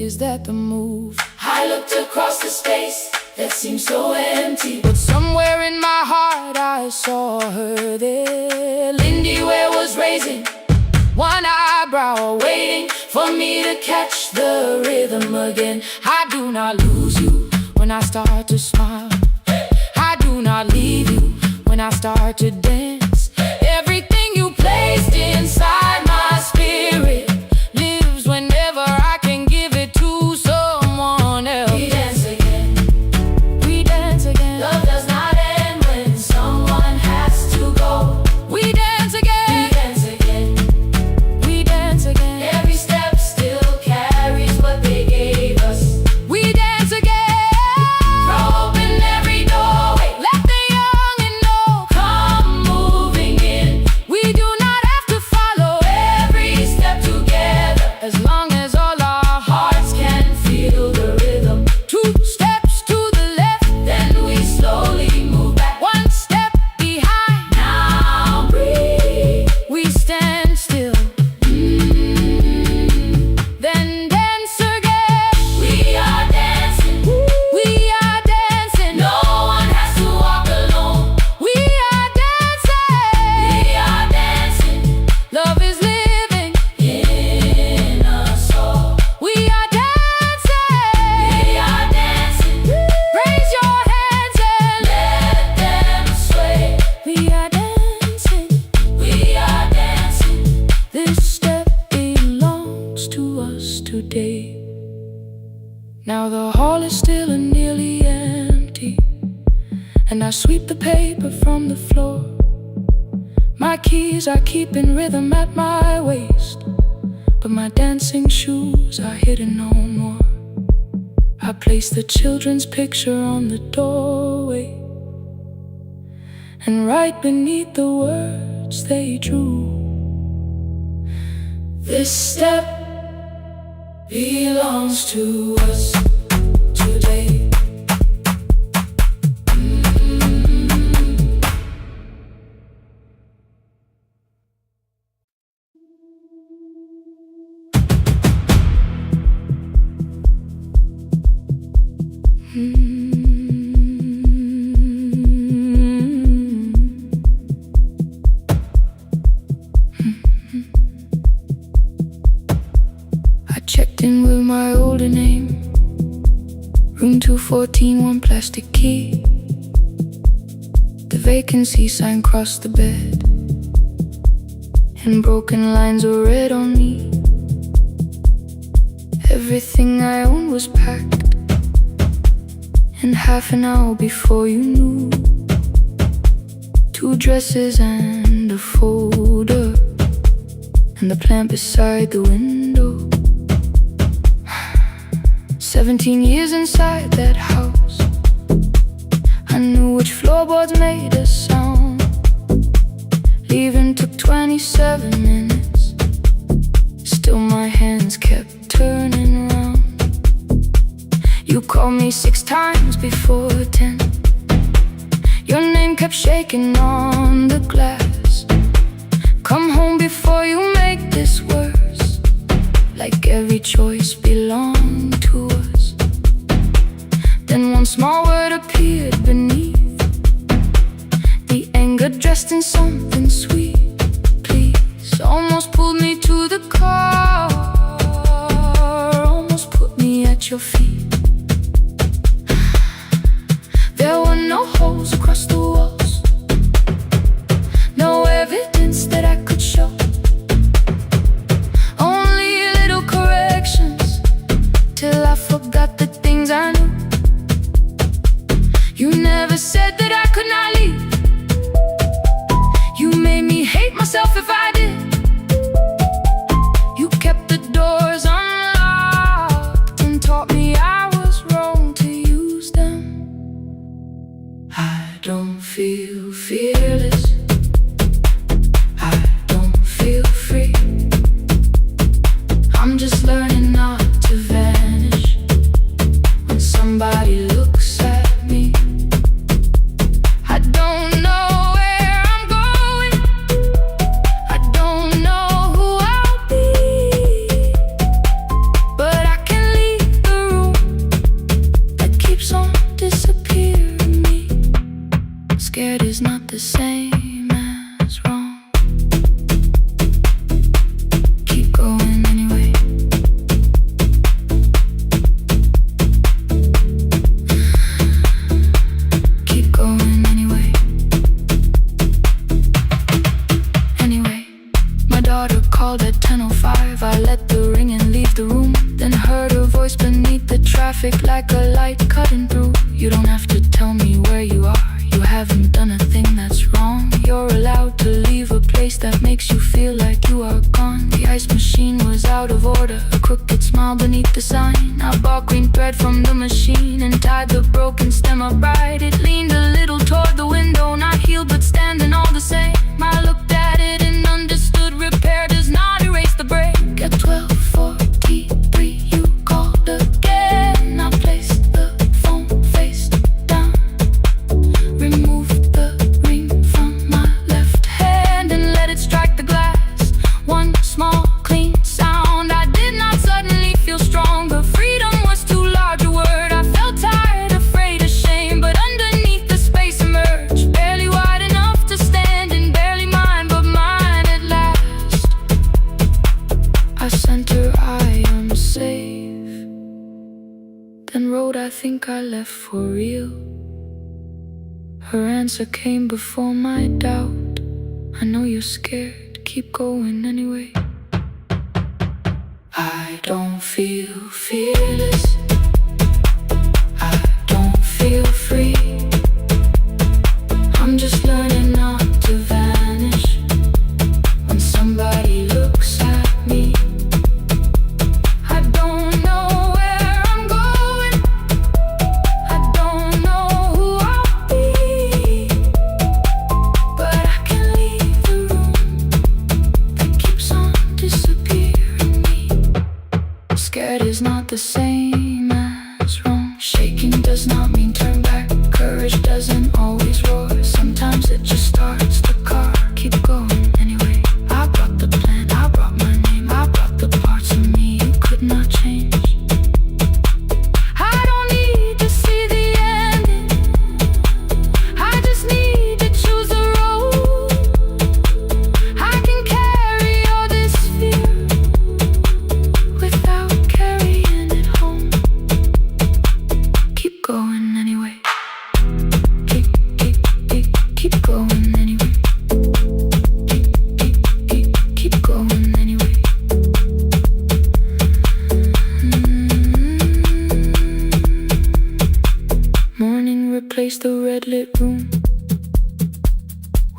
is that the move?" I looked across the space that seemed so empty, but somewhere in my heart I saw her there. Lindy Ware was raising one eyebrow, waiting for me to catch the rhythm again. I do not lose you when I start to smile. I do not leave you when I start to dance. Everything you placed inside my spirit lives whenever I can give it to someone else. We dance again, we dance again. Love does not end when someone has to go. We dance again, we dance again. We dance again. Every step still carries what they gave us. We dance again. Throw open every doorway, let the young and old come move. and I sweep the paper from the floor. My keys I keep in rhythm at my waist, but my dancing shoes are hidden no more. I place the children's picture on the doorway, and right beneath the words they drew, this step belongs to us today. I checked in with my older name, room 214, one plastic key. The vacancy sign crossed the bed, and broken lines were read on me. Everything I owned was packed, and half an hour before you knew, 2 dresses and a folder, and the plant beside the window. 17 years inside that house, I knew which floorboards made a sound. Leaving took 27 minutes, still my hands kept turning round. You called me 6 times before 10. Your name kept shaking on the glass. Come home before you make this worse, like every choice belonged to us. Then one small word appeared beneath, the anger dressed in something sweet. Please, almost pulled me to the car, almost put me at your feet. There were no holes across the walls, no evidence that I could show, only little corrections, till I forgot the things I knew. You never said that I could not leave. You made me hate myself if I did. You kept the doors unlocked and taught me I was wrong to use them. I don't feel fearless, I don't feel free. I'm just learning not to vanish when somebody looks at me. I don't know where I'm going, I don't know who I'll be, but I can leave the room that keeps on disappearing me. Scared is not the same as wrong. Keep going anyway. Keep going anyway. Anyway, my daughter called at 10:05. I let the ring and leave the room, then heard her voice beneath the traffic like a light cutting through. You don't have to tell me where you are, you haven't done a thing that's wrong. You're allowed to leave a place that makes you feel like you are gone. The ice machine was out of order, a crooked smile beneath the sign. I bought green thread from the machine and tied the broken stem upright. It leaned a little toward the window, not healed but standing all the same. I looked at it and understood repair does not erase the break. At 12:43 you called again. I placed the phone face down, removed the ring from my left hand and let it strike the glass. One small clean sound. I did not suddenly feel stronger. Freedom was too large a word. I felt tired, afraid, ashamed, but underneath the space emerged, barely wide enough to stand and barely mine, but mine at last. I sent her, I am safe, then wrote, I think I left for real. Her answer came before my doubt. I know you're scared, keep going anyway. I don't feel fearless, I don't feel free.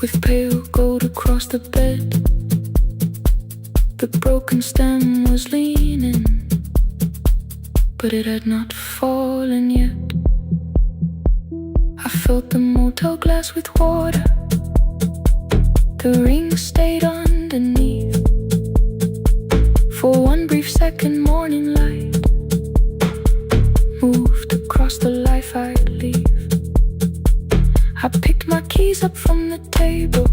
with pale gold across the bed. The broken stem was leaning, but it had not fallen yet. I filled the motel glass with water. The ring stayed underneath. For one brief second, morning light moved across the life I'd leave. I picked my keys up from the table,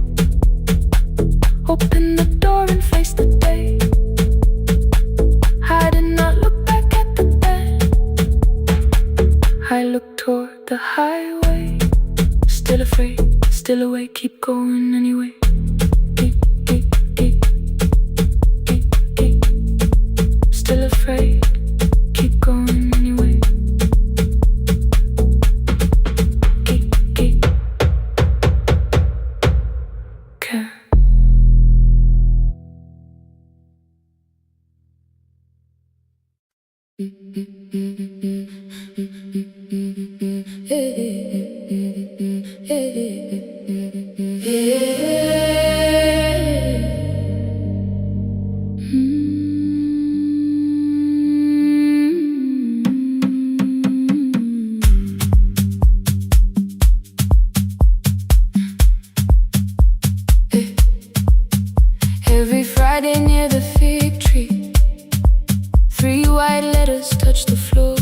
opened the door and faced the day. I did not look back at the bed. I looked toward the highway, still afraid, still awake, keep going anyway. Still afraid, keep going anyway. Care. Every Friday near the fig tree, 3 white letters touched the floor.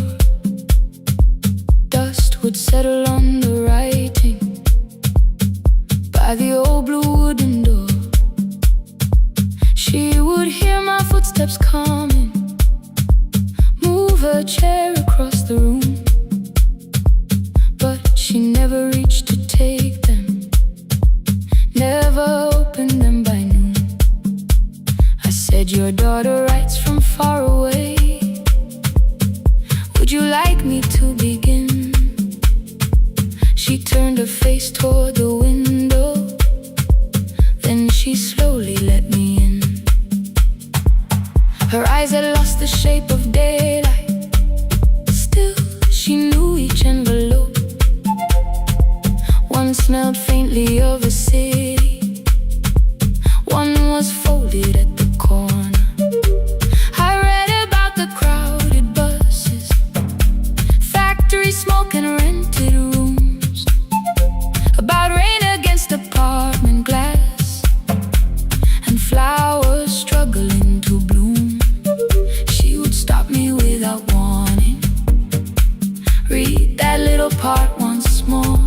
Dust would settle on the writing by the old blue wooden door. She would hear my footsteps coming, move her chair across the room, but she never reached to take them, never opened them by noon. I said, your daughter writes from far away. Would you like me to begin? She turned her face toward the window, then she slowly let me in. Her eyes had lost the shape of daylight, still she knew each envelope. One smelled faintly of a city, one was folded at the corner. I read about the crowded buses, factory smoke and rented rooms, about rain against apartment glass and flowers struggling to bloom. She would stop me without warning, read that little part once more.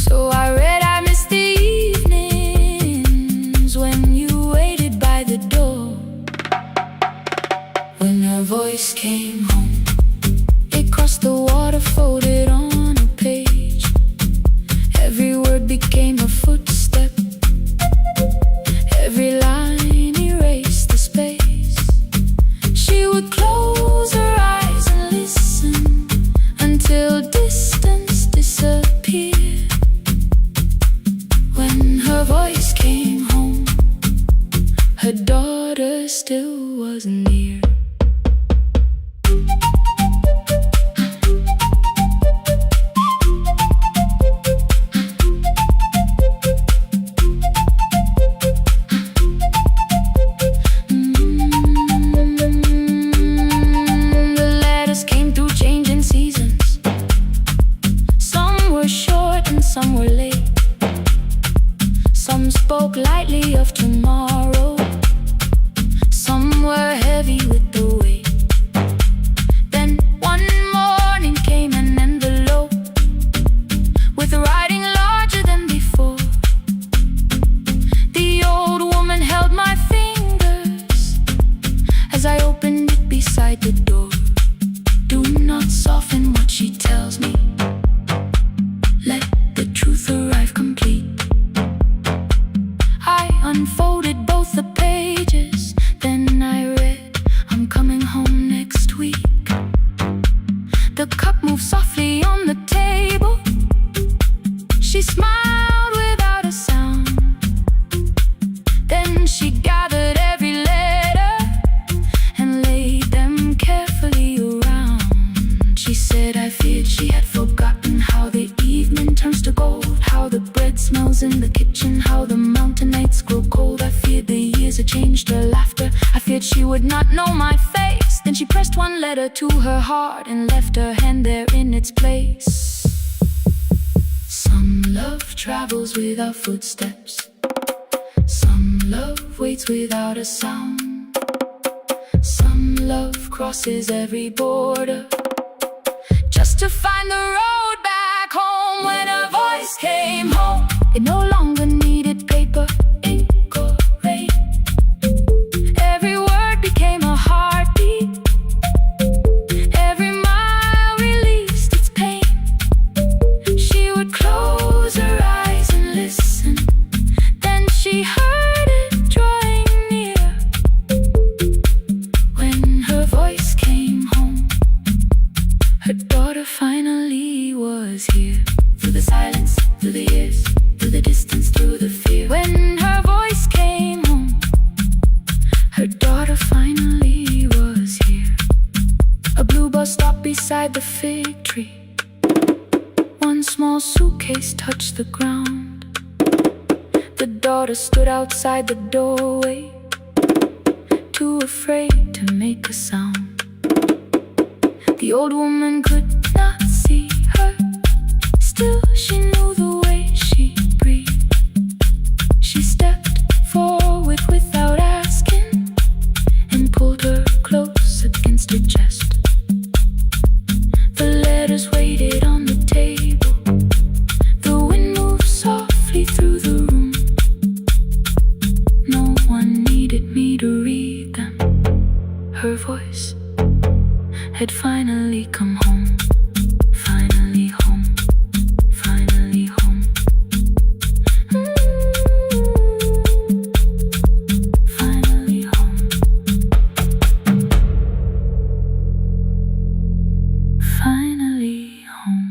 So I read, I missed the evenings when you waited by the door. When her voice came home, it crossed the water, folded on a page. Every word became a footstep, every line erased the space. She would close her eyes and listen until distance disappeared. When her voice came home, her daughter still wasn't near. The letters came through changing seasons. Some were short and some were late. Some spoke lightly of tomorrow, some were heavy with the weight. Then one morning came an envelope with writing larger than before. The old woman held my fingers as I opened it beside the door. Do not soften what she tells me, let the truth arrive complete. I unfolded both the pages, then I read, I'm coming home next week. The cup moved softly on the table, meals in the kitchen, how the mountain nights grow cold. I feared the years had changed her laughter. I feared she would not know my face. Then she pressed one letter to her heart and left her hand there in its place. Some love travels without footsteps. Some love waits without a sound. Some love crosses every border just to find the road back home. When her voice came home, it no longer needed paper, ink or rain. Every word became a heartbeat. Every mile released its pain. She would close her eyes and listen. Then she heard it drawing near. When her voice came home, her daughter finally was here. Through the silence, through the years, through the distance, through the fear. When her voice came home, her daughter finally was here. A blue bus stopped beside the fig tree. One small suitcase touched the ground. The daughter stood outside the doorway, too afraid to make a sound. The old woman could not see her. Still, she knew the way she breathed. She stepped forward without asking and pulled her close against her chest. The letters waited on the table. The wind moved softly through the room. No one needed me to read them. Her voice had finally come home. Finally home. Finally home. Finally home. Finally home.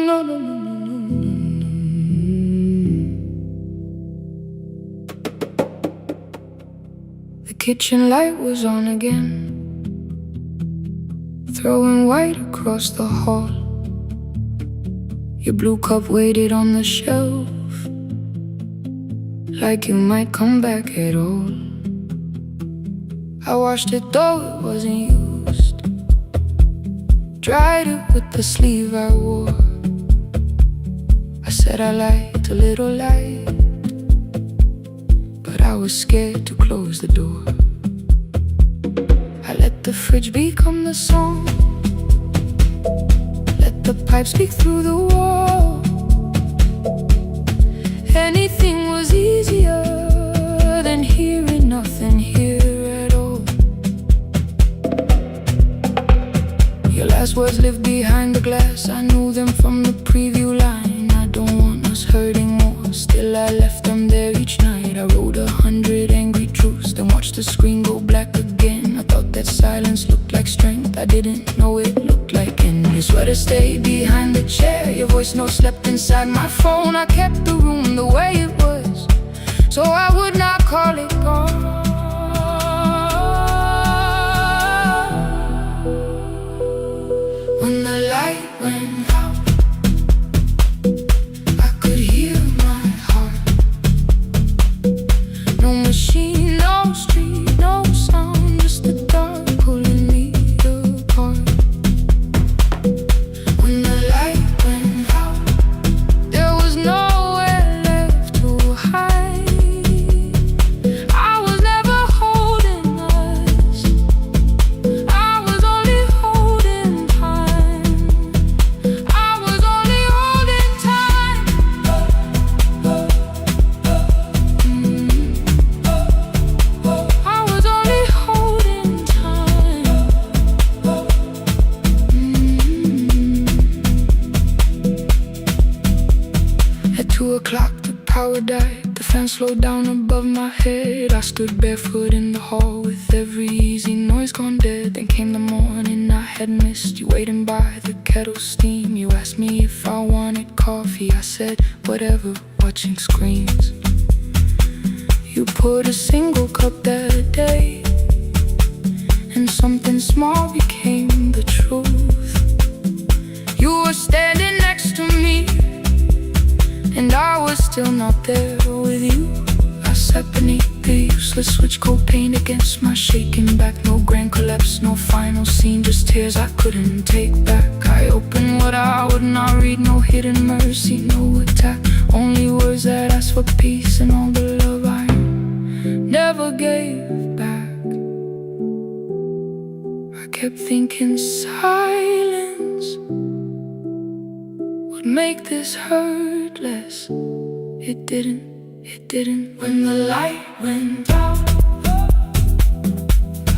No, no, no, no, no, no, no. The kitchen light was on again, throwing white across the hall. Your blue cup waited on the shelf, like you might come back at all. I washed it though it wasn't used, dried it with the sleeve I wore. I said I liked a little light, but I was scared to close the door. I let the fridge become the song, let the pipe speak through the wall. Anything was easier than hearing nothing here at all. Your last words lived behind the glass. I knew them from the preview line. I don't want us hurting more. Still I left them there each night. I wrote 100 angry truths, then watched the screen go black again. I thought that silence looked like strength. I didn't know it looked like end. Your sweater stayed behind the chair. Your voice note slept inside my phone. I kept the room the way it was, so I would not call it gone. When the light went out, I could hear my heart. No machine, no street, no sound, just the dark pulling me apart. When the light went out, there was nowhere left to hide. I was never holding us, I was only holding time. I was only holding time. I was only holding time. At 2 o'clock the power died. The fan slowed down above my head. I stood barefoot in the hall with every easy noise gone dead. Then came the morning I had missed. You waiting by the kettle steam. You asked me if I wanted coffee. I said whatever, watching screens. You poured a single cup that day, and something small became the truth. You were standing next to me, and I was still not there with you. I sat beneath the useless switch coat paint against my shaking back. No grand collapse, no final scene, just tears I couldn't take back. I opened what I would not read, no hidden mercy, no attack. Only words that asked for peace and all the love I never gave back. I kept thinking silence would make this hurt less. It didn't. When the light went out,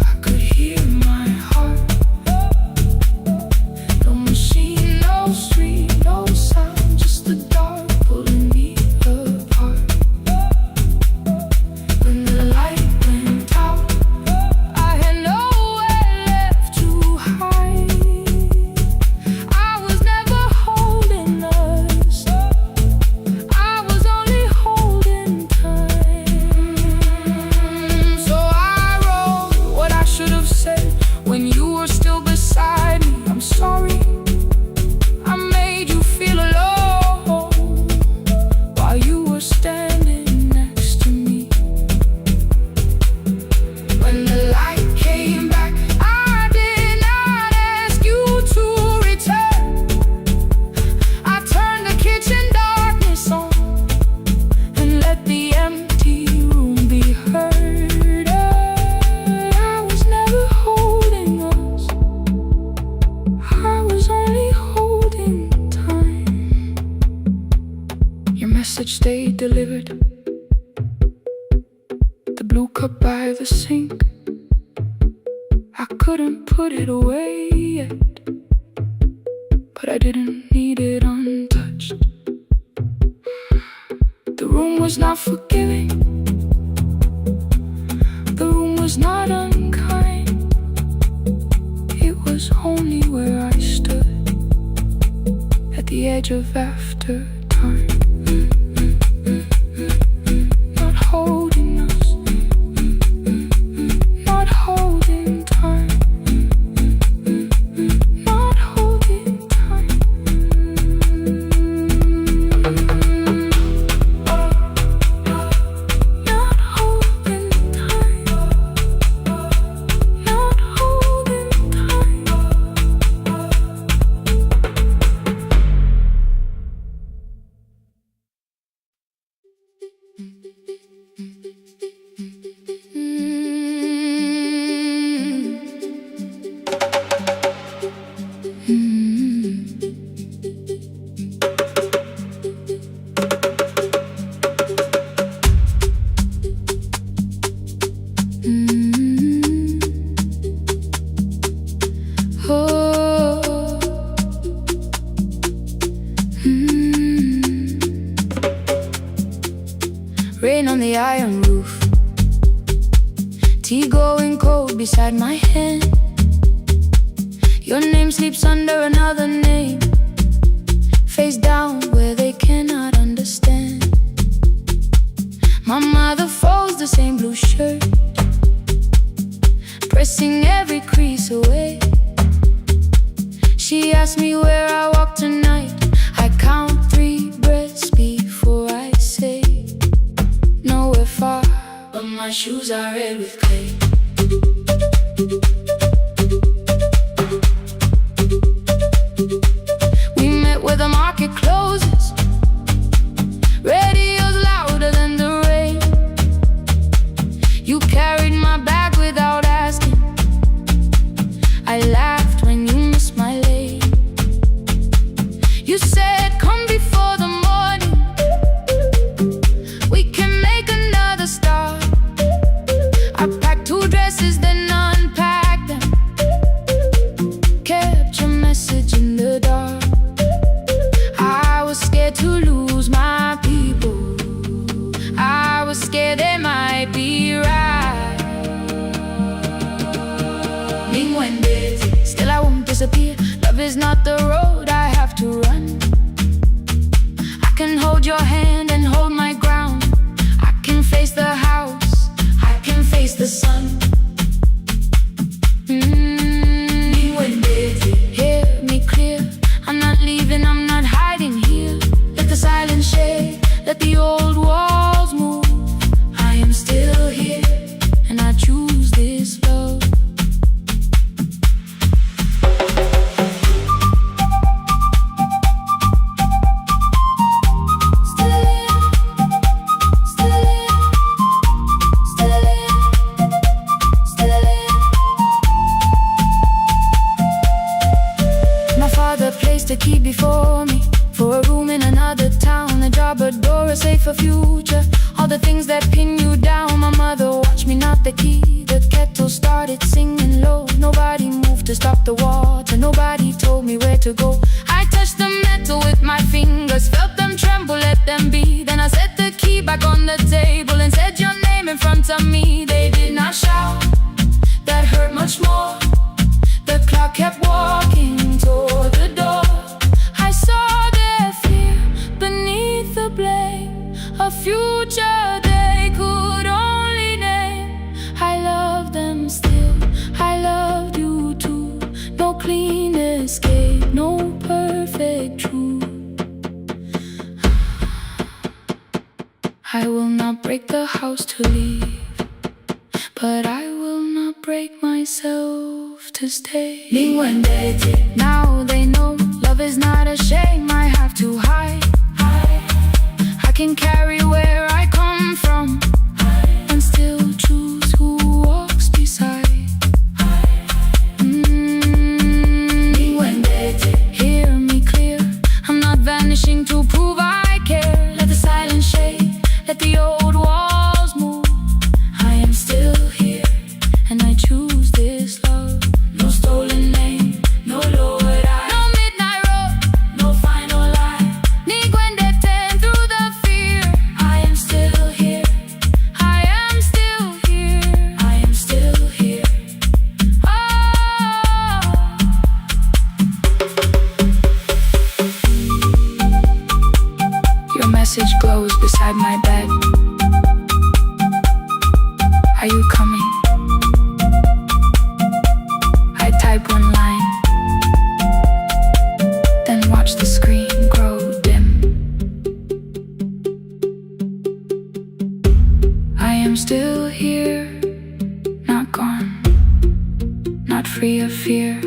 I could hear my heart. No machine, no street, no sound, just the dark pulling me apart. When the light went out, I had nowhere left to hide. I was never holding us, I was only holding time. So I wrote what I should have said when you were still beside me. I'm sorry I made you feel alone while you were standing next to me. When the light came back, I did not ask you to return. I turned the kitchen darkness on and let the empty room be heard. I was never holding us, I was only holding time. Your message stayed delivered, the blue cup by the sink. I couldn't put it away yet, but I didn't need it untouched. The room was not forgiving, the room was not unkind. It was only where I stood at the edge of after time. Not holding us, not holding time, not holding time. Not holding time, not holding Rain on the iron roof, tea going cold beside my hand. Your name sleeps under another name, face down where they cannot understand. My mother folds the same blue shirt, pressing every crease away. She asks me where I walk tonight. I count 3 breaths before I say nowhere far, but my shoes are red with clay. We met where the market closes, radio's louder than the rain. You carried my bag without asking, I laughed when you missed my lane. You said come before the morning, we can make another start. I packed 2 dresses then unpacked them, kept your message in the dark. I was scared to lose my people, I was scared they might be right. Still I won't disappear, love is not the road I have to run. I can hold your hand and hold my ground, I can face the house, I can face the sun. key before me for a room in another town, a job, a door, a safer future. All the things that pin you down. My mother watched me knock the key. The kettle started singing low. Nobody moved to stop the water. Nobody told me where to go. I touched the metal with my fingers, felt them tremble, let them be. Then I set the key back on the table and said your name in front of me. They did not shout, that hurt much more. The clock kept walking toward the door. I saw their fear beneath the blame, a future they could only name. I love them still, I loved you too. No clean escape, no perfect truth. I will not break the house to leave, but I will not break myself to stay. Now they know love is not a shame I have to hide. I can carry where I come from and still choose who walks beside. Hear me clear, I'm not vanishing to prove I care. Let the silence shake, let the old walls move. I am still here, and I choose this love. No stolen name, no lowered eye, no midnight road, no final lie. Ni Gwendeten through the fear. I am still here, I am still here, I am still here. Your message glows beside my bed. Are you coming? I type one line, then watch the screen grow dim. I am still here, not gone, not free of fear,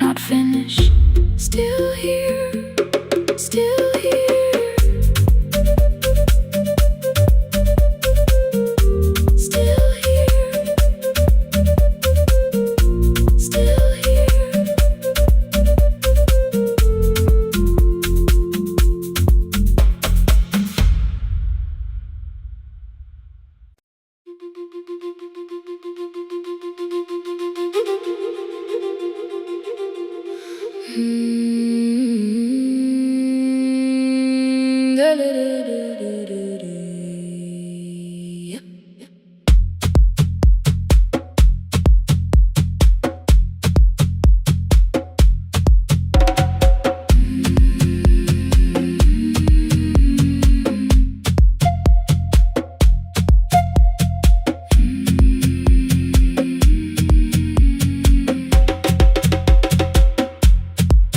not finished. Still here, still here. Still here, still here.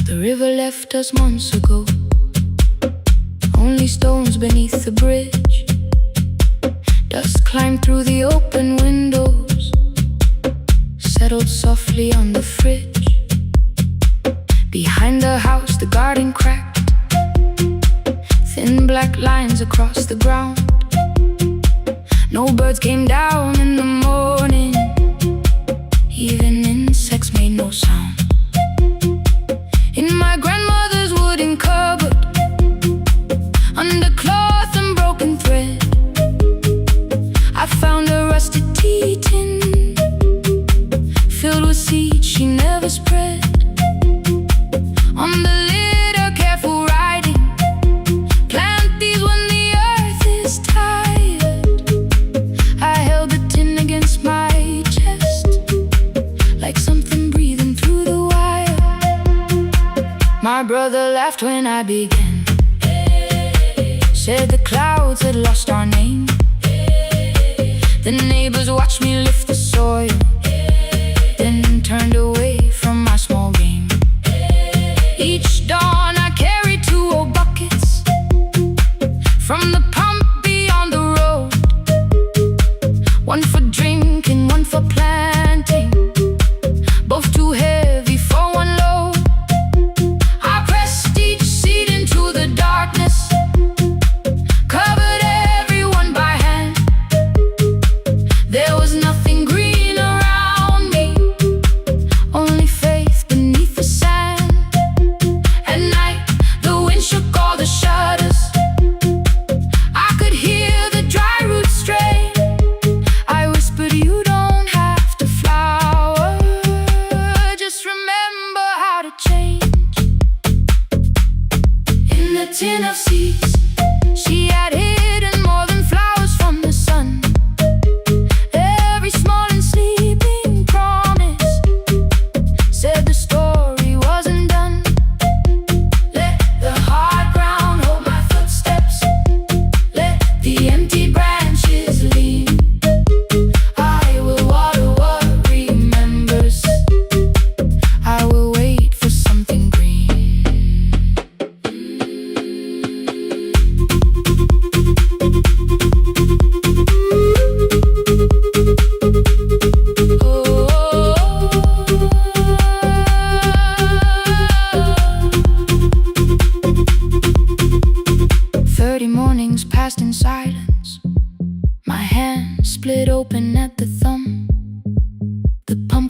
The river left us months ago, only stones beneath the bridge. Dust climbed through the open windows, settled softly on the fridge. Behind the house, the garden cracked, thin black lines across the ground. No birds came down in the morning, even insects made no sound. In my grandmother's wooden cupboard, under cloth and broken thread, I found a rusted tea tin filled with seeds she never spread. On the lid, a careful writing: plant these when the earth is tired. I held the tin against my chest, like something breathing through the wire. My brother laughed when I began, said the clouds had lost our name. The neighbors watched me lift the soil, then turned away from my small game. Each dawn I carried 2 old buckets from the pump beyond the road, one for drinking, one for planting, both too heavy for one load. I pressed each seed into the darkness, covered everyone by hand. There was nothing green around.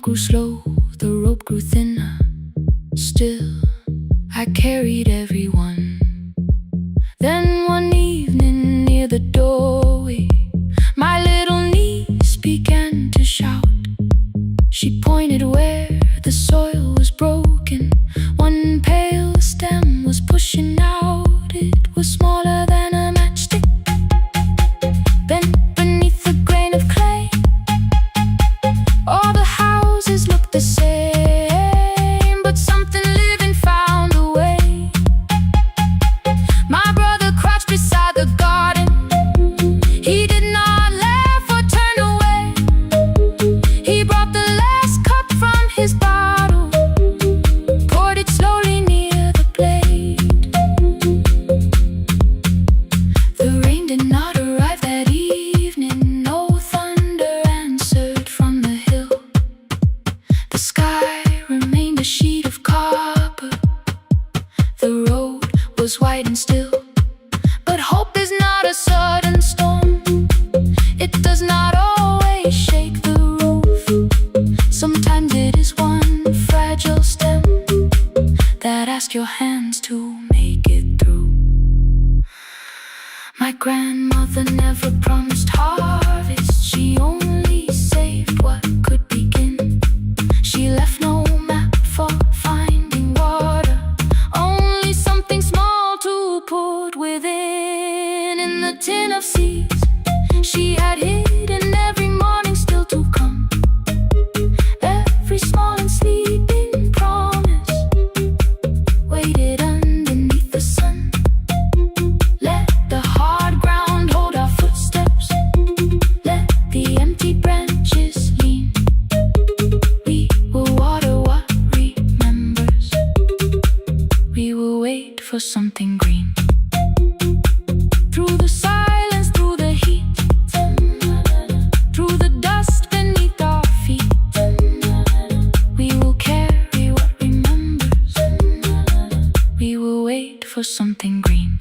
grew slow, the rope grew thinner. Still, I carried everyone. Then one evening near the doorway, my little niece began to shout. She pointed where the soil was broken. One pale stem was pushing out. It was smaller than a matchstick, bent beneath a grain of clay. All the houses looked the same, but something living found a way. My brother crouched beside the garden. He did not laugh or turn away. He brought the last cup from his bottle, poured it slowly near the blade. The rain did not arrive that evening. No thunder answered from the hill. The sky remained a sheet of copper. The road was white and still. But hope is not a sudden storm. It does not always shake the roof. Sometimes it is one fragile stem that asks your hands to make it through. My grandmother never promised harvest. She only saved what could begin. She left no map for finding water, only something small to put within. In the tin of seeds she had hidden every morning still to come. Every small and sleeping promise waited underneath the sun. Let the hard ground hold our footsteps. Let the empty branches lean. We will water what remembers. We will wait for something green. Through the silence, through the heat, through the dust beneath our feet, we will carry what remembers. We will wait for something green.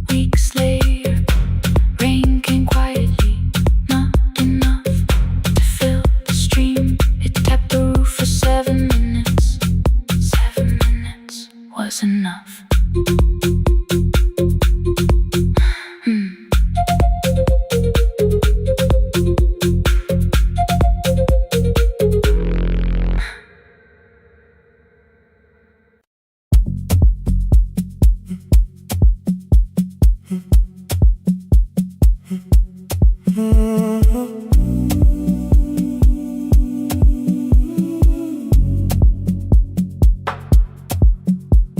Weeks later, rain came quietly, not enough to fill the stream. It tapped the roof for 7 minutes. 7 minutes was enough.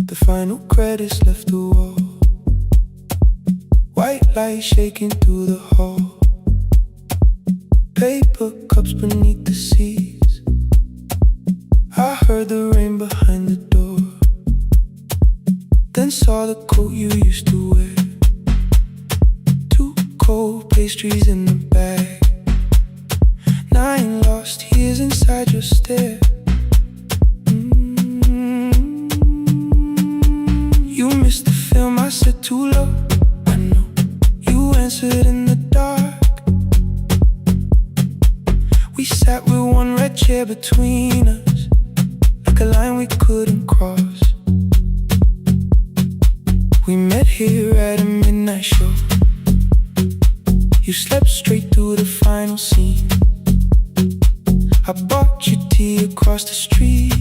The final credits left the wall. White light shaking through the hall. Paper cups beneath the seats. I heard the rain behind the door. Then saw the coat you used to wear. 2 cold pastries in the bag. 9 lost years inside your stare. You missed the film, I said too low. I know you answered in the dark. We sat with one red chair between us, like a line we couldn't cross. We met here at a midnight show. You slept straight through the final scene. I bought you tea across the street.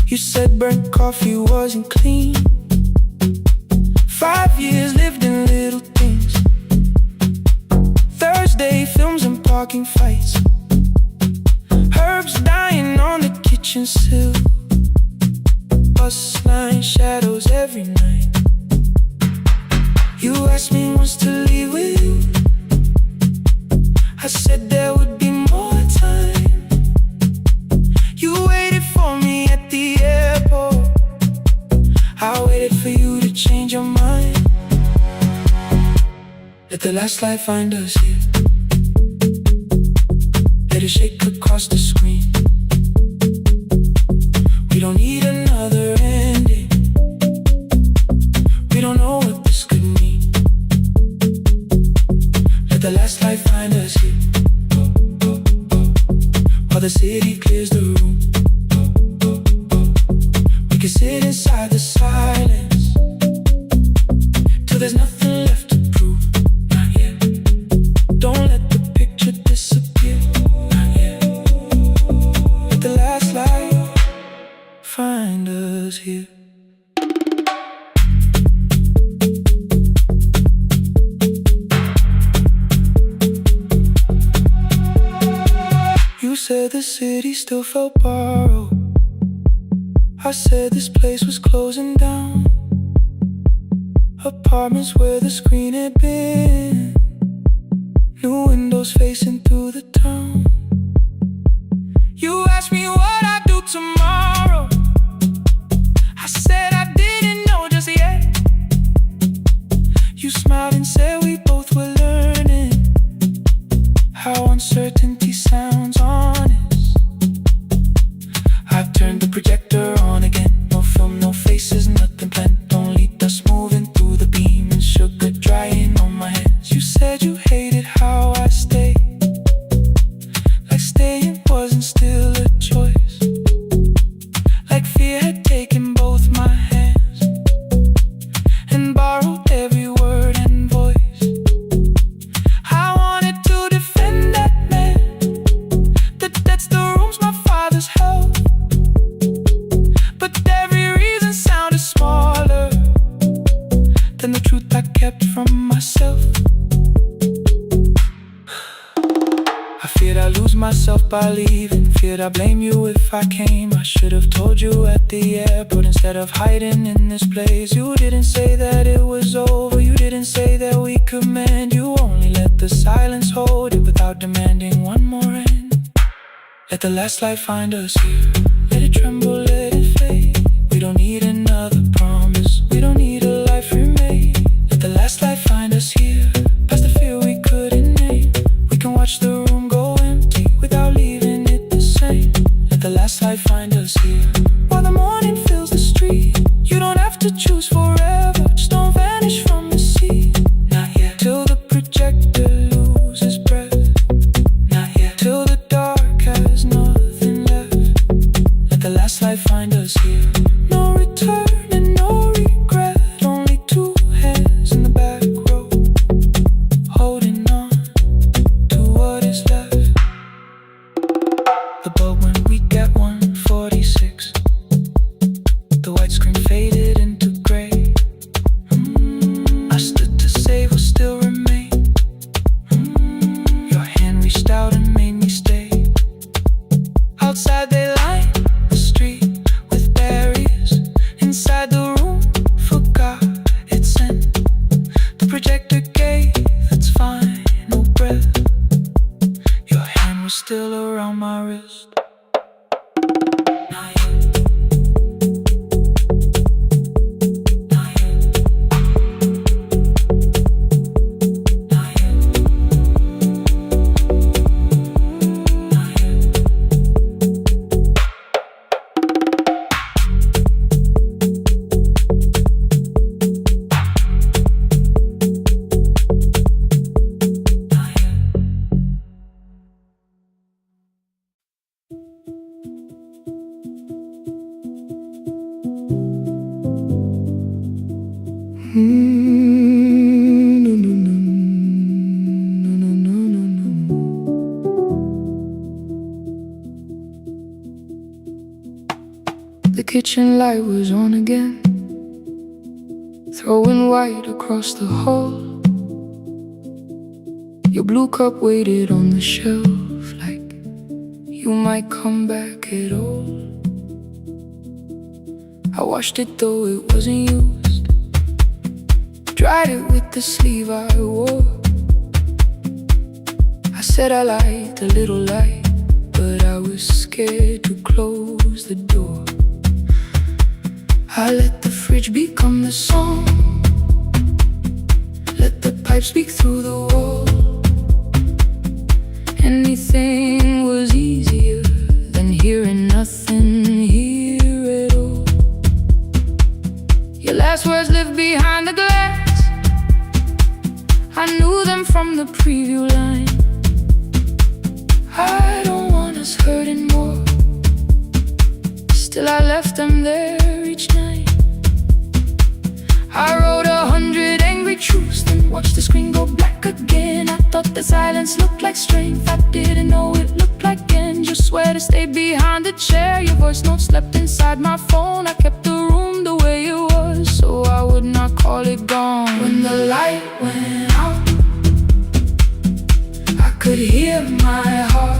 You said burnt coffee wasn't clean. 5 years lived in little things. Thursday films and parking fights. Herbs dying on the kitchen sill. Bus line shadows every night. You asked me once to leave with you. I said there would be more time. You waited for me at the airport. I waited for you to change your mind. Let the last light find us here. Let it shake across the screen. We don't need another ending. We don't know what this could mean. Let the last light find us here. the city clears the room. We can sit inside the silence till there's nothing left to prove. Not yet. Don't let the picture disappear. Not yet. Let the last light find us here. You said the city still felt borrowed. I said this place was closing down. Apartments where the screen had been, new windows facing through the town. You asked me what I'd do tomorrow. I said I didn't know just yet. You smiled and said we both were learning how uncertainty sounds honest. I've turned the projector on again. No film, no faces, nothing planned. Only dust moving through the beam and sugar drying on my hands. You said you hated how I stayed, like staying wasn't still a choice, like fear had taken both my hands and borrowed every word and voice. I wanted to defend that man that's the rooms my father's held, but every reason sounded smaller than the truth I kept from myself. I feared I'd lose myself by leaving, feared I'd blame you if I came. I should have told you at the airport instead of hiding in this place. You didn't say that it was over, you didn't say that we could mend. You only let the silence hold it without demanding one more end. Let the last light find us here. Let it tremble, let it fade. We don't need another promise, we don't need a life remade. Let the last light find us here, past the fear we couldn't name. We can watch the room go empty without leaving it the same. Let the last light find us here, while the morning fills the street. You don't have to choose forever, just don't vanish from the sea. Not yet. Till the projector loses breath. Not yet. Till the dark has nothing left. Let the last light find us here. No return and no regret. Only two hands in the back row, holding on to what is left. The bulb when we get 146. The white screen faded into gray. I stood to save what still remained. Your hand reached out and made me stay. Outside they line the street with barriers. Inside the room forgot its scent. The projector gave its final breath. Your hand was still around my wrist. Not yet. Not yet. Not yet. Not yet. The kitchen light was on again, throwing white across the hall. Your blue cup waited on the shelf, like you might come back at all. I washed it though it wasn't used, dried it with the sleeve I wore. I said I liked a little light, but I was scared to close the door. I let the fridge become the song, let the pipe speak through the wall. Anything was easier than hearing nothing here at all. Your last words lived behind the glass, I knew them from the preview line. I don't want us hurting Still I left them there each night. I wrote 100 angry truths, then watched the screen go black again. I thought the silence looked like strength, I didn't know it looked like end. You swear to stay behind the chair, your voice note slept inside my phone. I kept the room the way it was, so I would not call it gone. When the light went out, I could hear my heart.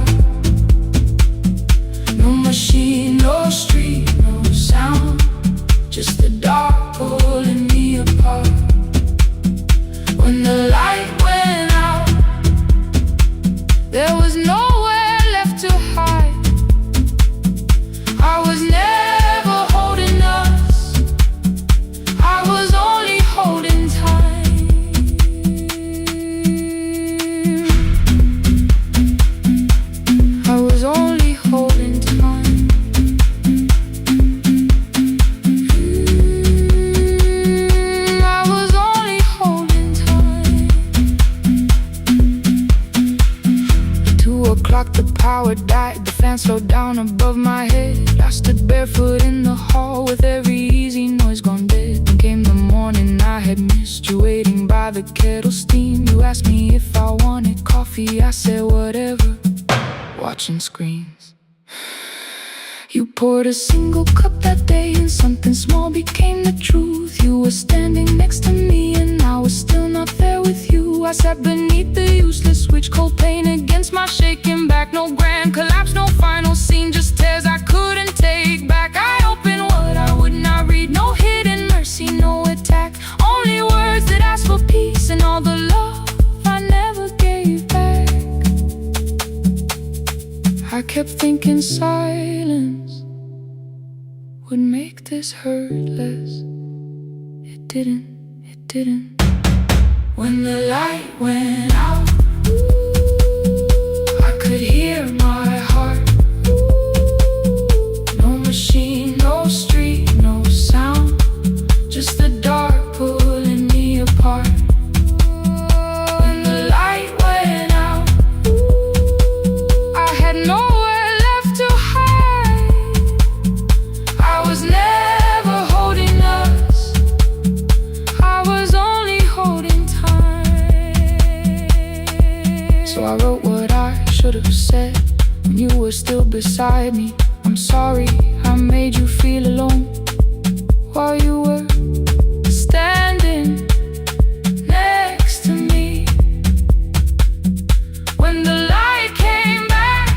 No machine, no street, no sound, just the dark pulling me apart. When the light went out, there was nowhere left to hide. I was never holding us, I was only holding time. I was only holding time. I was only holding time. At 2 o'clock the power died, the fan slowed down above my head. I stood barefoot in the hall with every easy noise gone dead. Then came the morning I had missed you, waiting by the kettle steam. You asked me if I wanted coffee, I said whatever, watching screens. You poured a single cup that day, and something small became the truth. You were standing next to me, and I was still not there with you. I sat beneath the useless switch, cold pain against my shaking back. No grand collapse, no final scene, just tears I couldn't take back. I opened what I would not read, no hidden mercy, no attack. Only words that asked for peace and all the love I never gave back. I kept thinking silence would make this hurt less. It didn't, it didn't. When the light went out, I could hear my heart. No machine, no street, no sound, just the dark pulling me apart. When the light went out, I had nowhere left to hide. I was never holding us, I was only holding time. So I wrote what I should have said when you were still beside me. I'm sorry I made you feel alone while you were standing next to me. When the light came back,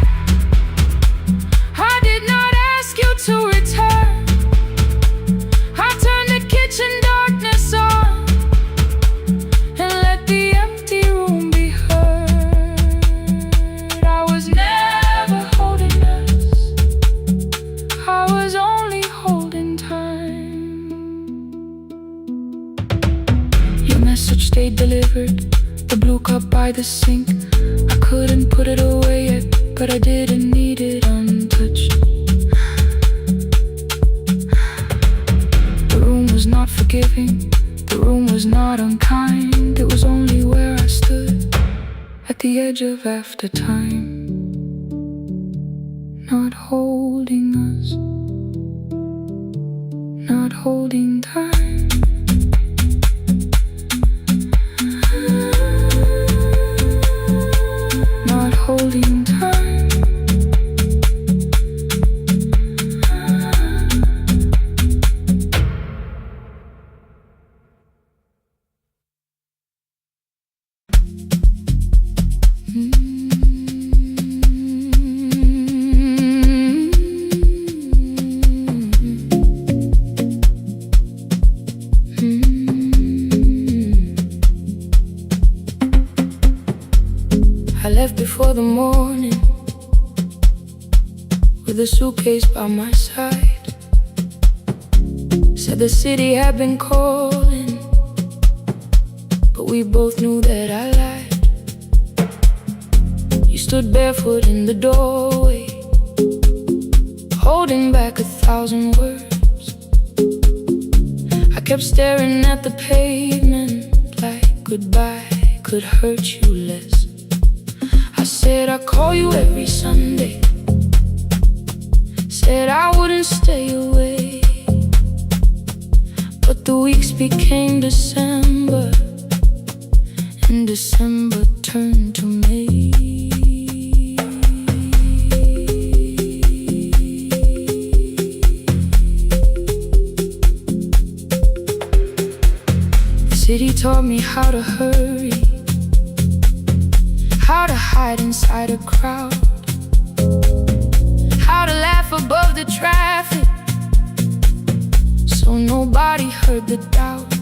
I did not ask you to return. I turned the kitchen darkness on and let the empty room be heard. I was never holding us, I was only holding time. Your message stayed delivered, the blue cup by the sink. I couldn't put it away yet, but I didn't need it untouched. The room was not forgiving, the room was not unkind. It was only where I stood at the edge of after time. Not holding us, not holding time. Not holding time. I left before the morning with a suitcase by my side. Said the city had been calling, but we both knew that I lied. You stood barefoot in the doorway, holding back 1,000 words. I kept staring at the pavement like goodbye could hurt you less. I said I'd call you every Sunday, said I wouldn't couldn't stay away, but the weeks became December, and December turned to May. The city taught me how to hurry, how to hide inside a crowd, how to laugh above the traffic so nobody heard the doubt.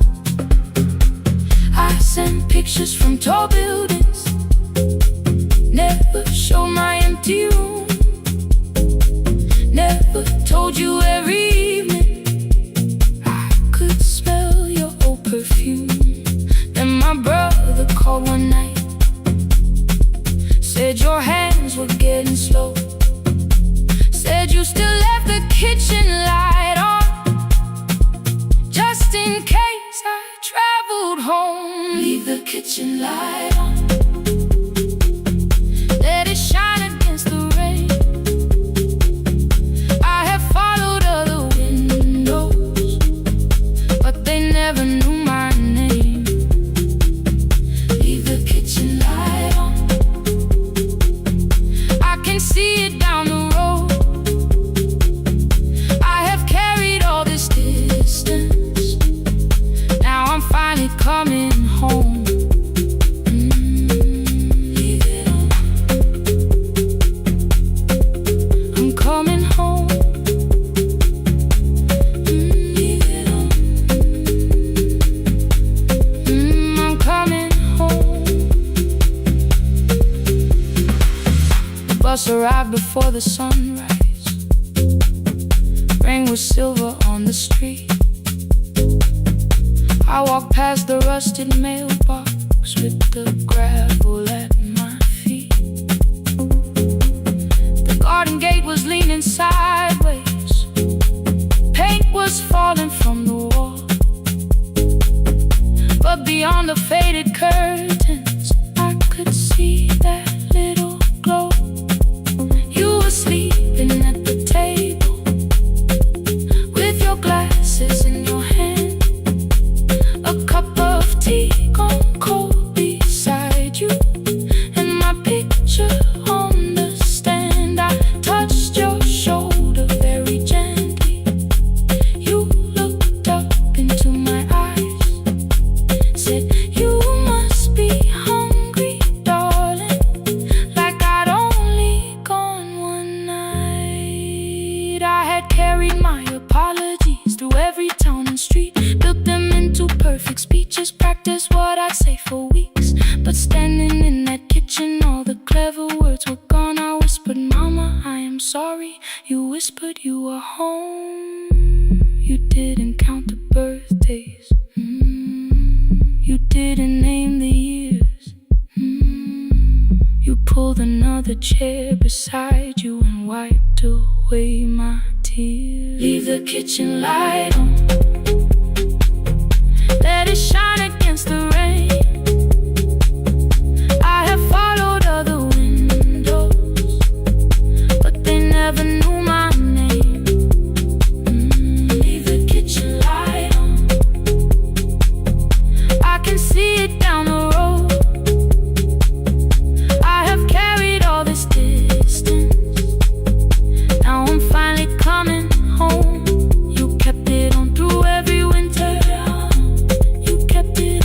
I sent pictures from tall buildings, never showed my empty room, never told you every evening I could smell your old perfume. Then my brother called one night, said your hands were getting slow, said you still left the kitchen light on, just in case I traveled home. Leave the kitchen light on, let it shine against the rain. I have followed other windows, but they never knew my name. Leave the kitchen light on, I can see it down the road. I have carried all this distance, now I'm finally coming home. Leave it on, I'm coming home. Leave it on, I'm coming home. The bus arrived before the sunrise, rain was silver on the street. I walked past the rusted mailbox with the gravel at my feet. The garden gate was leaning sideways, paint was falling from the wall, but beyond the faded curtains I could see that little glow. You were sleeping at the table with your glasses in your hand, a cup of tea gone cold beside you, and my picture on the stand. I touched your shoulder very gently. You looked up into my eyes, said you must be hungry, darling, like I'd only gone one night. I had carried my apologies through every town and street, built them into perfect speeches, practiced what I'd say for weeks. But standing in that kitchen, all the clever words were gone. I whispered, Mama, I am sorry. You whispered you were home. You didn't count the birthdays, you didn't name the years. You pulled another chair beside you and wiped away my tears. Leave the kitchen light on, let it shine against the rain. I have followed other windows, but they never knew my name. Leave the kitchen light on, I can see it down the road. I have carried all this distance, now I'm finally coming home. You kept it on through every winter, you kept it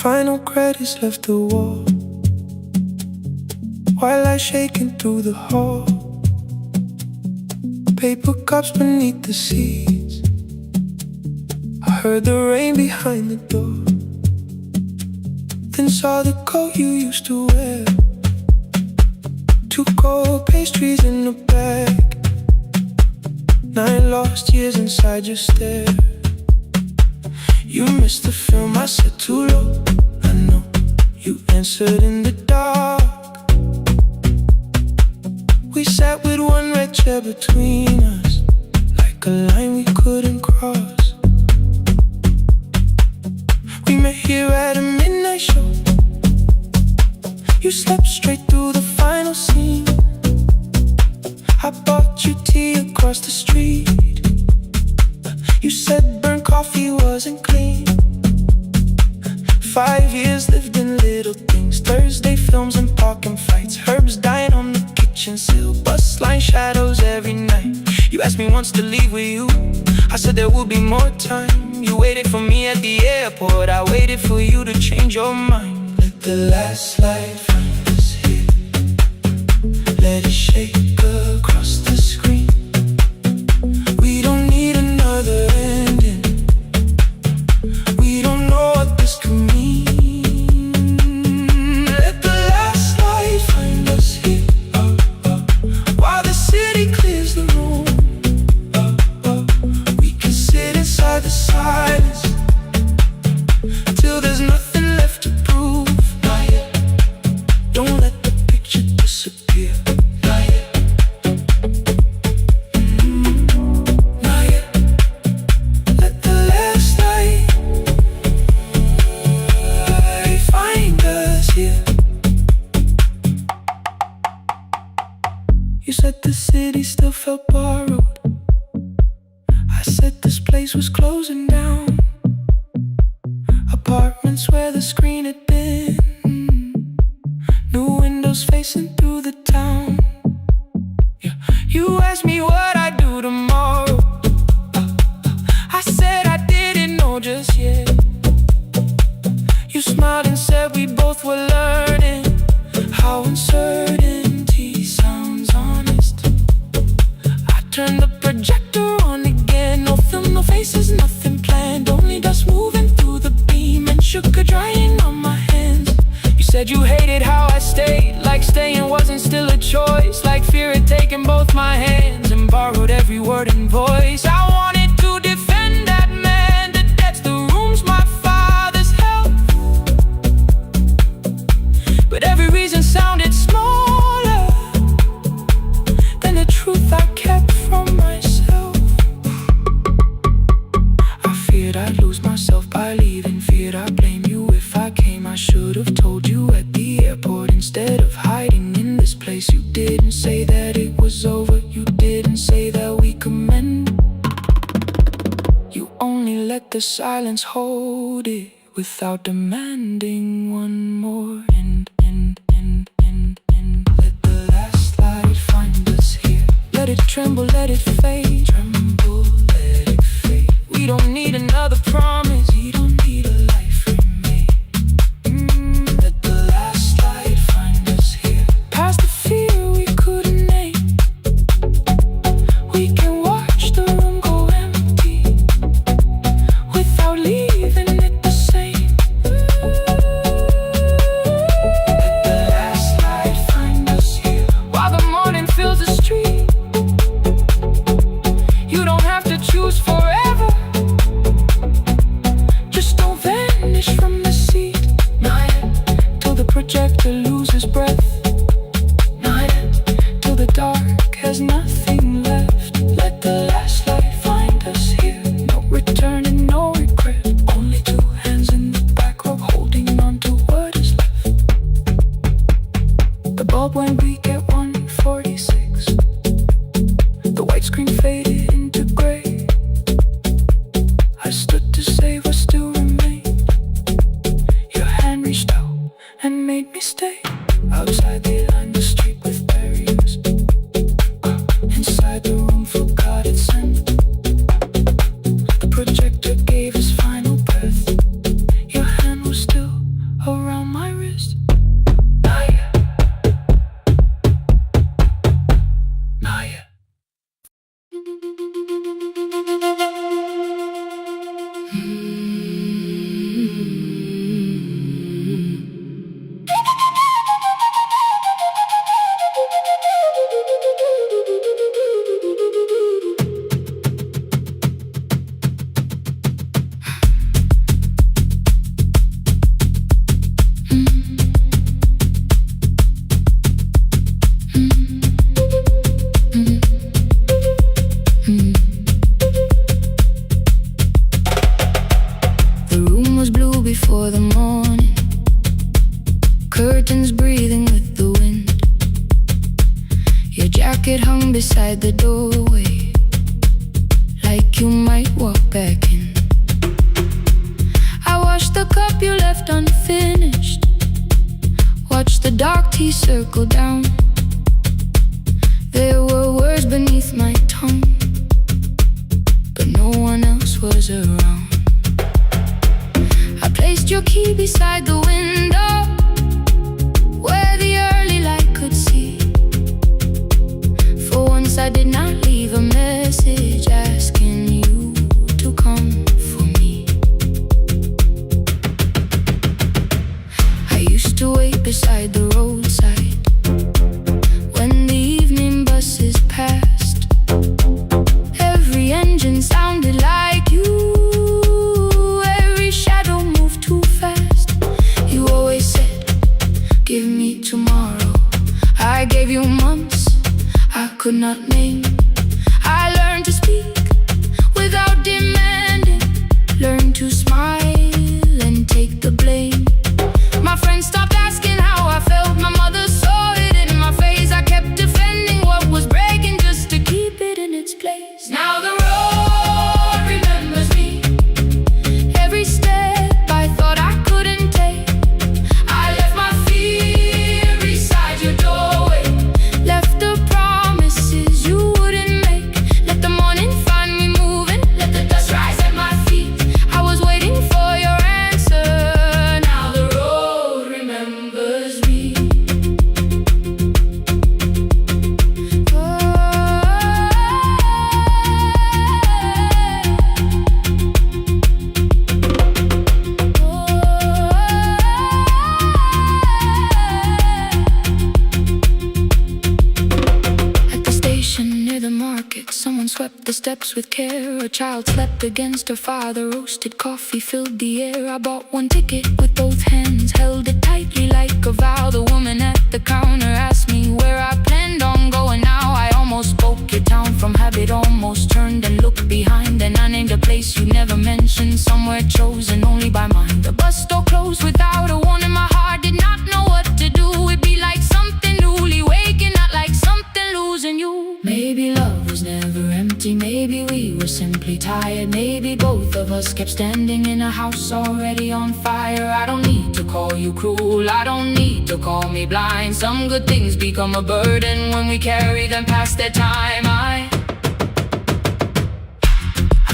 Final credits left the wall, white light shaking through the hall. Paper cups beneath the seats. I heard the rain behind the door, then saw the coat you used to wear. 2 cold pastries in a bag, 9 lost years inside your stare. You missed the film, I said too low. I know, you answered in the dark. We sat with one red chair between us, like a line we couldn't cross. We met here at a midnight show. You slept straight through the final scene. I bought you tea across the street. You said burnt coffee wasn't clean. 5 years lived in little things, Thursday films and parking fights, herbs dying on the kitchen sill, bus line shadows every night. You asked me once to leave with you, I said there would be more time. You waited for me at the airport, I waited for you to change your mind. Let the last light find us here, let it shake across the screen. We don't need another ending, we don't know what this could mean. Let the last light find us here, while the city clears the room. We can sit inside the silence till there's nothing left to prove. Not yet. Don't let the picture disappear. Not yet. Not yet. Let the last light find us here. You said the city still felt borrowed. I said this place was closing down. Apartments where the screen had been, new windows facing through the town. Yeah. You asked me what I'd do tomorrow. I said I didn't know just yet. You smiled and said we both were learning how uncertainty sounds honest. I turned the projector on again, no film, no faces, nothing planned, only dust moving through the beam and sugar drying on my hands. You said you hated how I stayed, like staying wasn't still a choice, like fear had taken both my hands and borrowed every word and voice. I wanted to defend that man, the debts, the rooms, my father's health, but every reason sounded smaller than the truth I kept from myself. I feared I'd lose myself by leaving, feared I'd blame you if I came. I should have told you at the airport instead of hiding in this place. You didn't say that it was over, you didn't say that we could mend. You only let the silence hold it without demanding one more end. Let the last light find us here, let it tremble, let it fade. Tremble, let it fade. We don't need another promise, we don't need a life remade. Let the last light find us here, past the fear we couldn't name. We can watch the room go empty without leaving it the same. Let the last light find us here, while the morning fills the street. Your jacket hung beside the doorway, like you might walk back in. I washed the cup you left unfinished, watched the dark tea circle down. There were words beneath my tongue, but no one else was around. I placed your key beside the window, where the early light could see. For once I did not leave a message asking you to come for me. I used to wait beside the roadside when the evening buses passed. Every engine sounded like you, every shadow moved too fast. You always said, give me tomorrow. I gave you months I could not name. I learned to speak without demanding, learned to smile and take the blame. My friends stopped asking how I felt, my mother saw it in my face. I kept defending what was breaking just to keep it in its place. Now the road remembers me, every step I thought I couldn't take. I left my fear beside your doorway, left the promises you wouldn't make. Let the morning find me moving, let the dust rise at my feet. I was waiting for your answer, now the road remembers me. At the station near the market, someone swept the steps with care. A child slept against her father, roasted coffee filled the air. I bought one ticket with both hands, held it tightly like a vow. The woman at the counter asked me where I planned on going now. I almost spoke your town from habit, almost turned and looked behind. And I named a place you never mentioned, somewhere chosen only by mine. The bus door closed without a warning, my heart did not know what to do. It'd be like something newly waking, not like something losing you. Maybe love was never empty, maybe we were simply tired. Maybe both of us kept standing in a house already on fire. I don't need to call you cruel, I don't need to call me blind. Some good things become a burden when we carry them past their time. I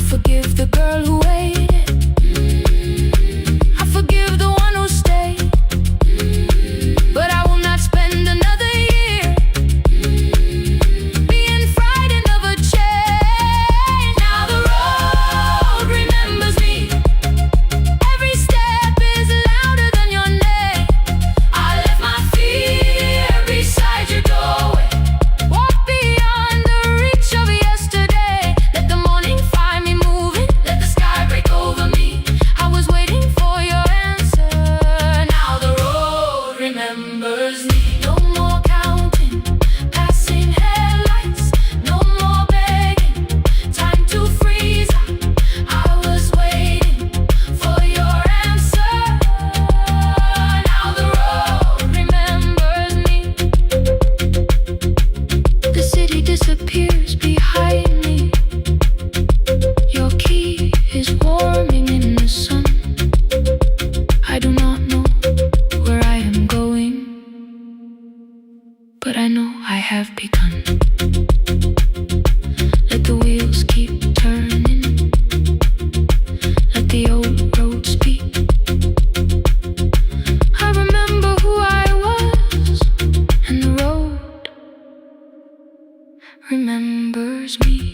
forgive the girl who waited, I forgive the one who stayed, but I will not spend another year being frightened of a change. Now the road remembers me, every step is louder than your name. I left my fear beside your doorway, walk beyond the reach of yesterday. Let the morning find me moving, let the sky break over me. I was waiting for your answer, now the road remembers me. No more counting, passing headlights, no more begging, time to freeze up. I was waiting for your answer, now the road remembers me. The city disappears behind me, your key is warming in the sun. I do not know where I am going, but I know I have begun. Let the wheels keep turning, let the old road speak. I remember who I was, and the road remembers me.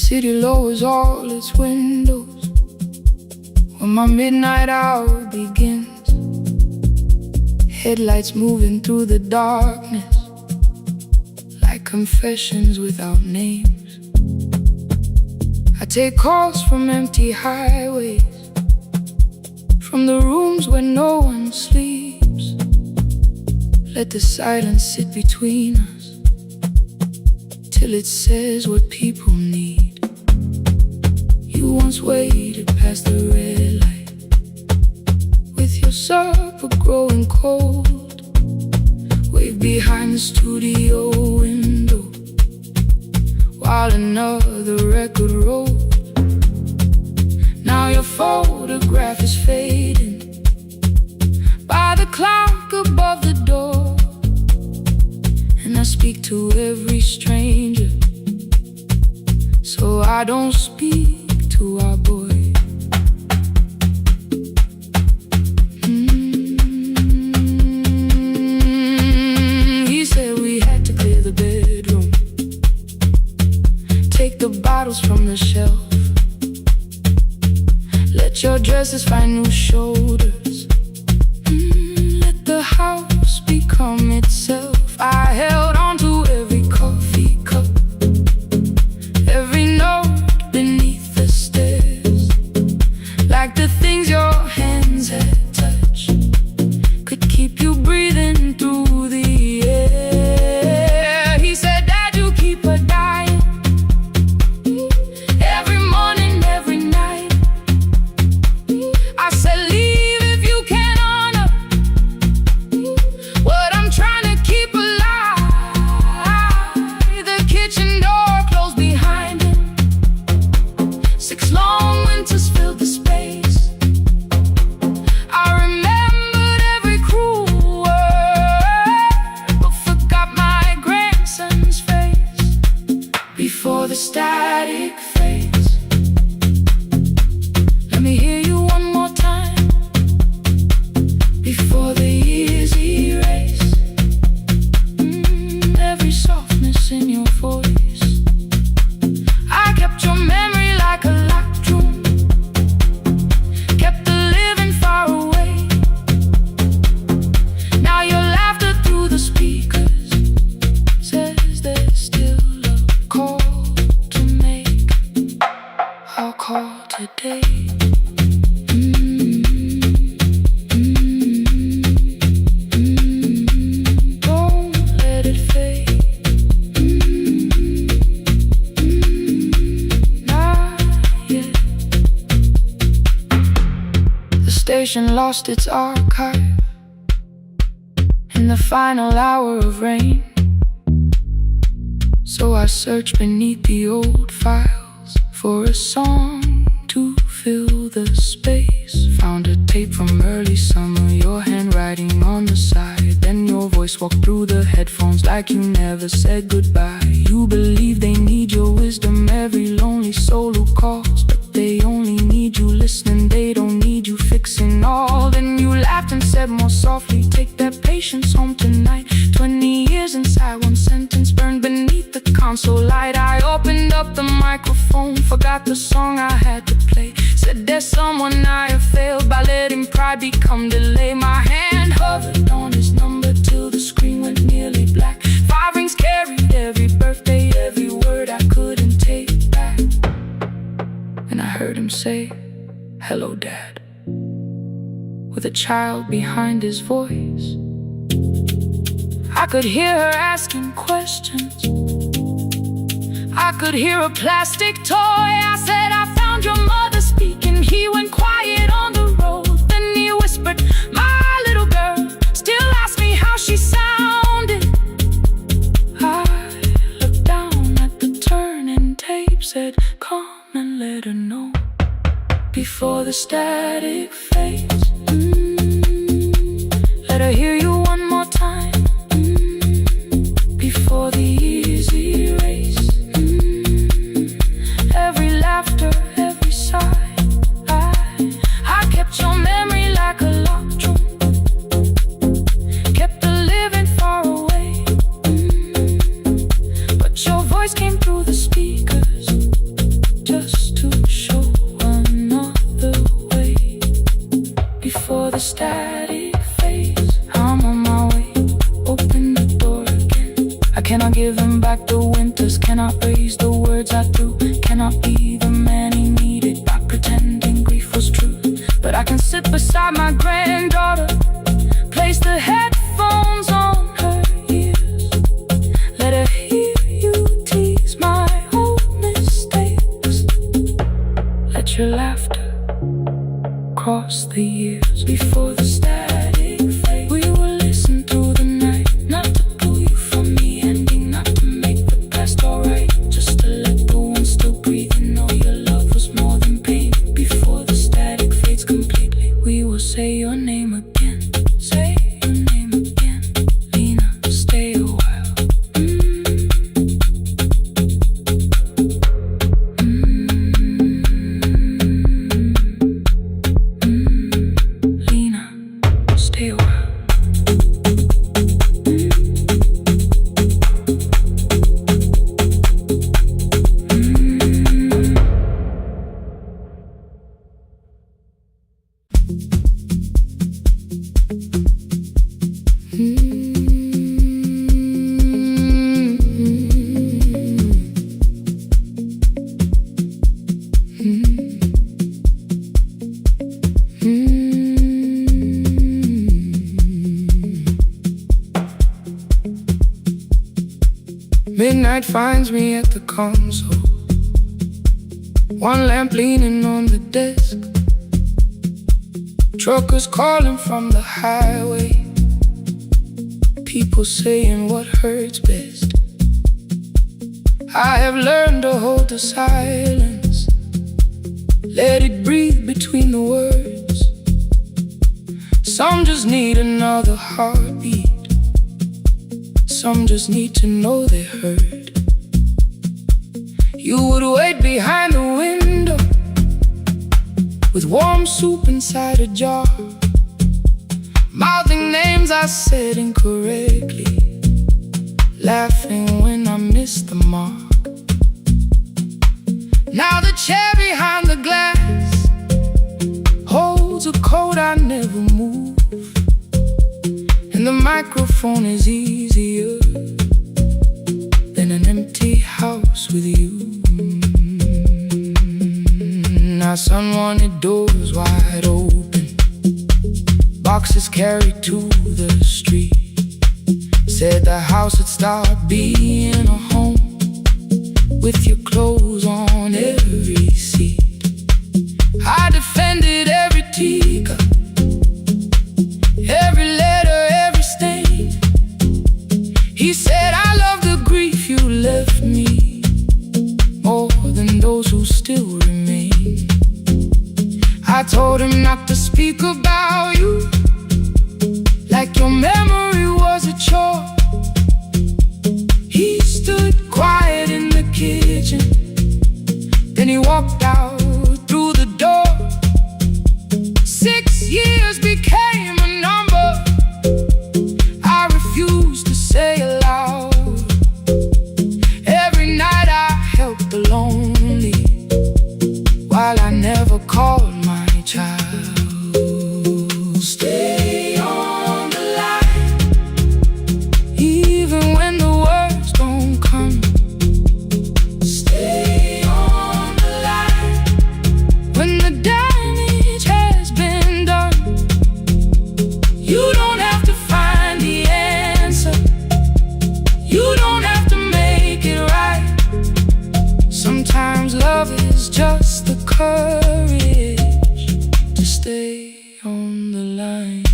city lowers all its windows when my midnight hour begins. Headlights moving through the darkness like confessions without names. I take calls from empty highways, from the rooms where no one sleeps. Let the silence sit between us till it says what people need. You once waited past the red light with your supper growing cold, waved behind the studio window while another record rolled. Now your photograph is fading by the clock above the door, and I speak to every stranger, so I don't speak to our boy. He said we had to clear the bedroom, take the bottles from the shelf, let your dresses find new shoulders, let the house become itself. I held on to every coffee cup, every note beneath the stairs, like the things your hands had touched could keep you breathing through the air. He said, Dad, you keep her dying every morning, every night. I said, leave if you can honor what I'm trying to keep alive. The kitchen door closed behind him, 6 long winters filled the space. I remembered every cruel word, but forgot my grandson's face. Before the static fades, let me hear you one more time. Before the years erase every softness in your voice, I kept your memory like a locked room, kept the living far away. Now your laughter through the speakers says there's still a call to make. I'll call today. Don't let it fade. Not yet. The station lost its archive in the final hour of rain, so I searched beneath the old files for a song to fill the space. Found a tape from early summer, your handwriting on the side. Then your voice walked through the headphones like you never said goodbye. You believe they need your wisdom, every lonely soul who calls, but they only need you listening, they don't need you fixing all. Then you laughed and said more softly, take that patience home tonight. 20 years inside one sentence burned beneath the console light. I opened up the microphone, forgot the song I had to play. Said there's someone I have failed by letting pride become delay. My hand hovered on his number till the screen went nearly black. 5 rings carried every birthday, every word I couldn't take back. And I heard him say, hello, Dad, with a child behind his voice. I could hear her asking questions, I could hear a plastic toy. I said, I found your mother speaking. He went quiet on the road, then he whispered, my little girl still asks me how she sounded. I looked down at the turning tape, said, come and let her know before the static fades. Let her hear you one more time. Before the years erase every laughter, every sigh. I kept your memory like a locked room, kept the living far away. But your voice came through the speakers I cannot give him back the winters, cannot raise the words I threw, cannot be the man he needed by pretending grief was true. But I can sit beside my granddaughter, place the headphones on her ears, let her hear you tease my old mistakes. Let your laughter cross the years before the static fades. We will listen through the night, not to pull you from the ending, not to make the past alright, just to let the one still breathe and know your love was more than pain. Before the static fades completely, we will say your name again. Say your name again. Lena, stay a while. Lena, stay a while. Midnight finds me at the console, one lamp leaning on the desk, truckers calling from the highway, people saying what hurts best. I have learned to hold the silence, let it breathe between the words. Some just need another heartbeat, some just need to know they heard. You would wait behind the window with warm soup inside a jar, mouthing names I said incorrectly, laughing when I missed the mark. Now the chair behind the glass holds a coat I never move, and the microphone is easier than an empty house with you. Now son wanted doors wide open, boxes carried to the street, said the house would start being a home with your clothes on every seat. I defended every teacup, every letter, every stain. He said I love the grief you left me more than those who still remain. I told him not to speak about you like your memory was a chore. He stood quiet in the kitchen, then he walked out through the door. 6 years became a number I refused to say aloud. Every night I helped the lonely while I never called my child. Stay on the line, even when the words don't come. Stay on the line when the damage has been done. You don't have to find the answer, you don't have to make it right. Sometimes love is just the courage to stay on the line.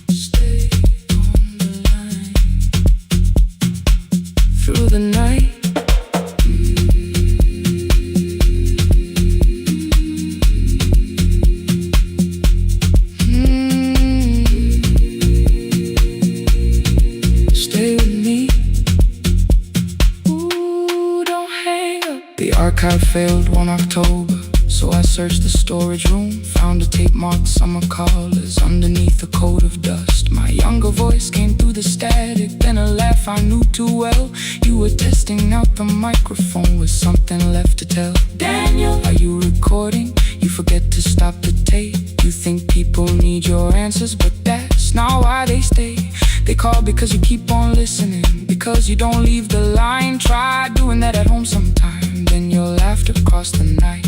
Stay on the line through the night. Stay with me. Ooh, don't hang up. The archive failed one October, so I searched the storage room, found a tape marked summer callers underneath a coat of dust. My younger voice came through the static, then a laugh I knew too well. You were testing out the microphone with something left to tell. Daniel, are you recording? You forget to stop the tape. You think people need your answers, but that's not why they stay. They call because you keep on listening, because you don't leave the line. Try doing that at home sometime, then you'll laugh across the night.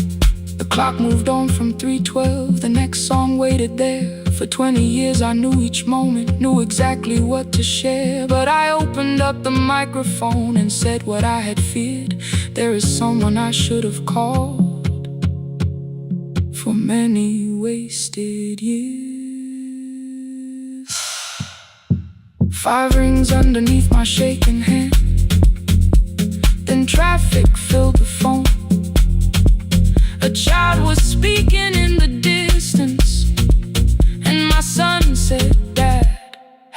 The clock moved on from 3:12, the next song waited there. For 20 years I knew each moment, knew exactly what to share. But I opened up the microphone and said what I had feared. There is someone I should have called for many wasted years. 5 rings underneath my shaking hand, then traffic filled the phone. A child was speaking in the distance, and my son said, "Dad,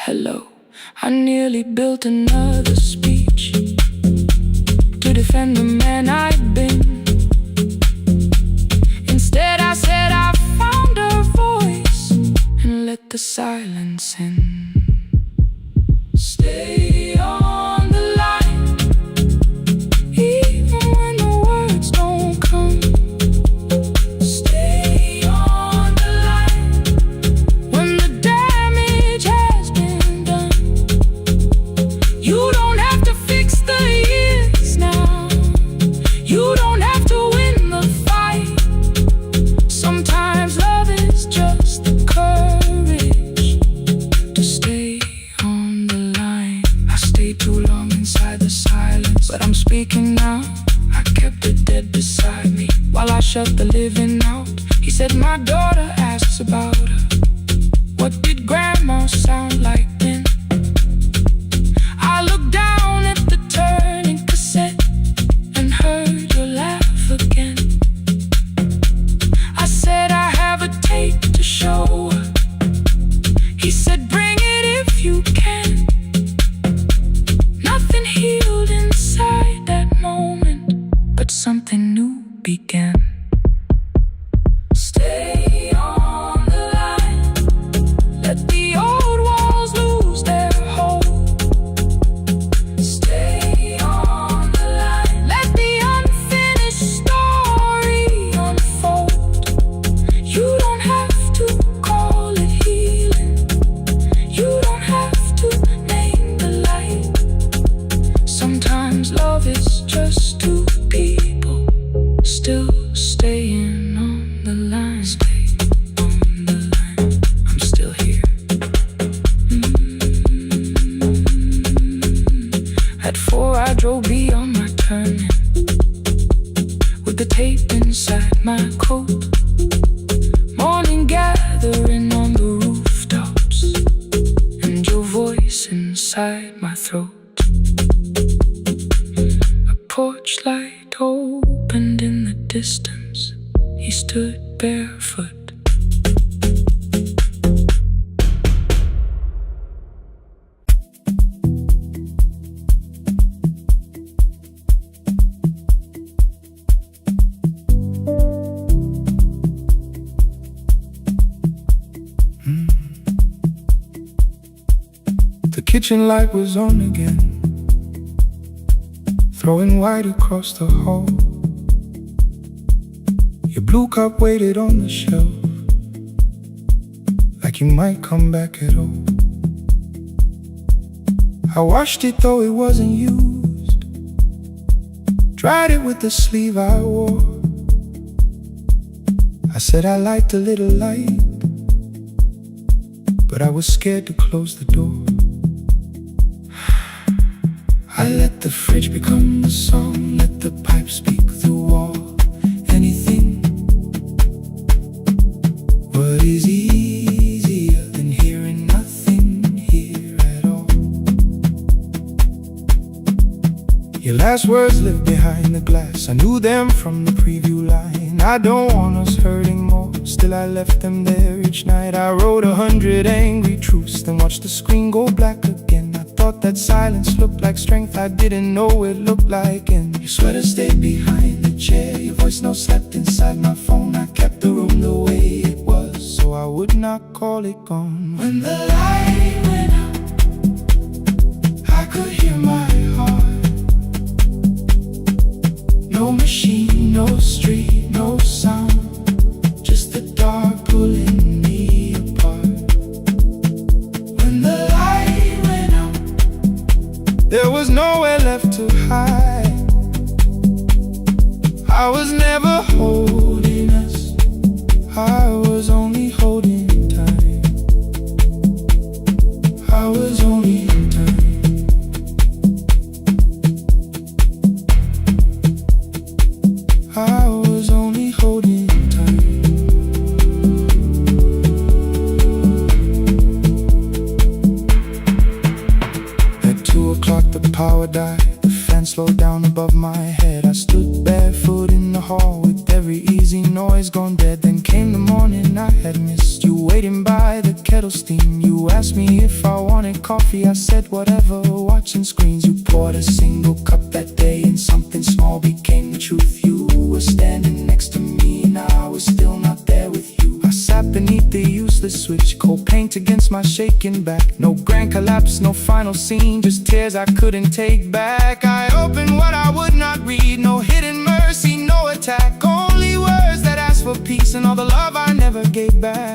hello." I nearly built another speech to defend the man I'd been. Instead I said I found a voice and let the silence in. Stay on the line, even when the words don't come. Stay on the line when the damage has been done. You don't have to fix the years now. You don't have to win the fight. Sometimes love is just the courage to stay on the line. I stayed too long inside the silence, but I'm speaking now. I kept it dead beside me while I shut the living out. He said, "My daughter asks about her. What did grandma sound like then?" I looked down at the turning cassette and heard your laugh again. I said, "I have a tape to show her." He said, "Bring it if you can." Nothing healed inside that moment, but something new began. Stay on the line, let the old walls lose their hold. Stay on the line, let the unfinished story unfold. You don't have to call it healing, you don't have to name the light. Sometimes love is just two people still staying on the line. Stay on the line, I'm still here. At 4 I drove beyond my turning, with the tape inside my coat. Morning gathering on the rooftops, and your voice inside my throat. A porch light opened in the distance. He stood barefoot. The kitchen light was on again, throwing white across the hall. Your blue cup waited on the shelf, like you might come back at all. I washed it though it wasn't used, dried it with the sleeve I wore. I said I liked a little light, but I was scared to close the door. I let the fridge become the song, let the pipe speak the wall. Anything. What is easier than hearing nothing here at all? Your last words lived behind the glass. I knew them from the preview line. I don't want us hurting more, still I left them there each night. I wrote 100 angry truths, then watched the screen go black again. I thought that silence looked like strength, I didn't know it looked like. And your sweater stayed behind the chair, your voice note slept inside my phone. I kept the room the way it was, so I would not call it gone. When the light went out, I could hear my heart. No machine, no street, no sound, just the dark pulling me apart. When the light went There was nowhere left to hide. I was never holding us, I was only holding time. I was only in time. I was only holding time. At 2 o'clock the power died. The fan slowed down above my head. I stood barefoot in the hall with every easy noise gone dead. Then came the morning I had missed. You waiting by the kettle steam. You asked me if I wanted coffee. I said whatever, watching screens. You poured a single cup that day and something small became the truth. You were standing next to me and I was still not there with you. I sat beneath the useless switch, cold paint against my shaking back. No grand collapse, no final scene, just tears I couldn't take back. I opened what I would not read, no hidden mercy, no attack. Only words that asked for peace and all the love I never gave back.